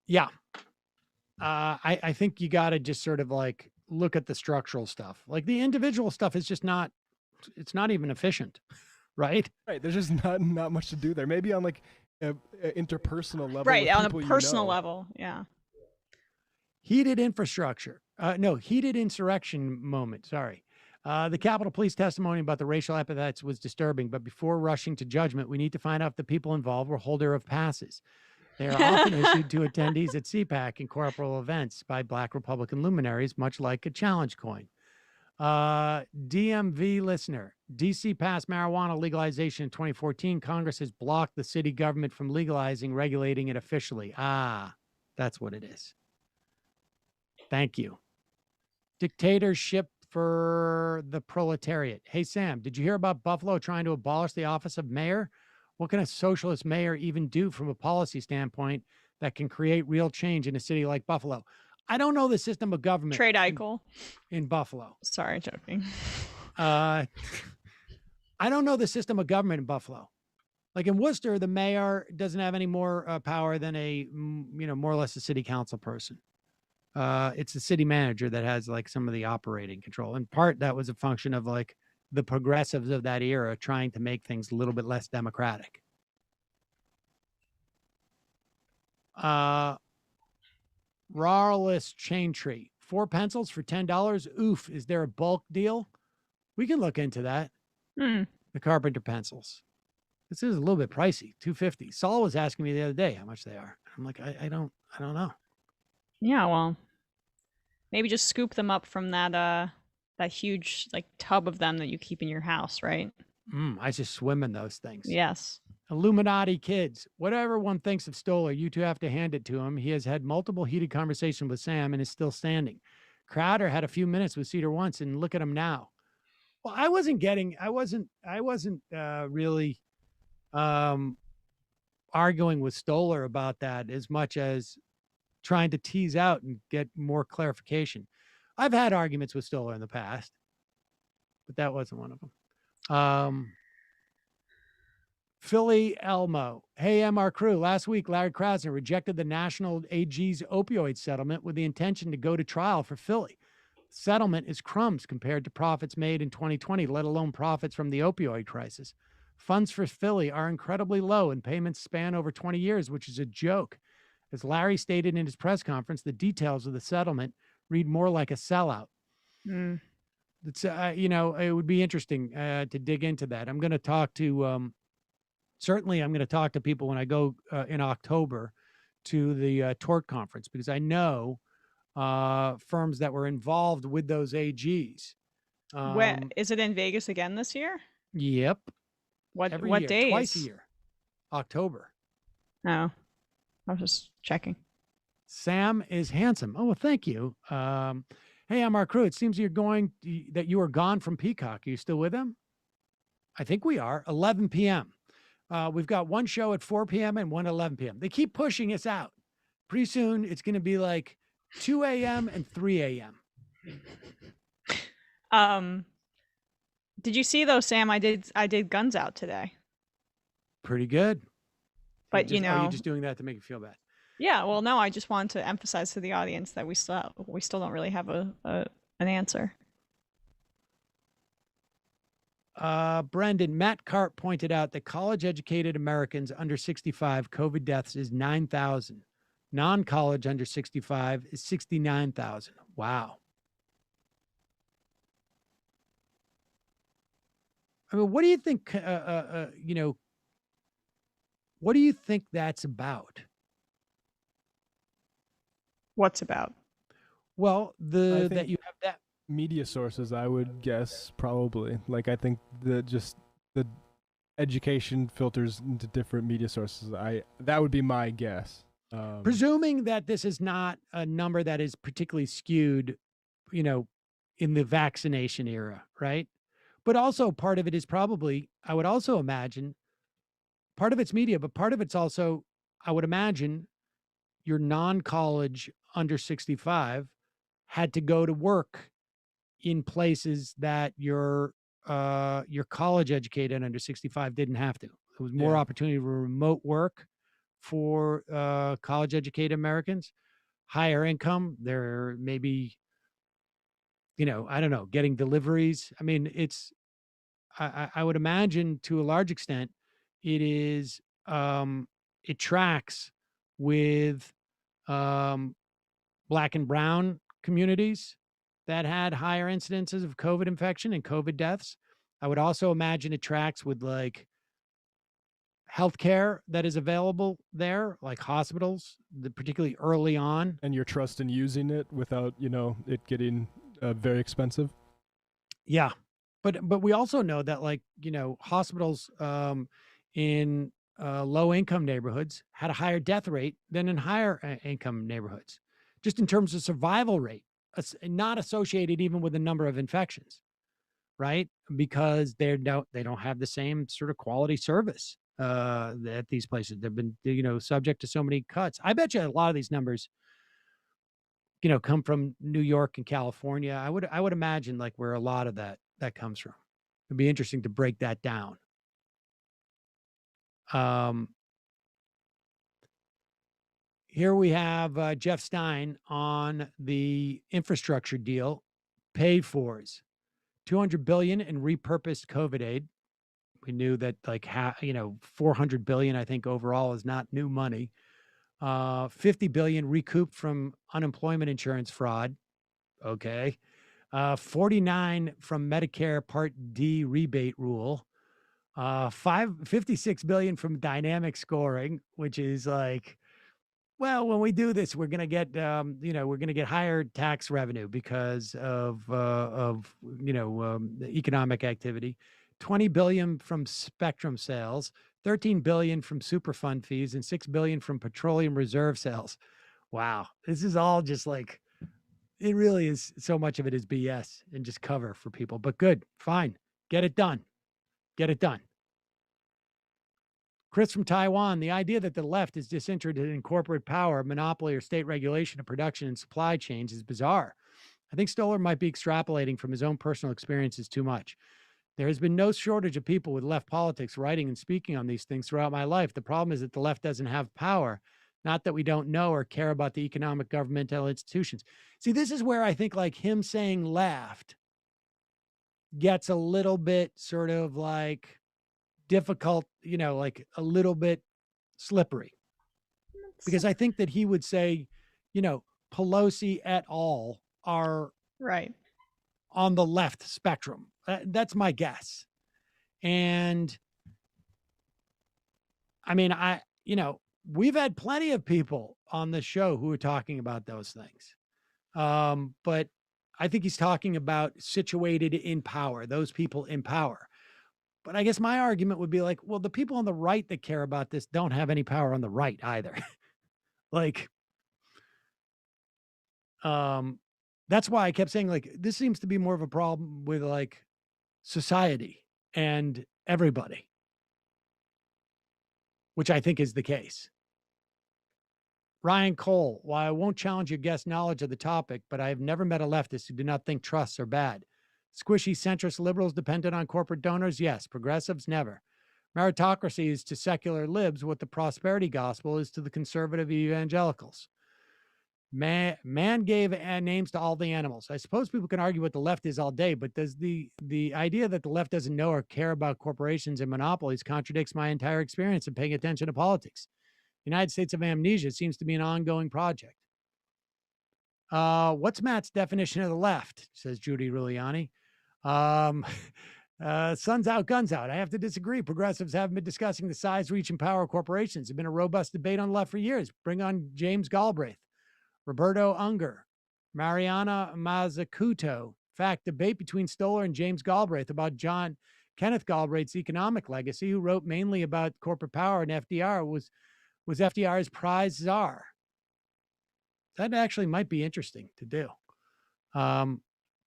Yeah. I think you got to just sort of like look at the structural stuff. Like the individual stuff is just it's not even efficient, right? Right. There's just not much to do there. Maybe on like a interpersonal level. Right. On a personal level. Yeah. Heated infrastructure. Heated insurrection moment. Sorry. The Capitol Police testimony about the racial epithets was disturbing, but before rushing to judgment, we need to find out if the people involved were holder of passes. They are often issued to attendees at CPAC and corporal events by Black Republican luminaries, much like a challenge coin. DMV listener. DC passed marijuana legalization in 2014. Congress has blocked the city government from legalizing, regulating it officially. Ah, that's what it is. Thank you. Dictatorship for the proletariat. Hey, Sam, did you hear about Buffalo trying to abolish the office of mayor? What can a socialist mayor even do from a policy standpoint that can create real change in a city like Buffalo? I don't know the system of government. Trade Eichel in Buffalo. Sorry, joking. I don't know the system of government in Buffalo. Like in Worcester, the mayor doesn't have any more power than more or less a city council person. It's the city manager that has like some of the operating control. In part, that was a function of like the progressives of that era trying to make things a little bit less democratic. Rawless chain tree. 4 pencils for $10. Oof. Is there a bulk deal? We can look into that. The Carpenter pencils. This is a little bit pricey. $2.50. Saul was asking me the other day how much they are. I'm like, I don't know. Yeah, well, maybe just scoop them up from that huge like tub of them that you keep in your house, right? I just swim in those things. Yes. Illuminati kids. Whatever one thinks of Stoller, you two have to hand it to him. He has had multiple heated conversations with Sam and is still standing. Crowder had a few minutes with Seder once, and look at him now. Well, I wasn't really arguing with Stoller about that as much as trying to tease out and get more clarification. I've had arguments with Stoller in the past, but that wasn't one of them. Philly Elmo. Hey, MR crew. Last week, Larry Krasner rejected the National AG's opioid settlement with the intention to go to trial for Philly. Settlement is crumbs compared to profits made in 2020, let alone profits from the opioid crisis. Funds for Philly are incredibly low and payments span over 20 years, which is a joke. As Larry stated in his press conference, the details of the settlement read more like a sellout. It's, it would be interesting to dig into that. I'm going to talk to, certainly I'm going to talk to people when I go in October to the tort conference, because I know firms that were involved with those AGs. When is it in Vegas again this year? Yep. What year, days? Twice a year. October. No, I was just checking. Sam is handsome. Oh, well, thank you. Hey, I'm our crew. It seems that you are gone from Peacock. Are you still with them? I think we are. 11 p.m. We've got one show at 4 p.m. and one at 11 p.m. They keep pushing us out. Pretty soon, it's going to be like 2 a.m. and 3 a.m. Did you see though, Sam? I did Guns Out today. Pretty good. But are you just doing that to make you feel bad? Yeah. Well, no. I just wanted to emphasize to the audience that we still don't really have an answer. Brendan, Matt Cart pointed out that college-educated Americans under 65 COVID deaths is 9,000. Non-college under 65 is 69,000. Wow. I mean, what do you think? What do you think that's about? What's about? Well, that you have that media sources, I would guess, probably. Like, I think the education filters into different media sources. That would be my guess. Presuming that this is not a number that is particularly skewed, in the vaccination era, right? But also part of it is probably, I would also imagine, part of it's media, but part of it's also, I would imagine, your non-college under 65 had to go to work in places that your college educated under 65 didn't have to. There was more opportunity for remote work for college educated Americans, higher income. There may be, I don't know, getting deliveries. I mean, I would imagine to a large extent, it is, it tracks with Black and brown communities that had higher incidences of COVID infection and COVID deaths. I would also imagine it tracks with like healthcare that is available there, like hospitals, particularly early on. And your trust in using it without, it getting very expensive. Yeah. But we also know that, like, hospitals in low income neighborhoods had a higher death rate than in higher income neighborhoods, just in terms of survival rate, not associated even with the number of infections, right? Because they don't have the same sort of quality service at these places. They've been, subject to so many cuts. I bet you a lot of these numbers, come from New York and California. I would imagine, like, where a lot of that comes from. It'd be interesting to break that down. Here we have Jeff Stein on the infrastructure deal, paid fors, $200 billion in repurposed COVID aid. We knew that, like, $400 billion, I think, overall is not new money. $50 billion recouped from unemployment insurance fraud. Okay. 49 from Medicare Part D rebate rule. 56 billion from dynamic scoring, which is like, well, when we do this, we're going to get, we're going to get higher tax revenue because of the economic activity. 20 billion from spectrum sales, 13 billion from Superfund fees, and 6 billion from petroleum reserve sales. Wow. This is all just like, it really is. So much of it is BS and just cover for people, but good, fine. Get it done. Get it done. Chris from Taiwan, the idea that the left is disinterested in corporate power, monopoly, or state regulation of production and supply chains is bizarre. I think Stoller might be extrapolating from his own personal experiences too much. There has been no shortage of people with left politics writing and speaking on these things throughout my life. The problem is that the left doesn't have power, not that we don't know or care about the economic governmental institutions. See, this is where I think, like, him saying left gets a little bit sort of like difficult, like a little bit slippery. Because I think that he would say, Pelosi et al. Are right on the left spectrum. That's my guess. And I mean, we've had plenty of people on the show who are talking about those things. But I think he's talking about situated in power, those people in power. But I guess my argument would be like, well, the people on the right that care about this don't have any power on the right either. Like, that's why I kept saying, like, this seems to be more of a problem with, like, society and everybody, which I think is the case. Ryan Cole, while I won't challenge your guest knowledge of the topic, but I have never met a leftist who do not think trusts are bad. Squishy centrist liberals dependent on corporate donors? Yes. Progressives? Never. Meritocracy is to secular libs what the prosperity gospel is to the conservative evangelicals. Man gave names to all the animals. I suppose people can argue what the left is all day, but does the idea that the left doesn't know or care about corporations and monopolies contradicts my entire experience of paying attention to politics. The United States of amnesia seems to be an ongoing project. What's Matt's definition of the left? Says Judy Giuliani. Sun's out, guns out. I have to disagree. Progressives haven't been discussing the size, reach, and power of corporations. There's been a robust debate on the left for years. Bring on James Galbraith, Roberto Unger, Mariana Mazzucato. In fact, debate between Stoller and James Galbraith about John Kenneth Galbraith's economic legacy, who wrote mainly about corporate power and FDR, was FDR's prize czar. That actually might be interesting to do.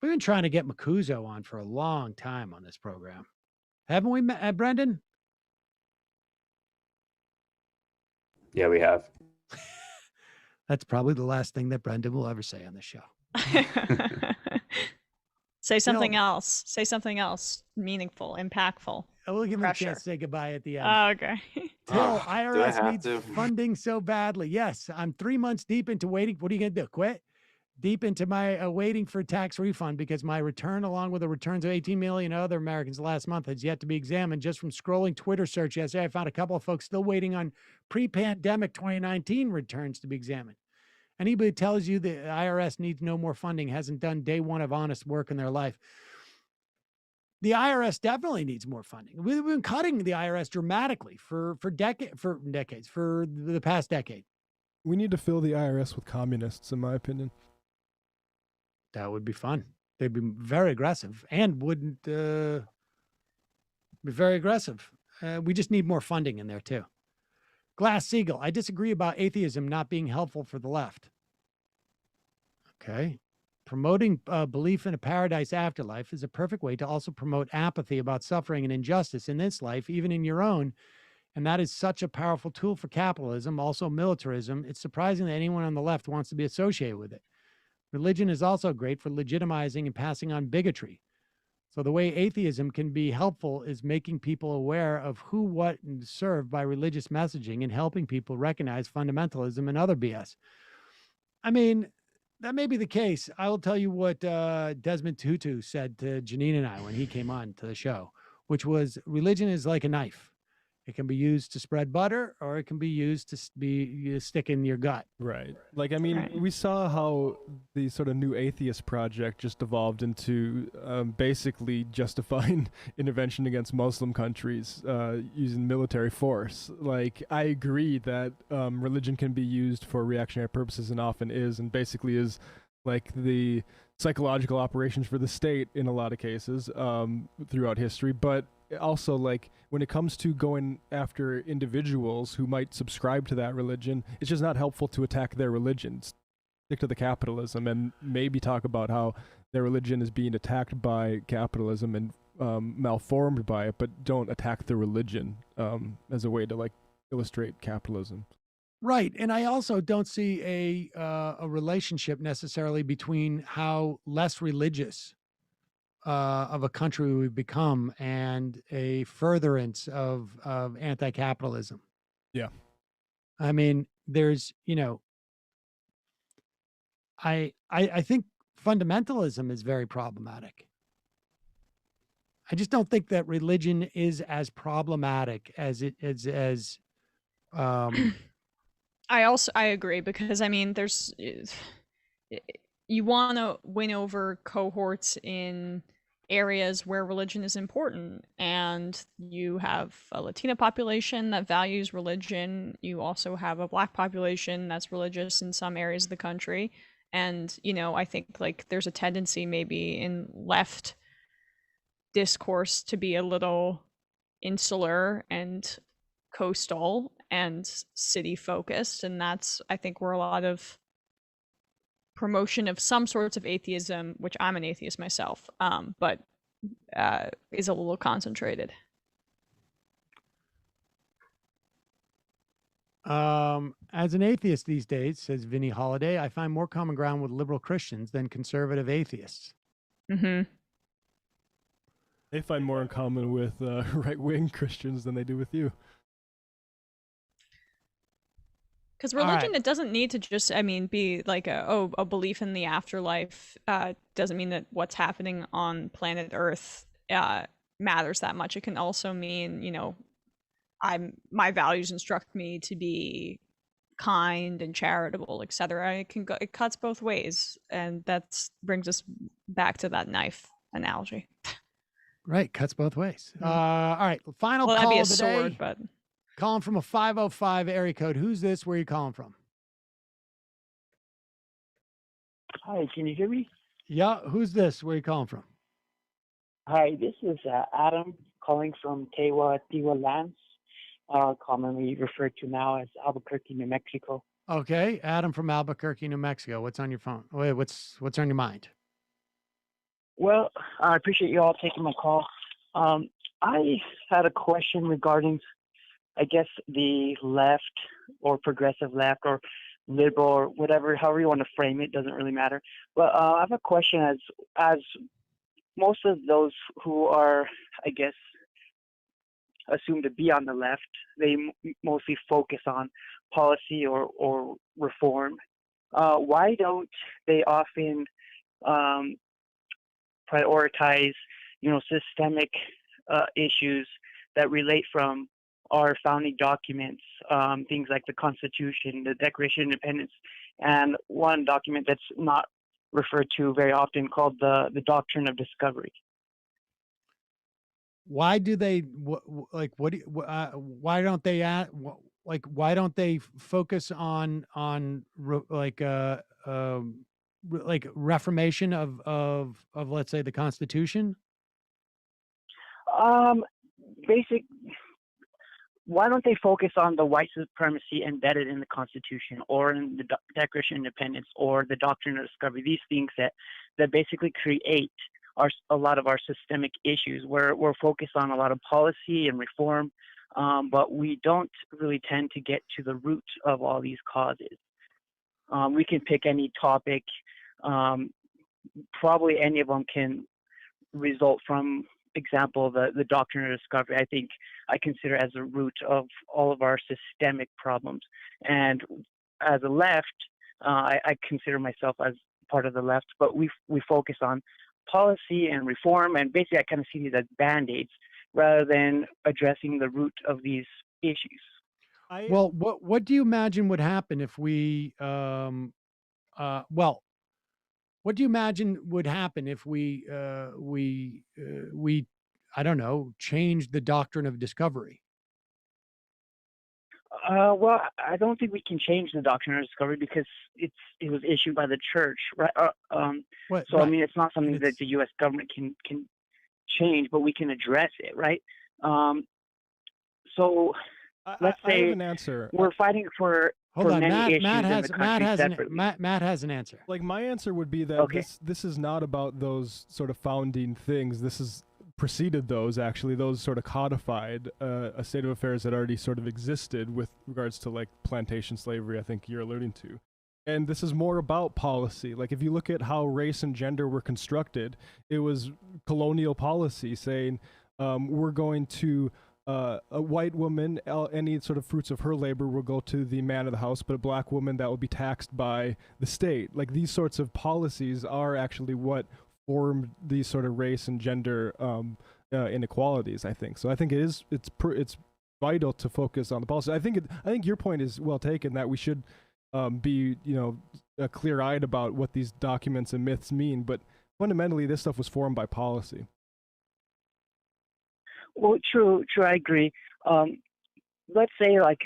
We've been trying to get Macuso on for a long time on this program. Haven't we, Brendan? Yeah, we have. That's probably the last thing that Brendan will ever say on the show. Say something else. Say something else meaningful, impactful. I will give him a chance to say goodbye at the end. Oh, okay. Till IRS needs funding so badly. Yes, I'm 3 months deep into waiting. What are you going to do? Quit? Deep into my waiting for tax refund because my return, along with the returns of 18 million other Americans last month, has yet to be examined. Just from scrolling Twitter search yesterday, I found a couple of folks still waiting on pre-pandemic 2019 returns to be examined. Anybody who tells you the IRS needs no more funding hasn't done day one of honest work in their life. The IRS definitely needs more funding. We've been cutting the IRS dramatically for decades, for the past decade. We need to fill the IRS with communists, in my opinion. That would be fun. They'd be very aggressive and wouldn't be very aggressive. We just need more funding in there too. Glass-Steagall, I disagree about atheism not being helpful for the left. Okay. Promoting belief in a paradise afterlife is a perfect way to also promote apathy about suffering and injustice in this life, even in your own. And that is such a powerful tool for capitalism, also militarism. It's surprising that anyone on the left wants to be associated with it. Religion is also great for legitimizing and passing on bigotry. So the way atheism can be helpful is making people aware of who, what, and served by religious messaging and helping people recognize fundamentalism and other BS. I mean, that may be the case. I will tell you what Desmond Tutu said to Janine and I when he came on to the show, which was religion is like a knife. It can be used to spread butter, or it can be used to be stick in your gut. Right. Like, I mean, we saw how the sort of new atheist project just evolved into basically justifying intervention against Muslim countries using military force. Like, I agree that religion can be used for reactionary purposes and often is, and basically is like the psychological operations for the state in a lot of cases throughout history. But also, like, when it comes to going after individuals who might subscribe to that religion, it's just not helpful to attack their religion. Stick to the capitalism and maybe talk about how their religion is being attacked by capitalism and malformed by it, but don't attack the religion as a way to, like, illustrate capitalism. Right. And I also don't see a relationship necessarily between how less religious of a country we've become and a furtherance of anti-capitalism. Yeah. I mean, there's, you know, I think fundamentalism is very problematic. I just don't think that religion is as problematic as it is as I agree, because I mean, there's you want to win over cohorts in areas where religion is important, and you have a Latina population that values religion. You also have a Black population that's religious in some areas of the country. And, you know, I think, like, there's a tendency maybe in left discourse to be a little insular and coastal and city focused, and that's, I think, where a lot of promotion of some sorts of atheism, which I'm an atheist myself, but is a little concentrated. As an atheist these days, says Vinnie Holiday, I find more common ground with liberal Christians than conservative atheists. Mm-hmm. They find more in common with right-wing Christians than they do with you. Because religion, it doesn't need to just, I mean, be like a belief in the afterlife. Doesn't mean that what's happening on planet Earth matters that much. It can also mean, you know, my values instruct me to be kind and charitable, etc. It cuts both ways, and that brings us back to that knife analogy. Right, cuts both ways. All right, final well, call that'd be a of the sword, day. but Calling from a 505 area code. Who's this? Where are you calling from? Hi, can you hear me? Yeah, who's this? Where are you calling from? Hi, this is Adam calling from Tewa Lands, commonly referred to now as Albuquerque, New Mexico. Okay, Adam from Albuquerque, New Mexico. What's on your phone? Wait, what's on your mind? Well, I appreciate you all taking my call. I had a question regarding, I guess, the left or progressive left or liberal or whatever, however you want to frame it, doesn't really matter. But I have a question as most of those who are, I guess, assumed to be on the left, they mostly focus on policy or reform. Why don't they often prioritize, you know, systemic issues that relate from our founding documents, things like the Constitution, the Declaration of Independence, and one document that's not referred to very often called the Doctrine of Discovery? Why do they why don't they why don't they focus on like reformation of let's say the Constitution? Basic. Why don't they focus on the white supremacy embedded in the Constitution or in the Declaration of Independence or the Doctrine of Discovery? These things that basically create a lot of our systemic issues. We're focused on a lot of policy and reform, but we don't really tend to get to the root of all these causes. We can pick any topic. Probably any of them can result from, example, the Doctrine of Discovery. I think I consider as a root of all of our systemic problems. And as a left, I consider myself as part of the left, but we focus on policy and reform, and basically I kind of see these as band-aids rather than addressing the root of these issues. Well, what do you imagine would happen if we what do you imagine would happen if we I don't know, changed the Doctrine of Discovery? Well, I don't think we can change the Doctrine of Discovery because it was issued by the church, right? I mean, it's not something that the U.S. government can change, but we can address it, right? So let's I say have an answer. We're fighting for Hold on, many issues Matt in has the country separately. Matt has an answer. Like, my answer would be that this is not about those sort of founding things. This is preceded those, actually. Those sort of codified a state of affairs that already sort of existed with regards to like plantation slavery, I think you're alluding to. And this is more about policy. Like, if you look at how race and gender were constructed, it was colonial policy saying we're going to a white woman, any sort of fruits of her labor will go to the man of the house, but a black woman, that will be taxed by the state. Like, these sorts of policies are actually what formed these sort of race and gender inequalities, I think. So I think it's vital to focus on the policy. I think your point is well taken, that we should be, clear-eyed about what these documents and myths mean, but fundamentally this stuff was formed by policy. Well, true, I agree. Let's say like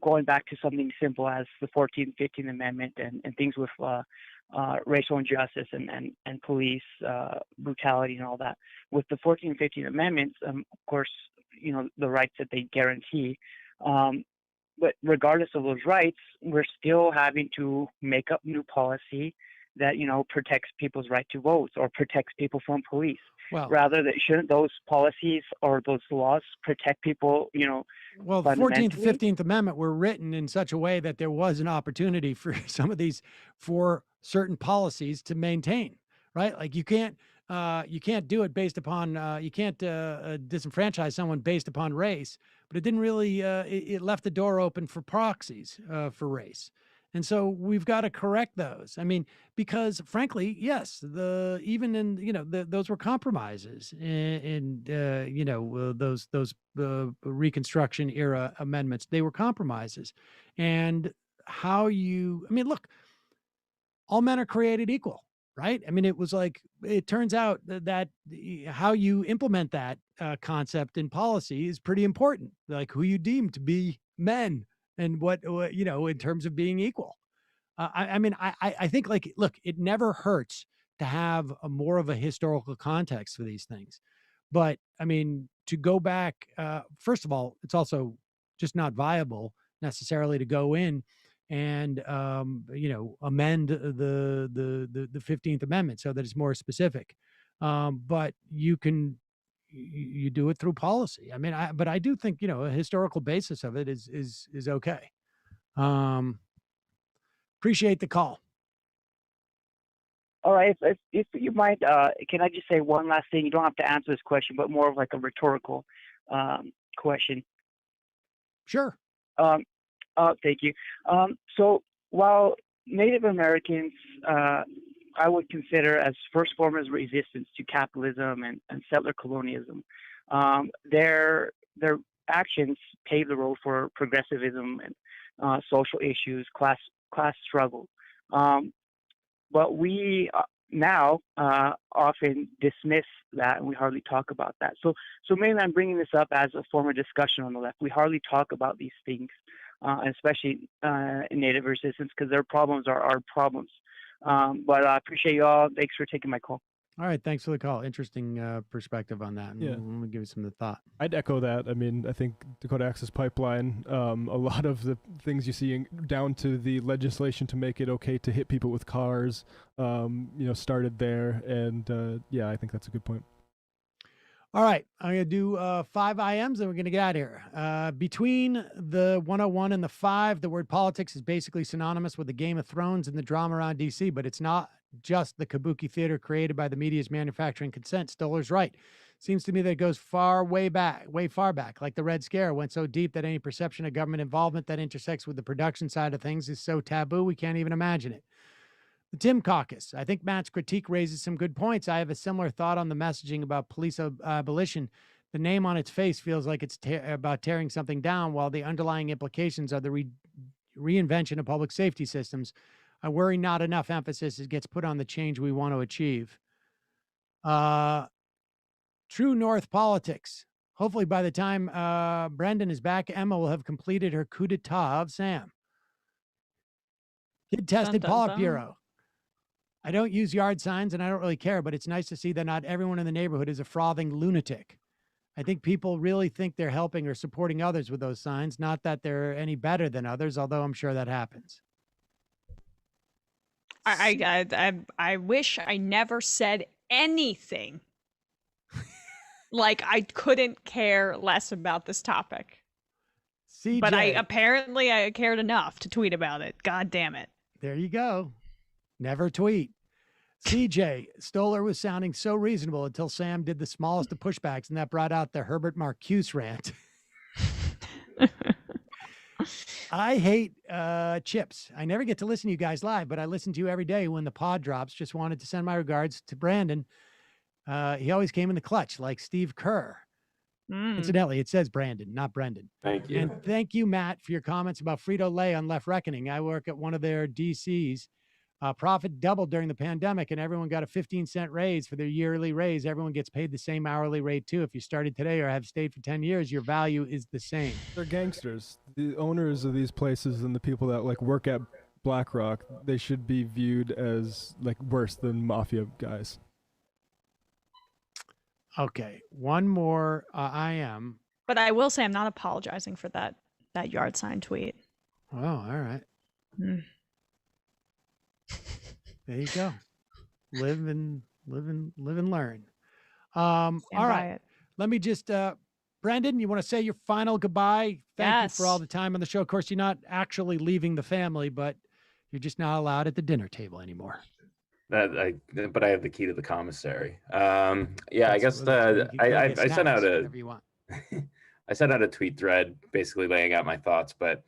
going back to something simple as the 14th, 15th Amendment and things with racial injustice and police brutality and all that. With the 14th and 15th Amendments, of course, the rights that they guarantee. But regardless of those rights, we're still having to make up new policy that, protects people's right to vote or protects people from police. Well, rather than shouldn't those policies or those laws protect people, Well, the 14th and 15th Amendment were written in such a way that there was an opportunity for some of these, for certain policies to maintain, right? Like you can't do it based upon, you can't disenfranchise someone based upon race, but it didn't really, it left the door open for proxies for race. And so we've got to correct those. I mean, because frankly, yes, even in, those were compromises in those Reconstruction era amendments. They were compromises. And look, all men are created equal, right? I mean, it was like, it turns out that how you implement that concept in policy is pretty important. Like who you deem to be men. And what in terms of being equal. I think, like, look, it never hurts to have more of a historical context for these things. But I mean, to go back, first of all, it's also just not viable necessarily to go in and, amend the 15th Amendment so that it's more specific. But you do it through policy. I mean, but I do think, a historical basis of it is okay. Appreciate the call. All right. If you mind, can I just say one last thing? You don't have to answer this question, but more of like a rhetorical question. Sure. Thank you. So while Native Americans, I would consider as first formers resistance to capitalism and settler colonialism, their actions paved the road for progressivism and social issues, class struggle. But we now often dismiss that, and we hardly talk about that. So maybe I'm bringing this up as a form of discussion on the left. We hardly talk about these things, especially in Native resistance, because their problems are our problems. But I appreciate you all. Thanks for taking my call. All right, thanks for the call. Interesting perspective on that. Yeah. I'm gonna give you some thought. I'd echo that. I mean, I think Dakota Access Pipeline, a lot of the things you see down to the legislation to make it okay to hit people with cars, started there. And yeah, I think that's a good point. All right, I'm going to do 5 IMs and we're going to get out of here. Between the 101 and the 5, the word politics is basically synonymous with the Game of Thrones and the drama around DC, but it's not just the kabuki theater created by the media's manufacturing consent. Stoller's right. Seems to me that it goes way far back, like the Red Scare went so deep that any perception of government involvement that intersects with the production side of things is so taboo we can't even imagine it. The Tim Caucus. I think Matt's critique raises some good points. I have a similar thought on the messaging about police abolition. The name on its face feels like it's about tearing something down, while the underlying implications are the reinvention of public safety systems. I worry not enough emphasis gets put on the change we want to achieve. True North politics. Hopefully by the time Brendan is back, Emma will have completed her coup d'etat of Sam. Kid-tested Politburo. I don't use yard signs and I don't really care, but it's nice to see that not everyone in the neighborhood is a frothing lunatic. I think people really think they're helping or supporting others with those signs, not that they're any better than others, although I'm sure that happens. I wish I never said anything. Like I couldn't care less about this topic. CJ. But I cared enough to tweet about it. God damn it. There you go. Never tweet. CJ, Stoller was sounding so reasonable until Sam did the smallest of pushbacks, and that brought out the Herbert Marcuse rant. I hate chips. I never get to listen to you guys live, but I listen to you every day when the pod drops. Just wanted to send my regards to Brandon. He always came in the clutch, like Steve Kerr. Incidentally, it says Brandon, not Brendan. Thank you. And thank you, Matt, for your comments about Frito-Lay on Left Reckoning. I work at one of their DCs. Profit doubled during the pandemic, and everyone got a 15-cent raise for their yearly raise. Everyone gets paid the same hourly rate, too. If you started today or have stayed for 10 years, your value is the same. They're gangsters. The owners of these places and the people that work at BlackRock, they should be viewed as worse than mafia guys. Okay, one more IM. But I will say I'm not apologizing for that yard sign tweet. Oh, all right. There you go. Live and learn. All right. Let me just, Brendan, you want to say your final goodbye? Thank you for all the time on the show. Of course, you're not actually leaving the family, but you're just not allowed at the dinner table anymore. But I have the key to the commissary. I guess I sent out I sent out a tweet thread basically laying out my thoughts, but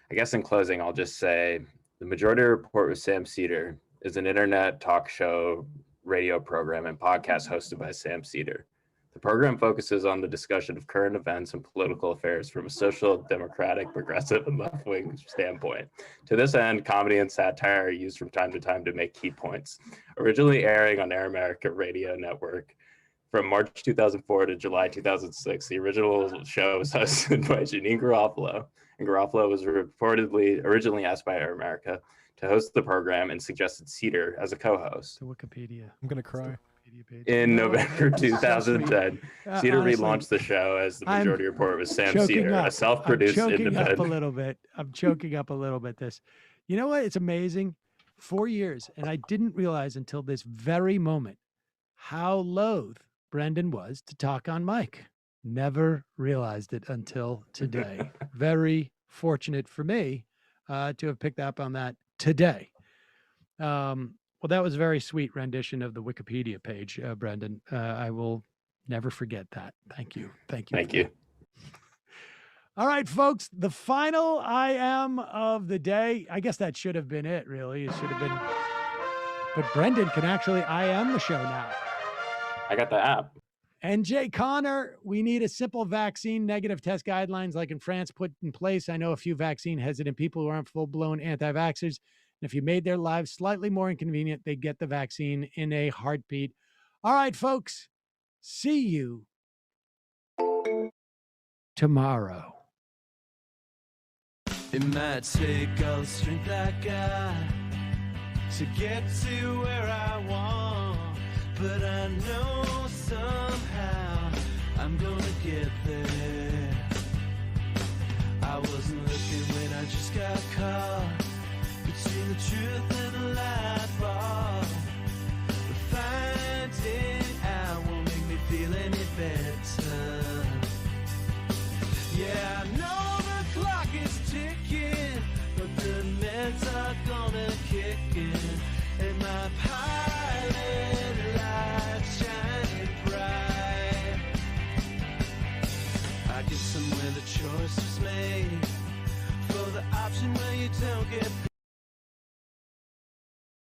I guess in closing, I'll just say the Majority Report with Sam Seder is an internet talk show, radio program, and podcast hosted by Sam Seder. The program focuses on the discussion of current events and political affairs from a social, democratic, progressive, and left-wing standpoint. To this end, comedy and satire are used from time to time to make key points. Originally airing on Air America Radio Network from March 2004 to July 2006, the original show was hosted by Janine Garofalo, and Garofalo was reportedly originally asked by Air America to host the program and suggested Seder as a co-host. To Wikipedia. I'm going to cry. In November 2010, Seder relaunched the show as the Majority Report with Sam Seder, a self-produced independent. I'm choking up a little bit. You know what? It's amazing. 4 years, and I didn't realize until this very moment how loath Brendan was to talk on mic. Never realized it until today. Very fortunate for me to have picked up on that today. Well, that was a very sweet rendition of the Wikipedia page, Brendan. I will never forget that. Thank you. Thank you. Thank you. All right, folks, the final IM of the day. I guess that should have been it, really. It should have been. But Brendan can actually IM the show now. I got the app. NJ Connor, we need a simple vaccine negative test guidelines like in France put in place. I know a few vaccine hesitant people who aren't full-blown anti-vaxxers. And if you made their lives slightly more inconvenient, they'd get the vaccine in a heartbeat. All right, folks, see you tomorrow. It might take all the strength I got to get to where I want, but I know somehow I'm gonna get there. I wasn't looking when I just got caught between the truth and the light bar, but finding out won't make me feel any better. Yeah, I know the clock is ticking, but the meds are gonna kick in, and my pilot light's shining bright. I get somewhere the choice is made, for the option where you don't get